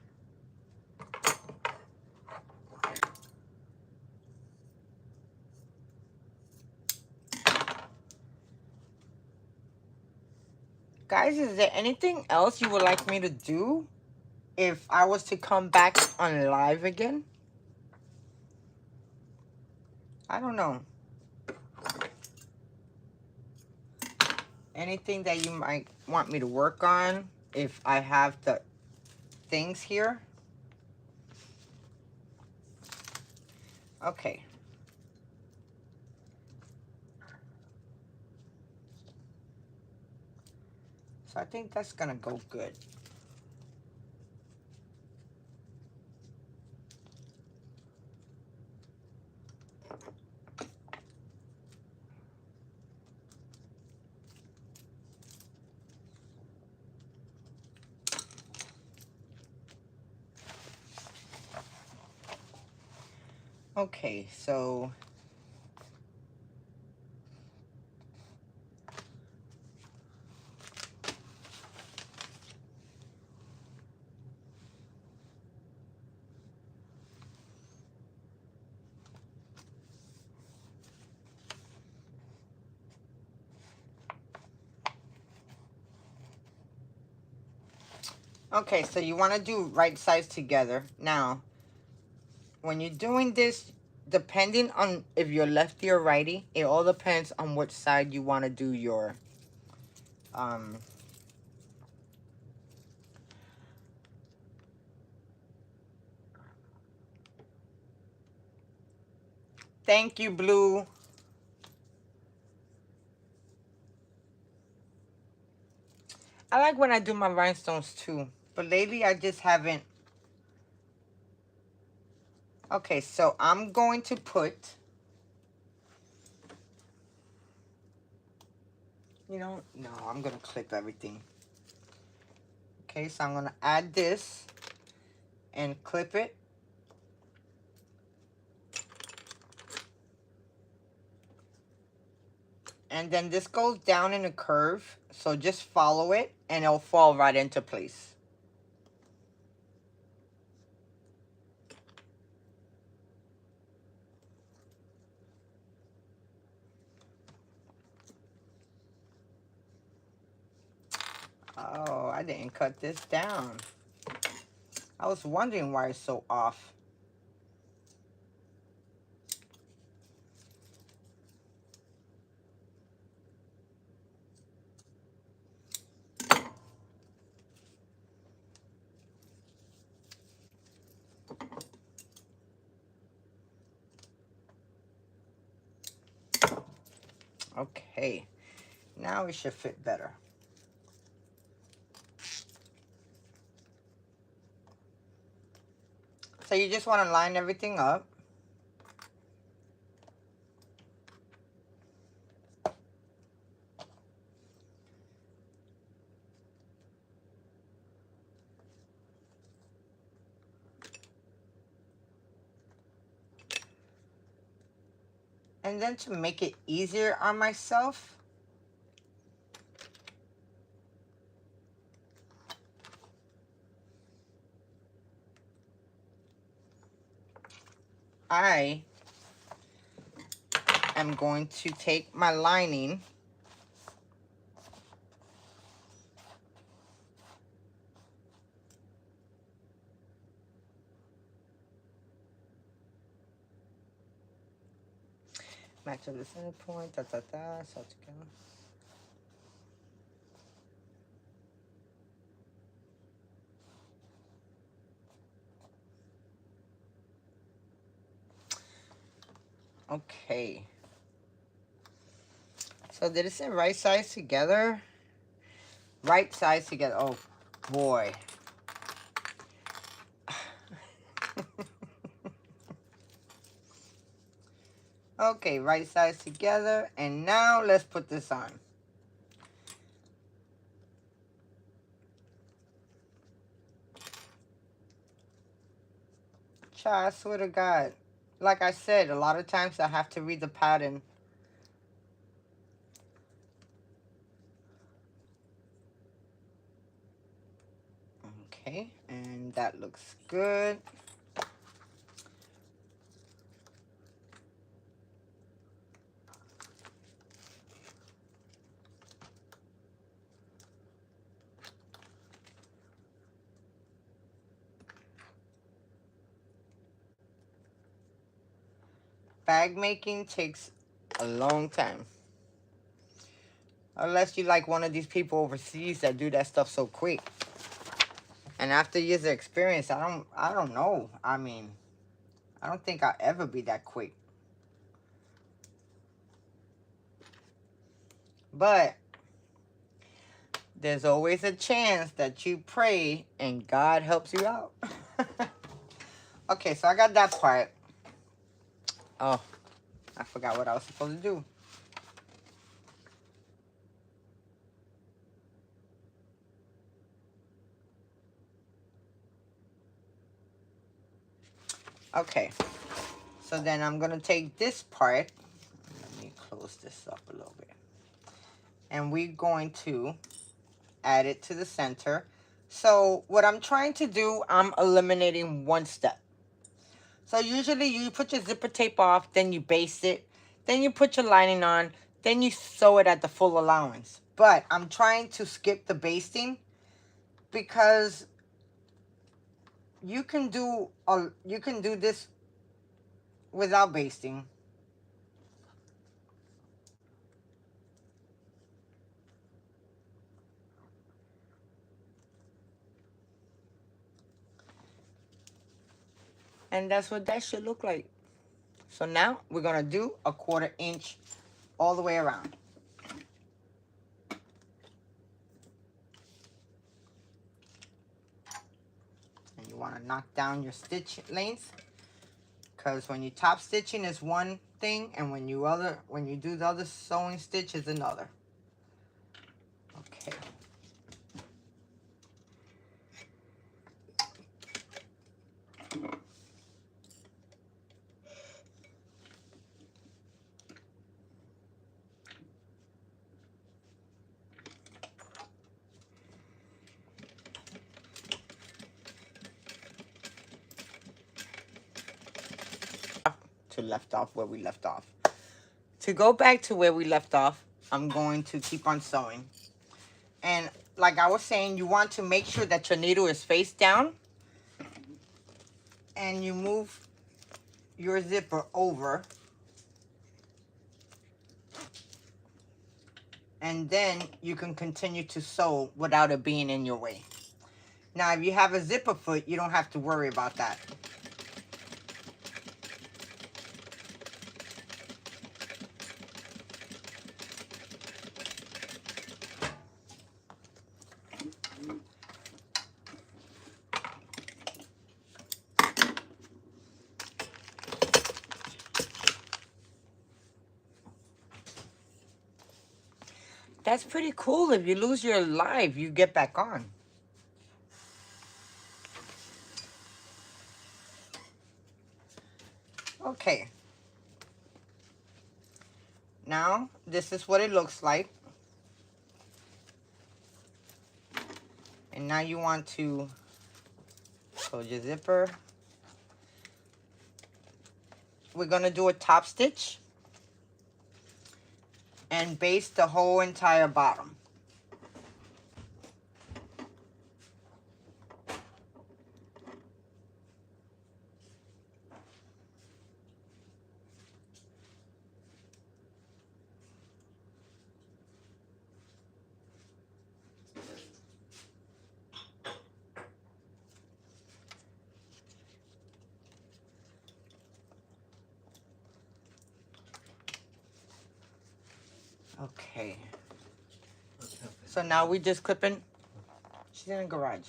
Speaker 1: Guys, is there anything else you would like me to do if I was to come back on live again? I don't know. Anything that you might want me to work on if I have the things here? Okay. So I think that's gonna go good. Okay, so okay, so you want to do right sides together. Now, when you're doing this, depending on if you're lefty or righty, it all depends on which side you want to do your thank you, Blue. I like when I do my rhinestones too, but lately I just haven't. Okay, so I'm going to put, you know, no, I'm going to clip everything. Okay, so I'm going to add this and clip it. And then this goes down in a curve, so just follow it and it'll fall right into place. Oh, I didn't cut this down. I was wondering why it's so off. Okay, now it should fit better. So you just want to line everything up. And then to make it easier on myself, I am going to take my lining match up the center point, so together. Okay. So did it say right sides together? Right sides together. Oh boy. Okay, right sides together. And now let's put this on. Child, I swear to God. Like I said, a lot of times I have to read the pattern. Okay, and that looks good. Bag making takes a long time. Unless you like one of these people overseas that do that stuff so quick. And after years of experience, I don't know. I mean, I don't think I'll ever be that quick. But there's always a chance that you pray and God helps you out. Okay, so I got that part. Oh, I forgot what I was supposed to do. Okay, so then I'm going to take this part. Let me close this up a little bit. And we're going to add it to the center. So what I'm trying to do, I'm eliminating one step. So usually you put your zipper tape off, then you baste it, then you put your lining on, then you sew it at the full allowance. But I'm trying to skip the basting because you can do this without basting. And that's what that should look like. So now we're going to do a 1/4 inch all the way around. And you want to knock down your stitch length, because when you top stitching is one thing, and when you do the other sewing stitch is another. Okay. To left off where we left off. To go back to where we left off, I'm going to keep on sewing. And like I was saying, you want to make sure that your needle is face down. And you move your zipper over. And then you can continue to sew without it being in your way. Now, if you have a zipper foot, you don't have to worry about that. That's pretty cool. If you lose your life, you get back on. Okay. Now, this is what it looks like. And now you want to close your zipper. We're going to do a top stitch and baste the whole entire bottom. Okay. So now we just clipping. She's in the garage.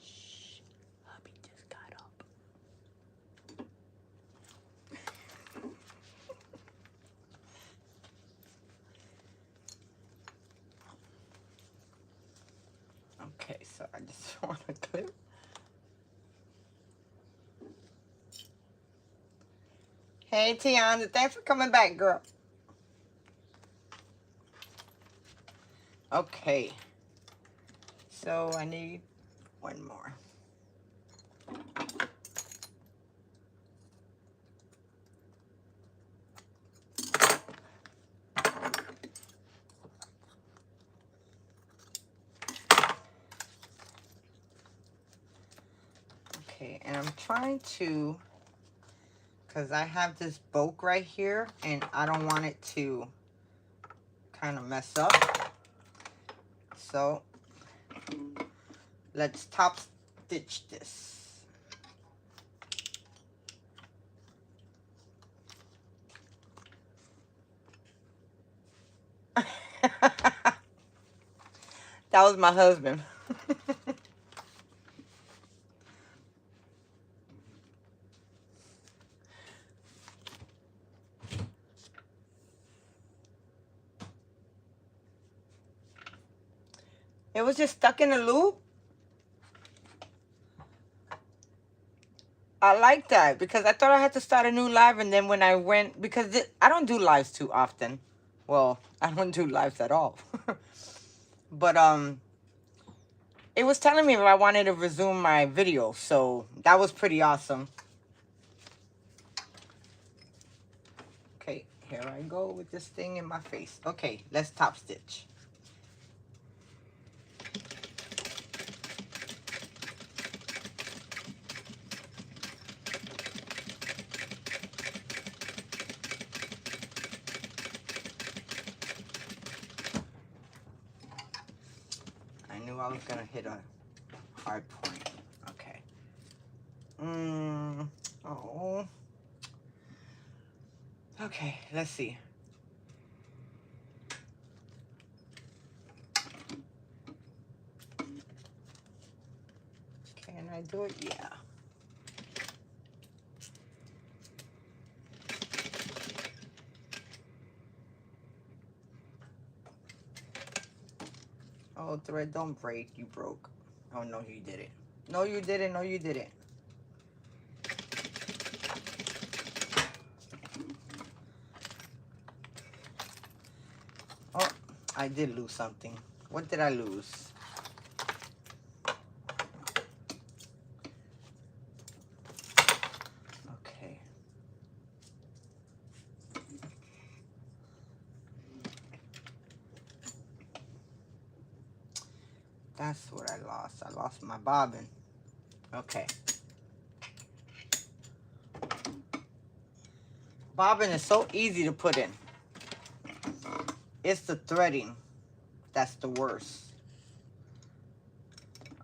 Speaker 1: Shh. Hubby just got up. Okay, so I just want to clip. Hey, Tiana, thanks for coming back, girl. Okay. So I need one more. Okay, and I'm trying to, because I have this bulk right here, and I don't want it to kind of mess up. So let's top stitch this. That was my husband. It was just stuck in a loop. I like that because I thought I had to start a new live, and then when I went, because I don't do lives too often. Well, I don't do lives at all. But it was telling me if I wanted to resume my video, so that was pretty awesome. Okay, here I go with this thing in my face. Okay, let's top stitch. I knew I was gonna hit a hard point. Okay. Oh. Okay, let's see. Can I do it? Yeah. Oh, thread, don't break. You broke. Oh, no, you did it. No, you didn't. No, you didn't. Oh, I did lose something. What did I lose? Okay. That's what I lost. I lost my bobbin. Okay. Bobbin is so easy to put in. It's the threading that's the worst.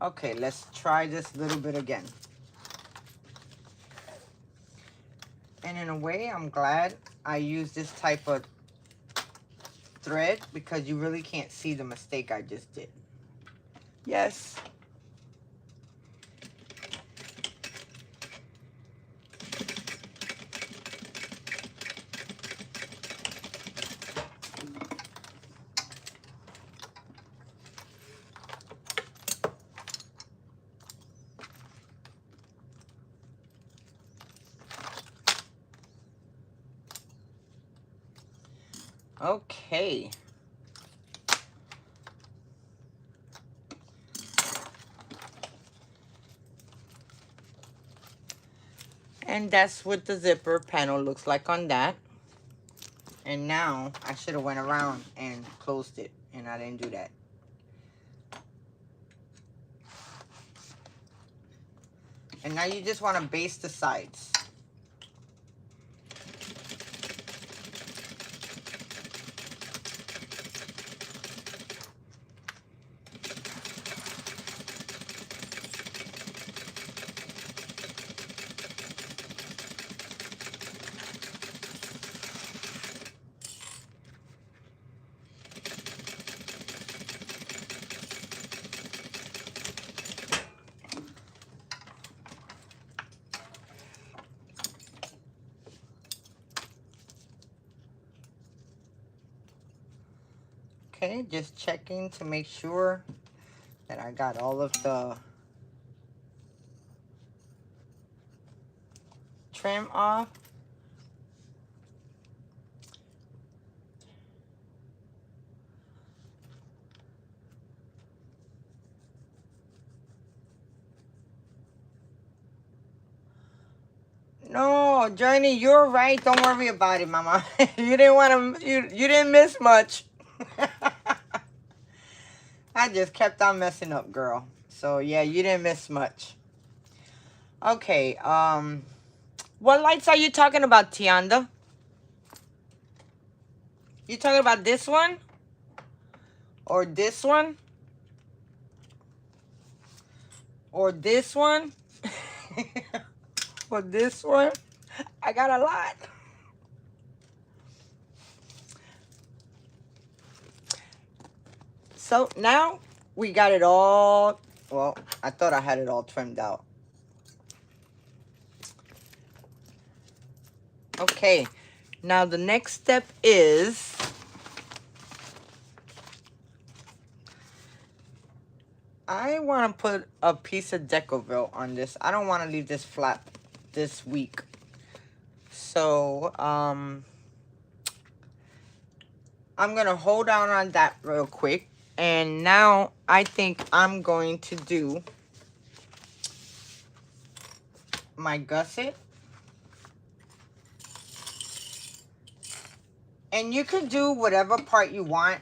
Speaker 1: Okay, let's try this little bit again. And in a way, I'm glad I used this type of thread because you really can't see the mistake I just did. Yes. Okay. And that's what the zipper panel looks like on that. And now I should have went around and closed it, and I didn't do that. And now you just want to baste the sides. Okay, just checking to make sure that I got all of the trim off. No, Journey, you're right. Don't worry about it, Mama. You didn't want to. You didn't miss much. I just kept on messing up, girl. So yeah, you didn't miss much. Okay. What lights are you talking about, Tianda? You talking about this one, or this one, or this one, or this one? I got a lot. So now we got it all. Well, I thought I had it all trimmed out. Okay, now the next step is I want to put a piece of Decovil on this. I don't want to leave this flat this week. So, I'm going to hold down on that real quick. And now I think I'm going to do my gusset. And you can do whatever part you want.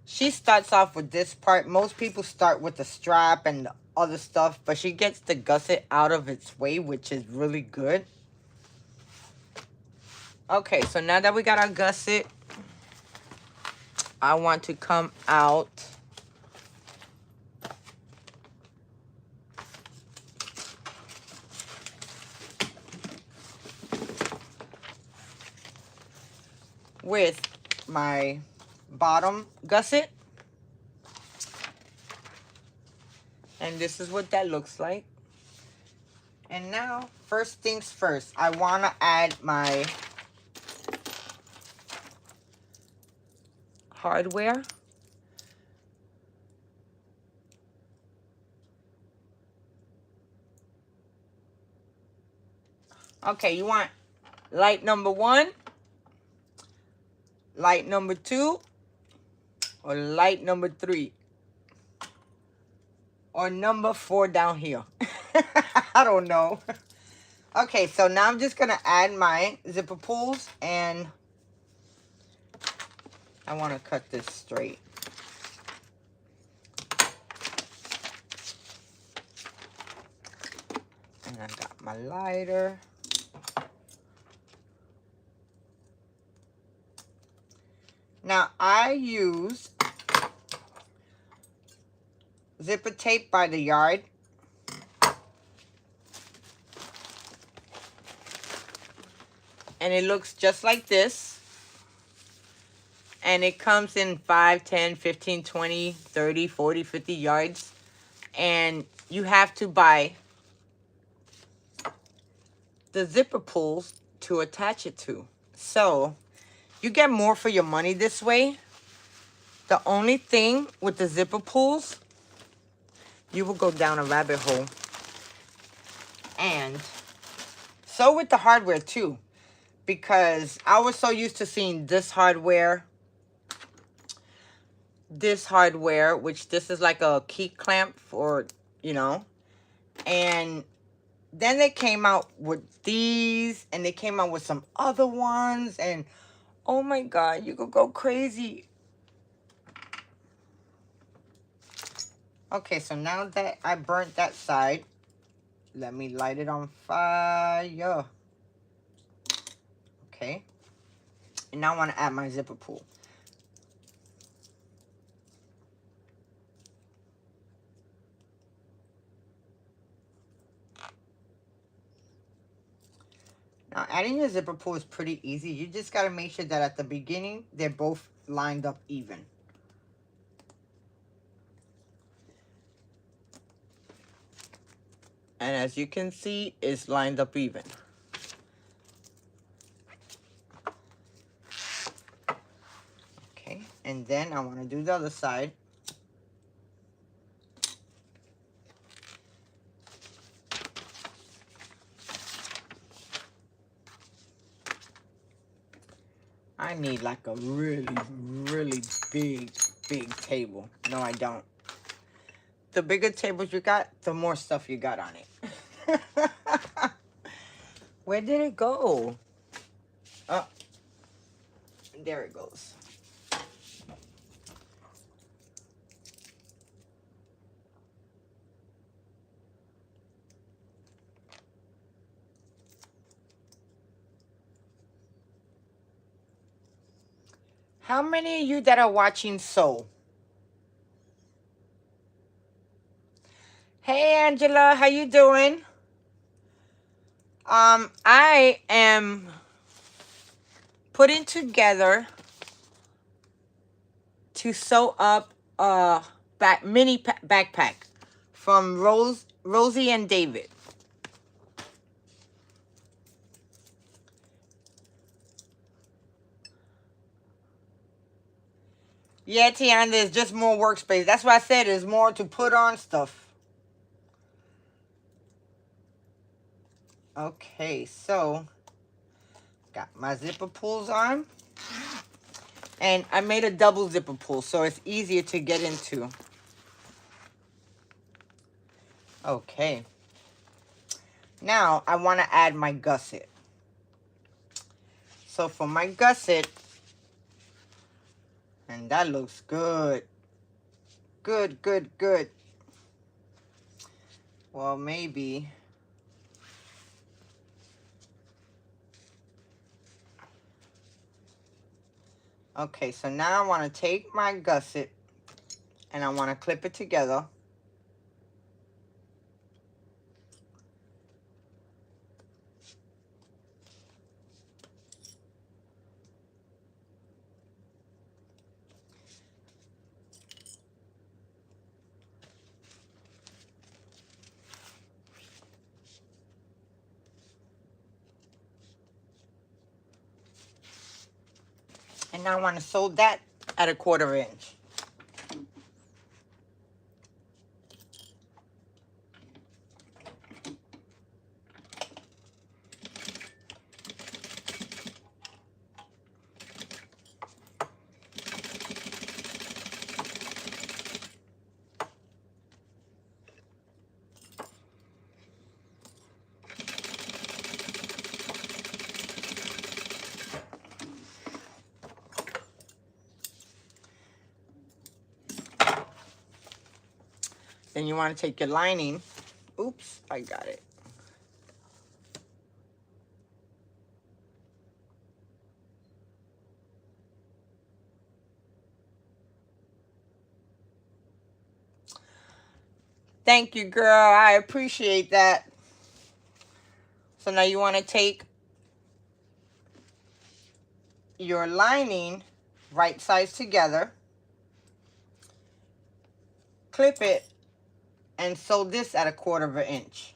Speaker 1: She starts off with this part. Most people start with the strap and the other stuff, but she gets the gusset out of its way, which is really good. Okay, so now that we got our gusset, I want to come out with my bottom gusset. And this is what that looks like. And now, first things first, I want to add my hardware. Okay, you want light number 1, light number 2, or light number 3, or number 4 down here. I don't know. Okay, so now I'm just gonna add my zipper pulls, and I want to cut this straight. And I got my lighter. Now I use zipper tape by the yard. And it looks just like this. And it comes in 5, 10, 15, 20, 30, 40, 50 yards. And you have to buy the zipper pulls to attach it to. So you get more for your money this way. The only thing with the zipper pulls, you will go down a rabbit hole. And so with the hardware too. Because I was so used to seeing this hardware this hardware, which this is like a key clamp for, you know. And then they came out with these, and they came out with some other ones, and oh my God, you could go crazy. Okay, so now that I burnt that side, let me light it on fire. Okay. And now I want to add my zipper pull. Now, adding your zipper pull is pretty easy. You just got to make sure that at the beginning, they're both lined up even. And as you can see, it's lined up even. Okay, and then I want to do the other side. I need like a really, really big table. No, I don't. The bigger tables you got, the more stuff you got on it. Where did it go? Oh, there it goes. How many of you that are watching sew? Hey Angela, how you doing? I am putting together to sew up a mini backpack from Rosie and David. Yeah, Tiana, there's just more workspace. That's why I said there's more to put on stuff. Okay, so got my zipper pulls on. And I made a double zipper pull, so it's easier to get into. Okay. Now, I want to add my gusset. So for my gusset, and that looks good. Good, good, good. Well, maybe. Okay, so now I want to take my gusset and I want to clip it together. And now I want to sew that at a 1/4 inch. Then you want to take your lining. Oops, I got it. Thank you, girl. I appreciate that. So now you want to take your lining right sides together, clip it, and sew this at a 1/4 inch.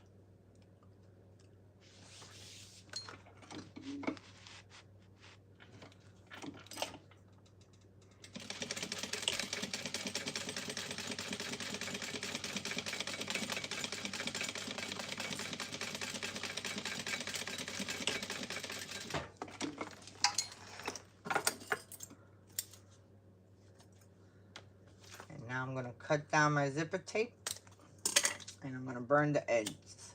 Speaker 1: going to cut down my zipper tape. And I'm going to burn the edges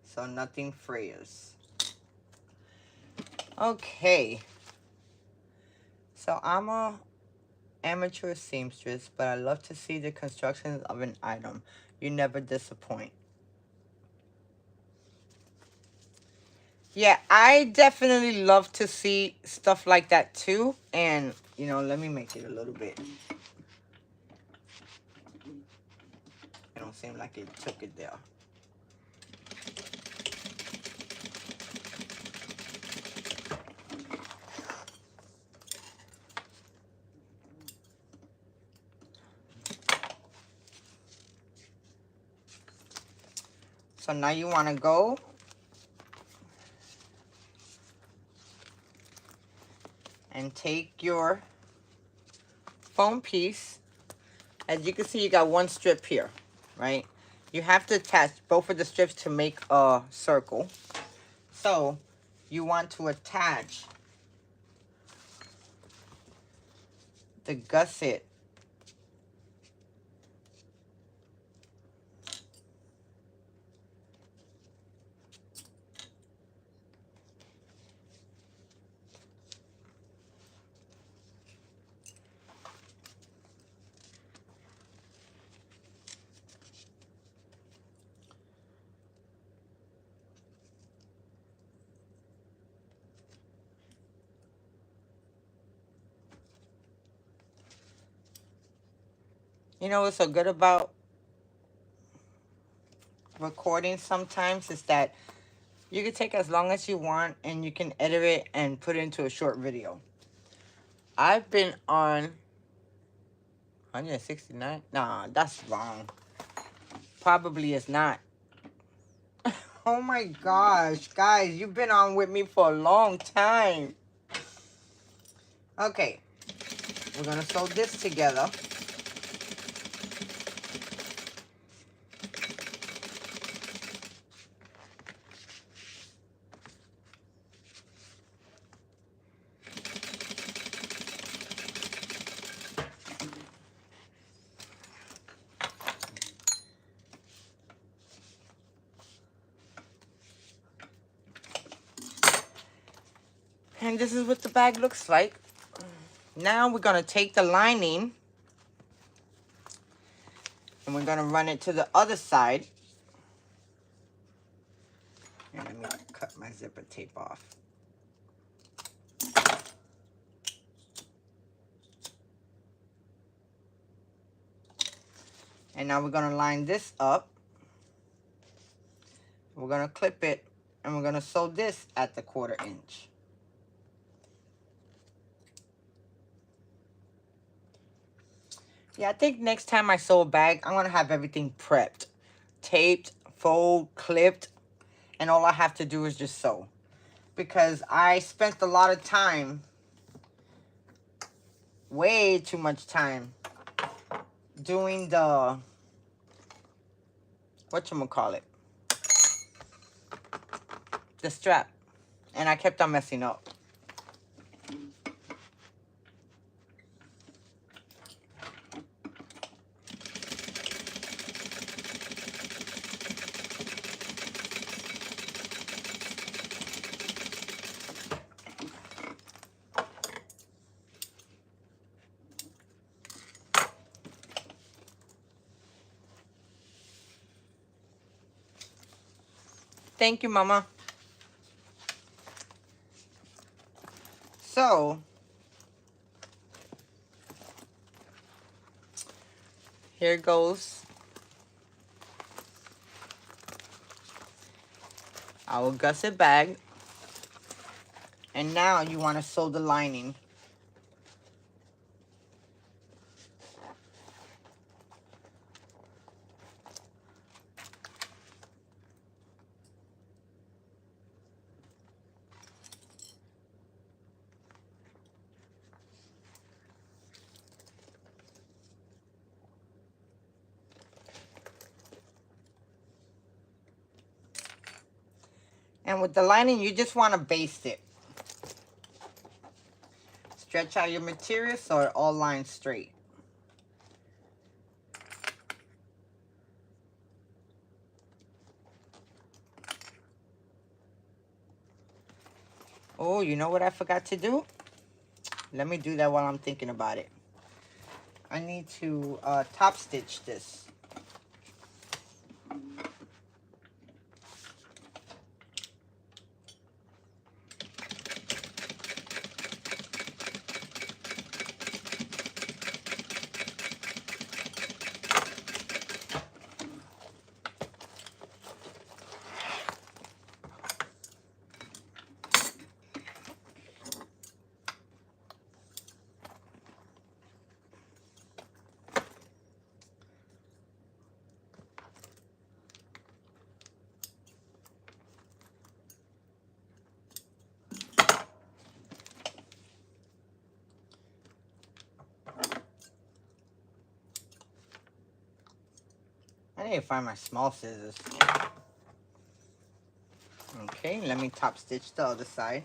Speaker 1: so nothing frays. Okay. So I'm a amateur seamstress, but I love to see the constructions of an item. You never disappoint. Yeah, I definitely love to see stuff like that too. And, you know, let me make it a little bit. It don't seem like it took it there. So now you want to go and take your foam piece. As you can see, you got one strip here, right? You have to attach both of the strips to make a circle. So you want to attach the gusset You know what's so good about recording sometimes is that you can take as long as you want and you can edit it and put it into a short video. I've been on 169. Nah, that's wrong. Probably is not. Oh my gosh, guys, you've been on with me for a long time. Okay, we're gonna sew this together. And this is what the bag looks like. Now we're gonna take the lining and we're gonna run it to the other side. And let me cut my zipper tape off. And now we're gonna line this up. We're gonna clip it and we're gonna sew this at the 1/4 inch. Yeah, I think next time I sew a bag, I'm gonna have everything prepped. Taped, fold, clipped, and all I have to do is just sew. Because I spent a lot of time, way too much time, doing the, whatchamacallit, the strap. And I kept on messing up. Thank you, Mama. So, here goes our gusset bag. And now you want to sew the lining. And with the lining, you just want to baste it. Stretch out your material so it all lines straight. Oh, you know what I forgot to do? Let me do that while I'm thinking about it. I need to top stitch this. I need to find my small scissors. Okay, let me top stitch the other side.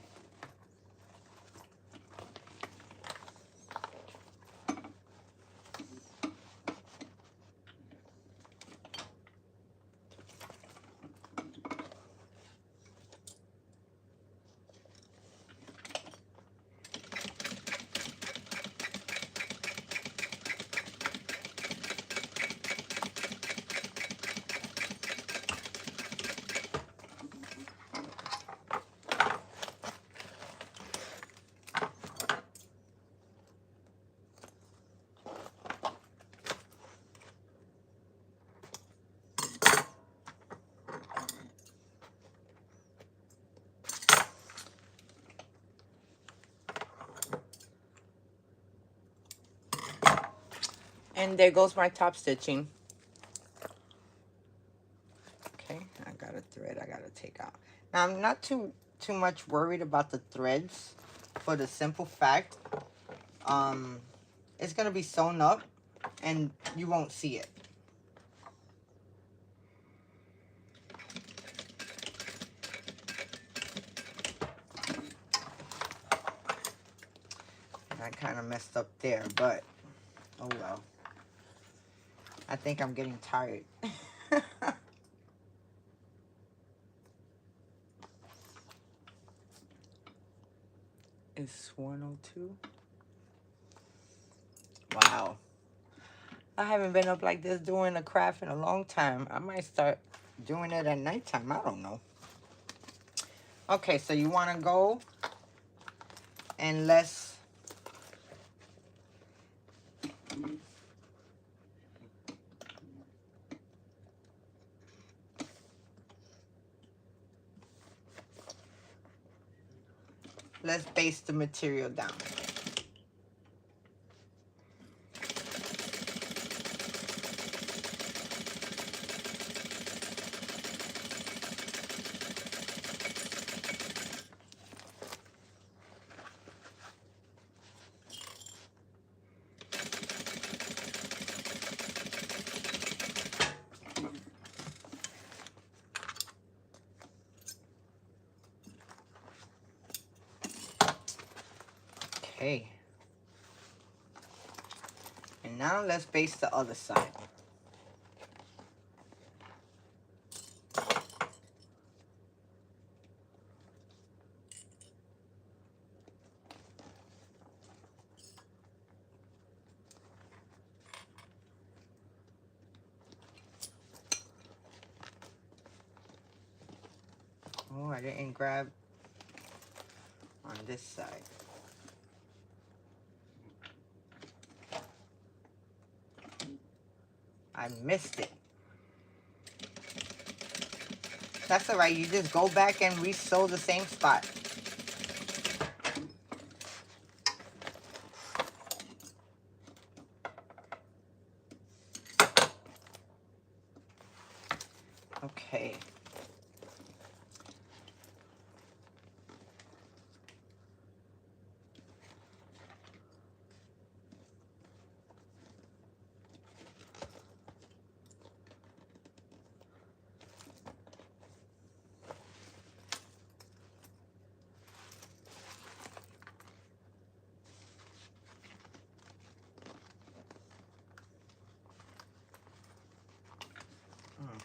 Speaker 1: And there goes my top stitching. Okay, I got a thread I gotta take out. Now I'm not too much worried about the threads for the simple fact it's gonna be sewn up and you won't see it. I kind of messed up there, but oh well. I think I'm getting tired. It's 1:02. Wow. I haven't been up like this doing a craft in a long time. I might start doing it at nighttime. I don't know. Okay, so you want to go and let's baste the material down. Okay. And now let's baste the other side. Oh, I didn't grab on this side. I missed it. That's all right. You just go back and re-sew the same spot. Okay.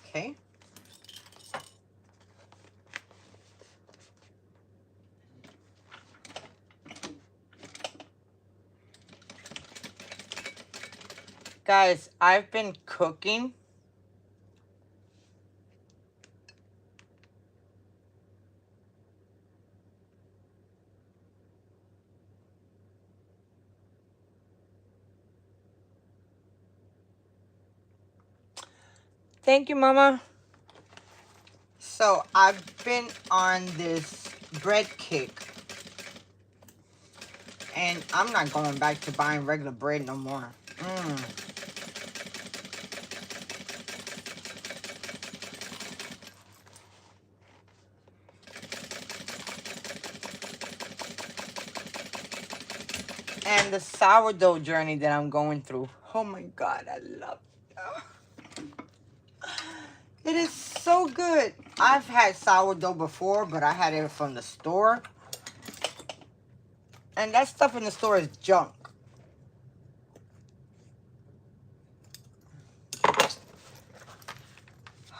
Speaker 1: Okay. Guys, I've been cooking. Thank you, Mama. So I've been on this bread kick. And I'm not going back to buying regular bread no more. And the sourdough journey that I'm going through. Oh my God, I love it. It is so good. I've had sourdough before, but I had it from the store. And that stuff in the store is junk.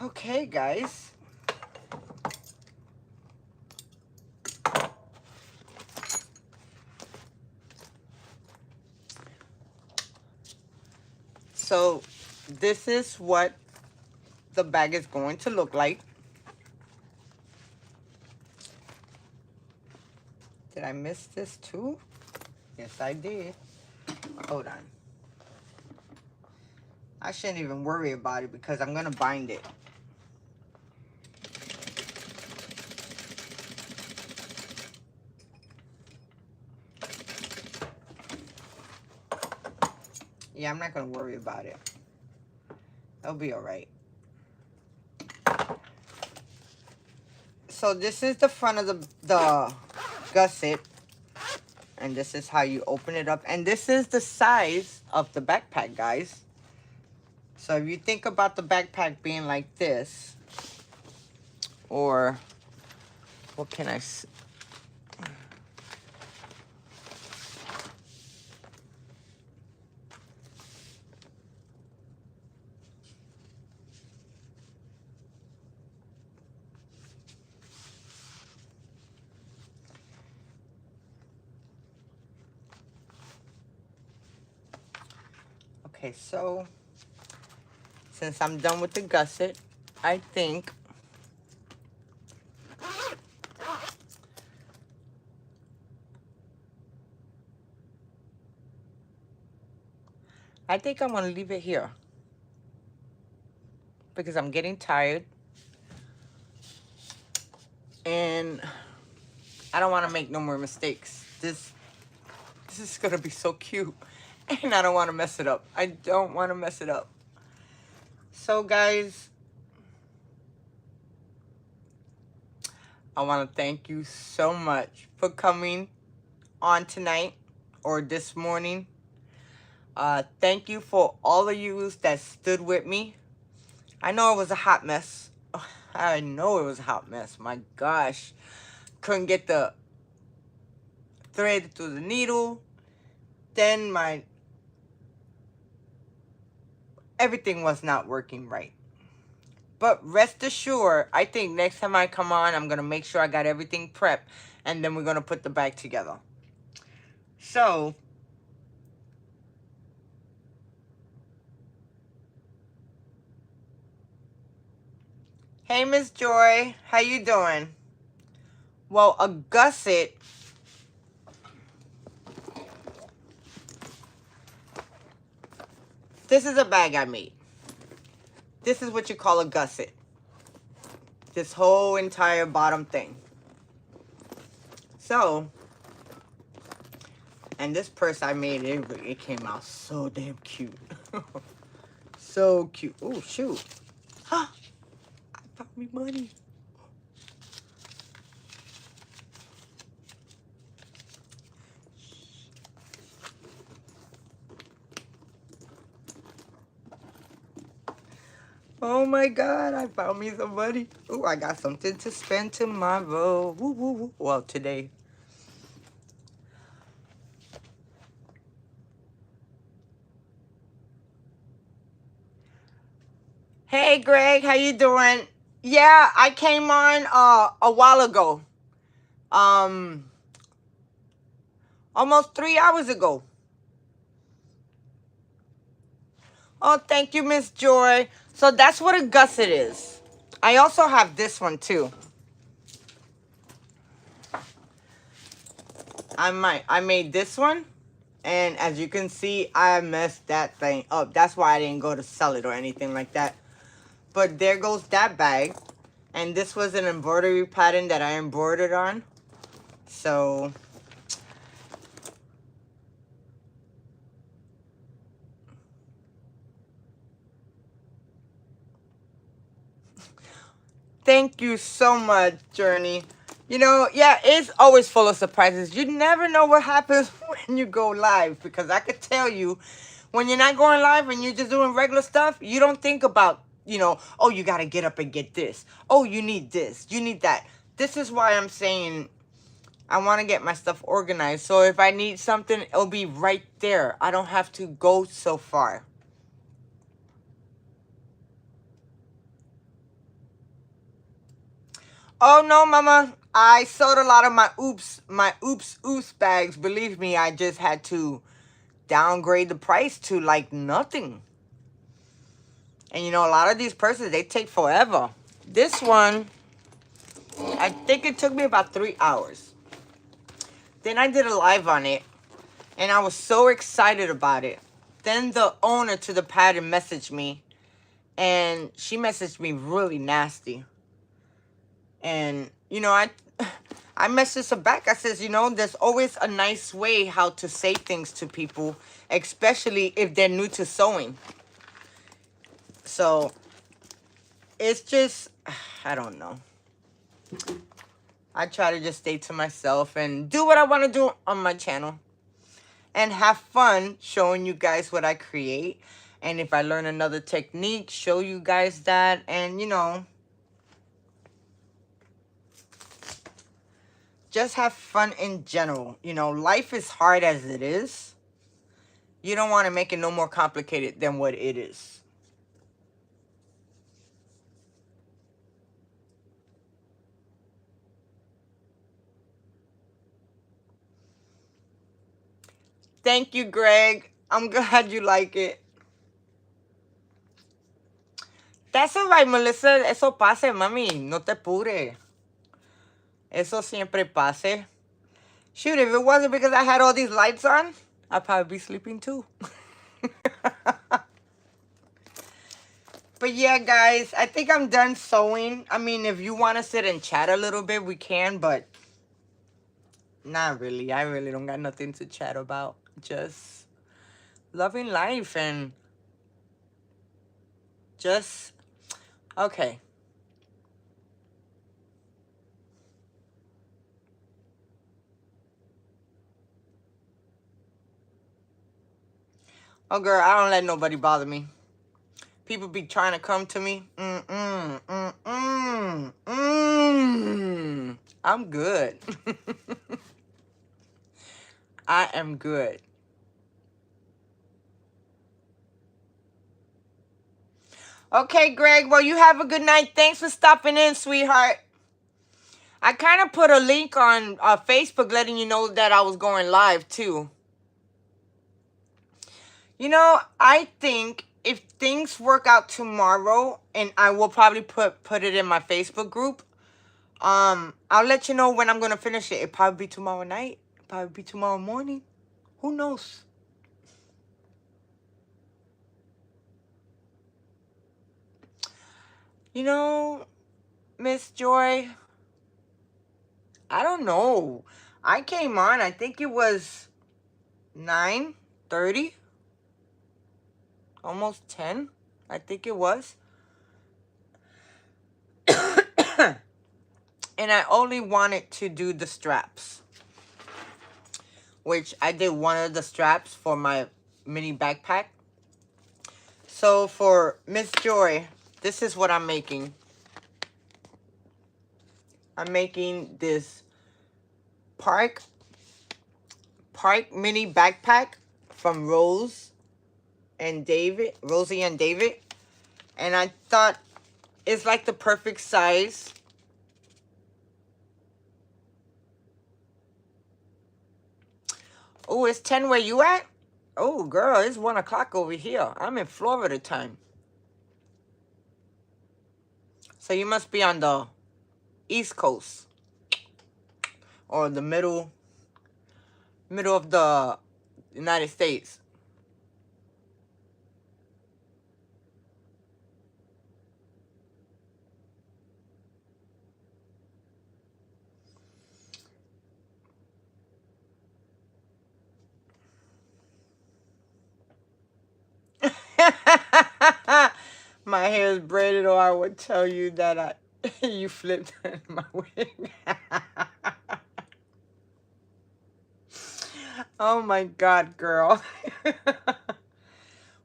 Speaker 1: Okay, guys. So this is what the bag is going to look like. Did I miss this too? Yes, I did. Hold on. I shouldn't even worry about it because I'm going to bind it. Yeah, I'm not going to worry about it. It'll be all right. So this is the front of the gusset. And this is how you open it up. And this is the size of the backpack, guys. So if you think about the backpack being like this, or what can I say? Okay, so since I'm done with the gusset, I think I'm gonna leave it here because I'm getting tired and I don't want to make no more mistakes. This is gonna be so cute and I don't want to mess it up. I don't want to mess it up. So guys, I want to thank you so much for coming on tonight or this morning. Thank you for all of you that stood with me. I know it was a hot mess. I know it was a hot mess. My gosh. Couldn't get the thread through the needle. Then everything was not working right. But rest assured, I think next time I come on, I'm going to make sure I got everything prepped. And then we're going to put the bag together. So, hey, Miss Joy. How you doing? Well, a gusset. This is a bag I made. This is what you call a gusset. This whole entire bottom thing. So, and this purse I made, it came out so damn cute. So cute. Oh, shoot. I found me money. Oh my God, I found me some money. Oh, I got something to spend tomorrow. Woo, woo, woo. Well, today. Hey, Greg, how you doing? Yeah, I came on a while ago. Almost 3 hours ago. Oh, thank you, Miss Joy. So that's what a gusset is. I also have this one too. I made this one, and as you can see, I messed that thing up. That's why I didn't go to sell it or anything like that. But there goes that bag. And this was an embroidery pattern that I embroidered on. So thank you so much, Journey. You know, yeah, it's always full of surprises. You never know what happens when you go live, because I could tell you, when you're not going live and you're just doing regular stuff, you don't think about, you know, oh, you got to get up and get this. Oh, you need this. You need that. This is why I'm saying I want to get my stuff organized. So if I need something, it'll be right there. I don't have to go so far. Oh no, mama. I sold a lot of my oops bags. Believe me, I just had to downgrade the price to like nothing. And you know, a lot of these purses, they take forever. This one, I think it took me about 3 hours. Then I did a live on it, and I was so excited about it. Then the owner to the pattern messaged me, and she messaged me really nasty. And, you know, I messaged her back. I says, you know, there's always a nice way how to say things to people, especially if they're new to sewing. So, it's just, I don't know. I try to just stay to myself and do what I want to do on my channel. And have fun showing you guys what I create. And if I learn another technique, show you guys that. And, you know, just have fun in general. You know, life is hard as it is. You don't want to make it no more complicated than what it is. Thank you, Greg. I'm glad you like it. That's all right, Melissa. Eso pase, mami. No te apures. Eso siempre pase. Shoot, if it wasn't because I had all these lights on, I'd probably be sleeping too. But yeah, guys, I think I'm done sewing. I mean, if you want to sit and chat a little bit, we can, but not really. I really don't got nothing to chat about. Just loving life and just, okay. Oh, girl, I don't let nobody bother me. People be trying to come to me. I'm good. I am good. Okay, Greg. Well, you have a good night. Thanks for stopping in, sweetheart. I kind of put a link on Facebook letting you know that I was going live, too. You know, I think if things work out tomorrow, and I will probably put it in my Facebook group, I'll let you know when I'm going to finish it. It'll probably be tomorrow night. It'll probably be tomorrow morning. Who knows? You know, Miss Joy, I don't know. I came on, I think it was 9:30. Almost 10, I think it was. And I only wanted to do the straps, which I did one of the straps for my mini backpack. So for Miss Joy, this is what I'm making. I'm making this park mini backpack from Rosie and David. And I thought it's like the perfect size. Oh, it's 10 where you at? Oh, girl, it's 1 o'clock over here. I'm in Florida time. So you must be on the East Coast. Or the middle of the United States. My hair is braided, or I would tell you that you flipped my wig. Oh my God, girl.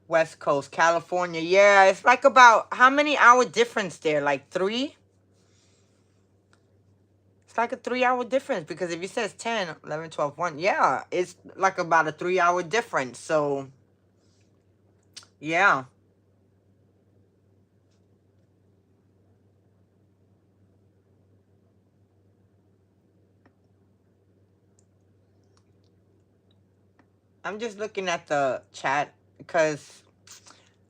Speaker 1: West Coast, California. Yeah, it's like about, how many hour difference there? Like 3? It's like a 3-hour difference, because if you says 10, 11, 12, 1, yeah, it's like about a 3-hour difference. So, yeah. I'm just looking at the chat because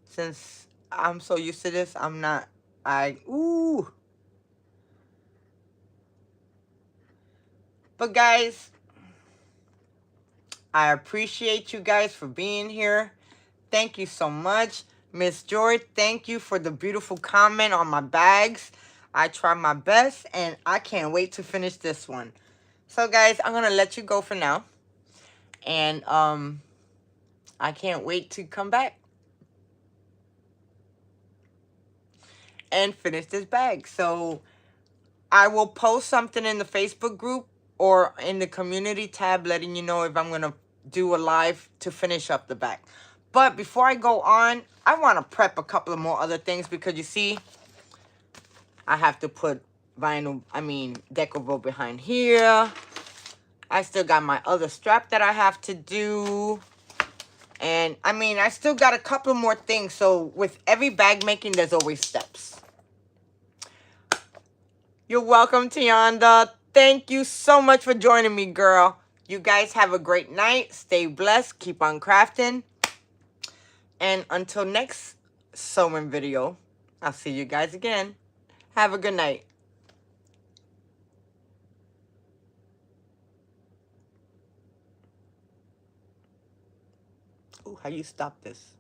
Speaker 1: since I'm so used to this, I'm not, ooh. But guys, I appreciate you guys for being here. Thank you so much. Miss Joy, thank you for the beautiful comment on my bags. I try my best, and I can't wait to finish this one. So guys, I'm going to let you go for now. And I can't wait to come back and finish this bag. So I will post something in the Facebook group or in the community tab letting you know if I'm going to do a live to finish up the bag. But before I go on, I want to prep a couple of more other things, because you see, I have to put Decovil behind here. I still got my other strap that I have to do. And I still got a couple more things. So with every bag making, there's always steps. You're welcome, Tianda. Thank you so much for joining me, girl. You guys have a great night. Stay blessed. Keep on crafting. And until next sewing video, I'll see you guys again. Have a good night. Ooh, how you stop this?